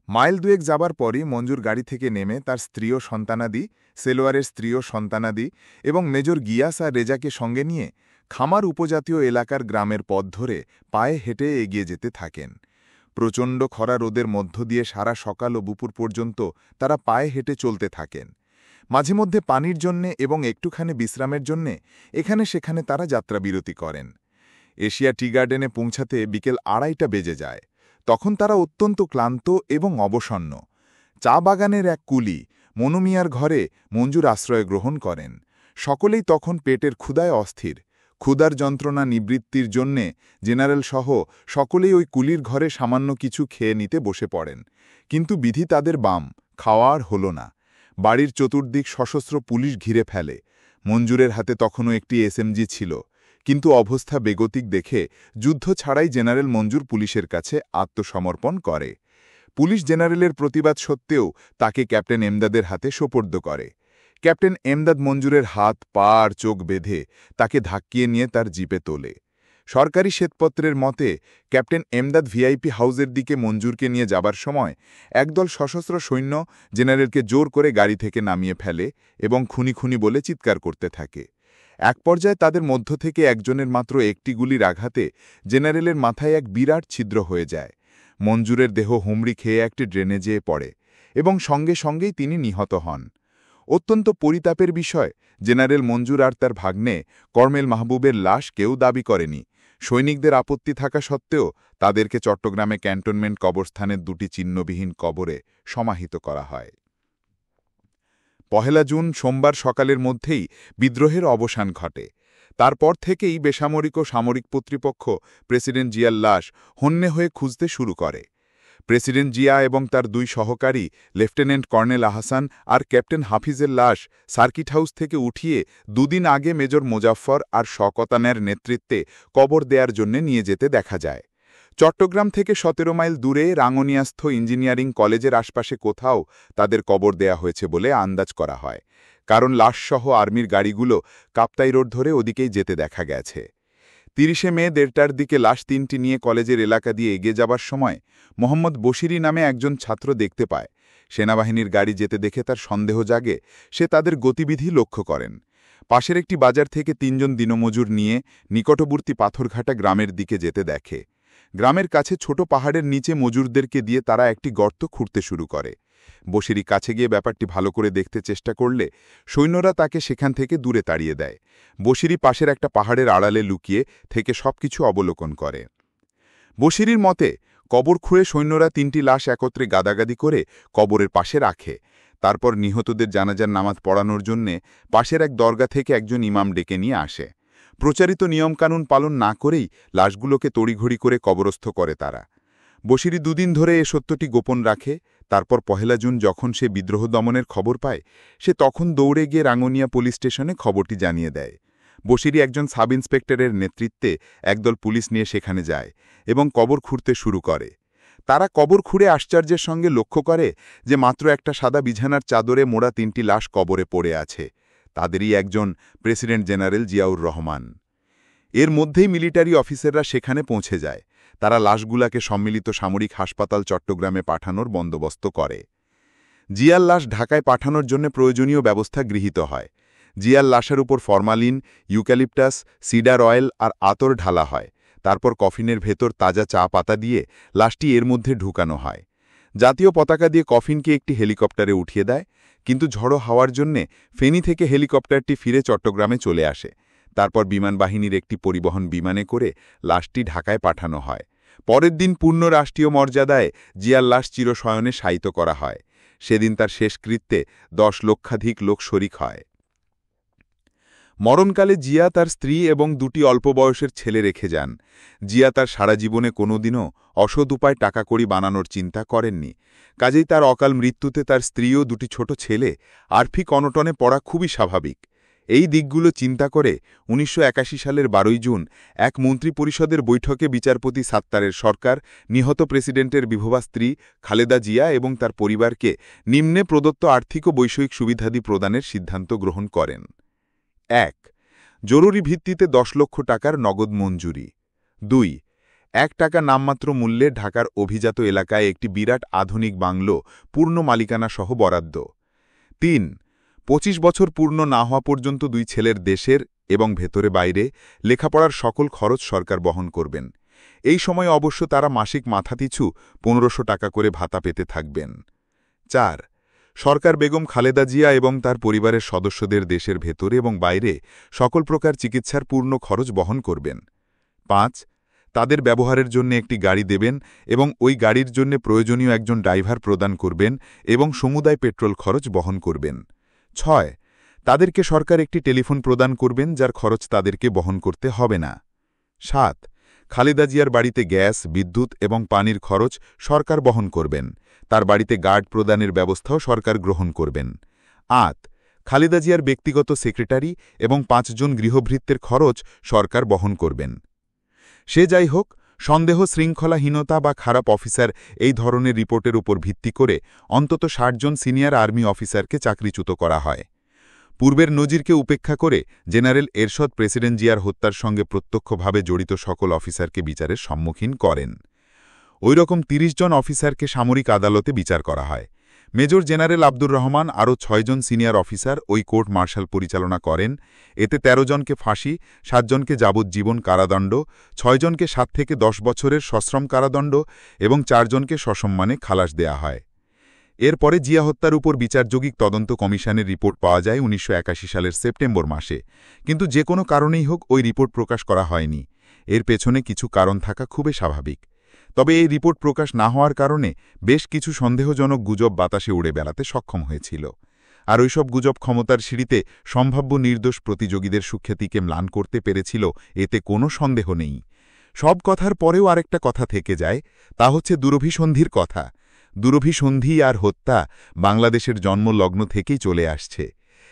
মাইল দুয়েক যাবার পরই মঞ্জুর গাড়ি থেকে নেমে তার স্ত্রী ও সন্তানাদি, সেলোয়ারের স্ত্রী ও সন্তানাদি এবং মেজর গিয়াস আর রেজাকে সঙ্গে নিয়ে খামার উপজাতীয় এলাকার গ্রামের পথ ধরে পায়ে হেঁটে এগিয়ে যেতে থাকেন। প্রচণ্ড খরা রোদের মধ্য দিয়ে সারা সকাল ও দুপুর পর্যন্ত তারা পায়ে হেঁটে চলতে থাকেন। মাঝে মধ্যে পানির জন্যে এবং একটুখানি বিশ্রামের জন্যে এখানে সেখানে তারা যাত্রাবিরতি করেন। এশিয়া টি গার্ডেনে পৌঁছাতে বিকেল 2:30 বেজে যায়। তখন তারা অত্যন্ত ক্লান্ত এবং অবসন্ন। চা বাগানের এক কুলি মনুমিয়ার ঘরে মঞ্জুর আশ্রয় গ্রহণ করেন। সকলেই তখন পেটের ক্ষুধায় অস্থির। ক্ষুধার যন্ত্রণা নিবৃত্তির জন্যে জেনারেল সহ সকলেই ওই কুলির ঘরে সামান্য কিছু খেয়ে নিতে বসে পড়েন। কিন্তু বিধি তাদের বাম, খাওয়ার হল না। বাড়ির চতুর্দিক সশস্ত্র পুলিশ ঘিরে ফেলে। মঞ্জুরের হাতে তখনও একটি এসএমজি ছিল, কিন্তু অবস্থা বেগতিক দেখে যুদ্ধ ছাড়াই জেনারেল মঞ্জুর পুলিশের কাছে আত্মসমর্পণ করে। পুলিশ জেনারেলের প্রতিবাদ সত্ত্বেও তাকে ক্যাপ্টেন এমদাদের হাতে সোপর্দ করে। ক্যাপ্টেন এমদাদ মঞ্জুরের হাত, পা আর চোখ বেঁধে তাকে ধাক্কিয়ে নিয়ে তার জিপে তোলে। সরকারি শ্বেতপত্রের মতে ক্যাপ্টেন এমদাদ ভিআইপি হাউসের দিকে মঞ্জুরকে নিয়ে যাবার সময় একদল সশস্ত্র সৈন্য জেনারেলকে জোর করে গাড়ি থেকে নামিয়ে ফেলে এবং খুনি খুনি বলে চিৎকার করতে থাকে। এক পর্যায়ে তাদের মধ্য থেকে একজনের মাত্র একটি গুলির আঘাতে জেনারেলের মাথায় এক বিরাট ছিদ্র হয়ে যায়। মঞ্জুরের দেহ হুমড়ি খেয়ে একটি ড্রেনে যেয়ে পড়ে এবং সঙ্গে সঙ্গেই তিনি নিহত হন। অত্যন্ত পরিতাপের বিষয়, জেনারেল মঞ্জুর আর তার ভাগ্নে কর্নেল মাহবুবের লাশ কেউ দাবি করেনি। সৈনিকদের আপত্তি থাকা সত্ত্বেও তাদেরকে চট্টগ্রামে ক্যান্টনমেন্ট কবরস্থানের 2টি চিহ্নবিহীন কবরে সমাহিত করা হয়। 1 জুন সোমবার সকালের মধ্যেই বিদ্রোহের অবসান ঘটে। তারপর থেকেই বেসামরিক ও সামরিক কর্তৃপক্ষ প্রেসিডেন্ট জিয়ার লাশ হন্যে হয়ে খুঁজতে শুরু করে। প্রেসিডেন্ট জিয়া এবং তার 2 সহকারী লেফটেন্যান্ট কর্নেল আহসান আর ক্যাপ্টেন হাফিজের লাশ সার্কিট হাউস থেকে উঠিয়ে 2 দিন আগে মেজর মোজাফফর আর শওকতানের নেতৃত্বে কবর দেওয়ার জন্য নিয়ে যেতে দেখা যায়। চট্টগ্রাম থেকে 17 মাইল দূরে রাঙ্গুনিয়াস্থ ইঞ্জিনিয়ারিং কলেজের আশপাশে কোথাও তাদের কবর দেয়া হয়েছে বলে আন্দাজ করা হয়, কারণ লাশসহ আর্মির গাড়িগুলো কাপ্তাই রোড ধরে ওদিকেই যেতে দেখা গেছে। 30 মে 1:30টার দিকে লাশ 3টি নিয়ে কলেজের এলাকা দিয়ে এগিয়ে যাবার সময় মোহাম্মদ বশিরি নামে একজন ছাত্র দেখতে পায়। সেনাবাহিনীর গাড়ি যেতে দেখে তার সন্দেহ জাগে। সে তাদের গতিবিধি লক্ষ্য করেন। পাশের একটি বাজার থেকে 3 জন দিনমজুর নিয়ে নিকটবর্তী পাথরঘাটা গ্রামের দিকে যেতে দেখে। গ্রামের কাছে ছোট পাহাড়ের নিচে মজুরদেরকে দিয়ে তারা একটি গর্ত খুঁড়তে শুরু করে। বশিরি কাছে গিয়ে ব্যাপারটি ভালো করে দেখতে চেষ্টা করলে সৈন্যরা তাকে সেখান থেকে দূরে তাড়িয়ে দেয়। বশিরি পাশের একটা পাহাড়ের আড়ালে লুকিয়ে থেকে সবকিছু অবলোকন করে। বশিরির মতে কবর খুঁড়ে সৈন্যরা 3টি লাশ একত্রে গাদাগাদি করে কবরের পাশে রাখে। তারপর নিহতদের জানাজার নামাজ পড়ানোর জন্যে পাশের এক দরগা থেকে একজন ইমাম ডেকে নিয়ে আসে। প্রচারিত নিয়মকানুন পালন না করেই লাশগুলোকে তড়িঘড়ি করে কবরস্থ করে তারা। বশিরি 2 দিন ধরে এ সত্যটি গোপন রাখে। তারপর 1 জুন যখন সে বিদ্রোহ দমনের খবর পায়, সে তখন দৌড়ে গিয়ে রাঙ্গুনিয়া পুলিশ স্টেশনে খবরটি জানিয়ে দেয়। বশিরি একজন সাব ইন্সপেক্টরের নেতৃত্বে একদল পুলিশ নিয়ে সেখানে যায় এবং কবর খুঁড়তে শুরু করে। তারা কবর খুঁড়ে আশ্চর্যের সঙ্গে লক্ষ্য করে যে মাত্র একটা সাদা বিছানার চাদরে মোড়া 3টি লাশ কবরে পড়ে আছে। তাদেরই একজন প্রেসিডেন্ট জেনারেল জিয়াউর রহমান। এর মধ্যেই মিলিটারি অফিসাররা সেখানে পৌঁছে যায়। তারা লাশগুলাকে সম্মিলিত সামরিক হাসপাতাল চট্টগ্রামে পাঠানোর বন্দোবস্ত করে। জিয়ার লাশ ঢাকায় পাঠানোর জন্য প্রয়োজনীয় ব্যবস্থা গৃহীত হয়। জিয়ার লাশের উপর ফরমালিন, ইউক্যালিপটাস, সিডার অয়েল আর আতর ঢালা হয়। তারপর কফিনের ভেতর তাজা চা পাতা দিয়ে লাশটি এর মধ্যে ঢুকানো হয়। জাতীয় পতাকা দিয়ে কফিনকে একটি হেলিকপ্টারে উঠিয়ে দেয়, কিন্তু ঝড়ো হাওয়ার জন্যে ফেনী থেকে হেলিকপ্টারটি ফিরে চট্টগ্রামে চলে আসে। তারপর বিমানবাহিনীর একটি পরিবহন বিমানে করে লাশটি ঢাকায় পাঠানো হয়। পরের দিন পূর্ণ রাষ্ট্রীয় মর্যাদায় জিয়ার লাশ চিরশয়নে শায়িত করা হয়। সেদিন তার শেষকৃত্যে 10 লক্ষাধিক লোক শরিক হয়। মরণকালে জিয়া তার স্ত্রী এবং 2টি অল্প বয়সের ছেলে রেখে যান। জিয়া তার সারা জীবনে কোনোদিনও অসৎ উপায় টাকা কড়ি বানানোর চিন্তা করেননি। কাজেই তার অকাল মৃত্যুতে তার স্ত্রী ও 2টি ছোট ছেলে আর্থিক অনটনে পড়া খুবই স্বাভাবিক। এই দিকগুলো চিন্তা করে 1981 সালের 12 জুন এক মন্ত্রিপরিষদের বৈঠকে বিচারপতি সাত্তারের সরকার নিহত প্রেসিডেন্টের বিধবা স্ত্রী খালেদা জিয়া এবং তার পরিবারকে নিম্নে প্রদত্ত আর্থিক ও বৈষয়িক সুবিধাদি প্রদানের সিদ্ধান্ত গ্রহণ করেন। 1. জরুরি ভিত্তিতে 10 লক্ষ টাকার নগদ মঞ্জুরি। 2. টাকা নামমাত্র মূল্যে ঢাকার অভিজাত এলাকায় একটি বিরাট আধুনিক বাংলো পূর্ণ মালিকানা সহ বরাদ্দ। ৩ ২৫ বছর পূর্ণ না হওয়া পর্যন্ত 2 ছেলের দেশের এবং ভেতরে বাইরে লেখাপড়ার সকল খরচ সরকার বহন করবেন। এই সময় অবশ্য তারা মাসিক মাথাপিছু ১৫০০ টাকা করে ভাতা পেতে থাকবেন। ৪ সরকার বেগম খালেদা জিয়া এবং তার পরিবারের সদস্যদের দেশের ভেতরে এবং বাইরে সকল প্রকার চিকিৎসার পূর্ণ খরচ বহন করবেন। ৫ তাদের ব্যবহারের জন্য একটি গাড়ি দেবেন এবং ওই গাড়ির জন্য প্রয়োজনীয় একজন ড্রাইভার প্রদান করবেন এবং সমুদায় পেট্রোল খরচ বহন করবেন। ৬ তাদেরকে সরকার একটি টেলিফোন প্রদান করবেন যার খরচ তাদেরকে বহন করতে হবে না। ৭ খালেদা জিয়ার বাড়িতে গ্যাস, বিদ্যুৎ এবং পানির খরচ সরকার বহন করবেন। তার বাড়িতে গার্ড প্রদানের ব্যবস্থাও সরকার গ্রহণ করবেন। ৮ খালেদা জিয়ার ব্যক্তিগত সেক্রেটারি এবং ৫ জন গৃহভৃত্যের খরচ সরকার বহন করবেন। সে যাই হোক, সন্দেহ, শৃঙ্খলাহীনতা বা খারাপ অফিসার এই ধরনের রিপোর্টের উপর ভিত্তি করে অন্তত ৬০ জন সিনিয়র আর্মি অফিসারকে চাকরিচ্যুত করা হয়। পূর্বের নজিরকে উপেক্ষা করে জেনারেল এরশাদ প্রেসিডেন্ট জিয়ার হত্যার সঙ্গে প্রত্যক্ষভাবে জড়িত সকল অফিসারকে বিচারের সম্মুখীন করেন। ওইরকম ৩০ জন অফিসারকে সামরিক আদালতে বিচার করা হয়। মেজর জেনারেল আব্দুর রহমান আরও ৬ জন সিনিয়র অফিসার ওই কোর্ট মার্শাল পরিচালনা করেন। এতে ১৩ জনকে ফাঁসি, ৭ জনকে যাবজ্জীবন কারাদণ্ড, ৬ জনকে ৭ থেকে ১০ বছরের সশ্রম কারাদণ্ড এবং ৪ জনকে সসম্মানে খালাস দেয়া হয়। এরপরে জিয়া হত্যার উপর বিচারযোগী তদন্ত কমিশনের রিপোর্ট পাওয়া যায় ১৯৮১ সালের সেপ্টেম্বর মাসে, কিন্তু যে কোনো কারণেই হোক ওই রিপোর্ট প্রকাশ করা হয়নি। এর পেছনে কিছু কারণ থাকা খুবই স্বাভাবিক। তবে এই রিপোর্ট প্রকাশ না হওয়ার কারণে বেশ কিছু সন্দেহজনক গুজব বাতাসে উড়ে বেড়াতে সক্ষম হয়েছিল। আর ওইসব গুজব ক্ষমতার সিঁড়িতে সম্ভাব্য নির্দোষ প্রতিযোগীদের সুখ্যাতিকে ম্লান করতে পেরেছিল, এতে কোনো সন্দেহ নেই। সব কথার পরেও আরেকটা কথা থেকে যায়, তা হচ্ছে দুরভিসন্ধির কথা। দুরভিসন্ধি আর হত্যা বাংলাদেশের জন্মলগ্ন থেকেই চলে আসছে।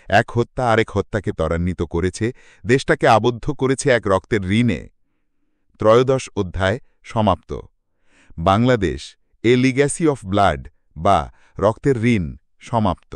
এক হত্যা আরেক হত্যাকে ত্বরান্বিত করেছে, দেশটাকে আবদ্ধ করেছে এক রক্তের ঋণে। ত্রয়োদশ অধ্যায় সমাপ্ত। বাংলাদেশ, এ লিগ্যাসি অফ ব্লাড বা রক্তের ঋণ সমাপ্ত।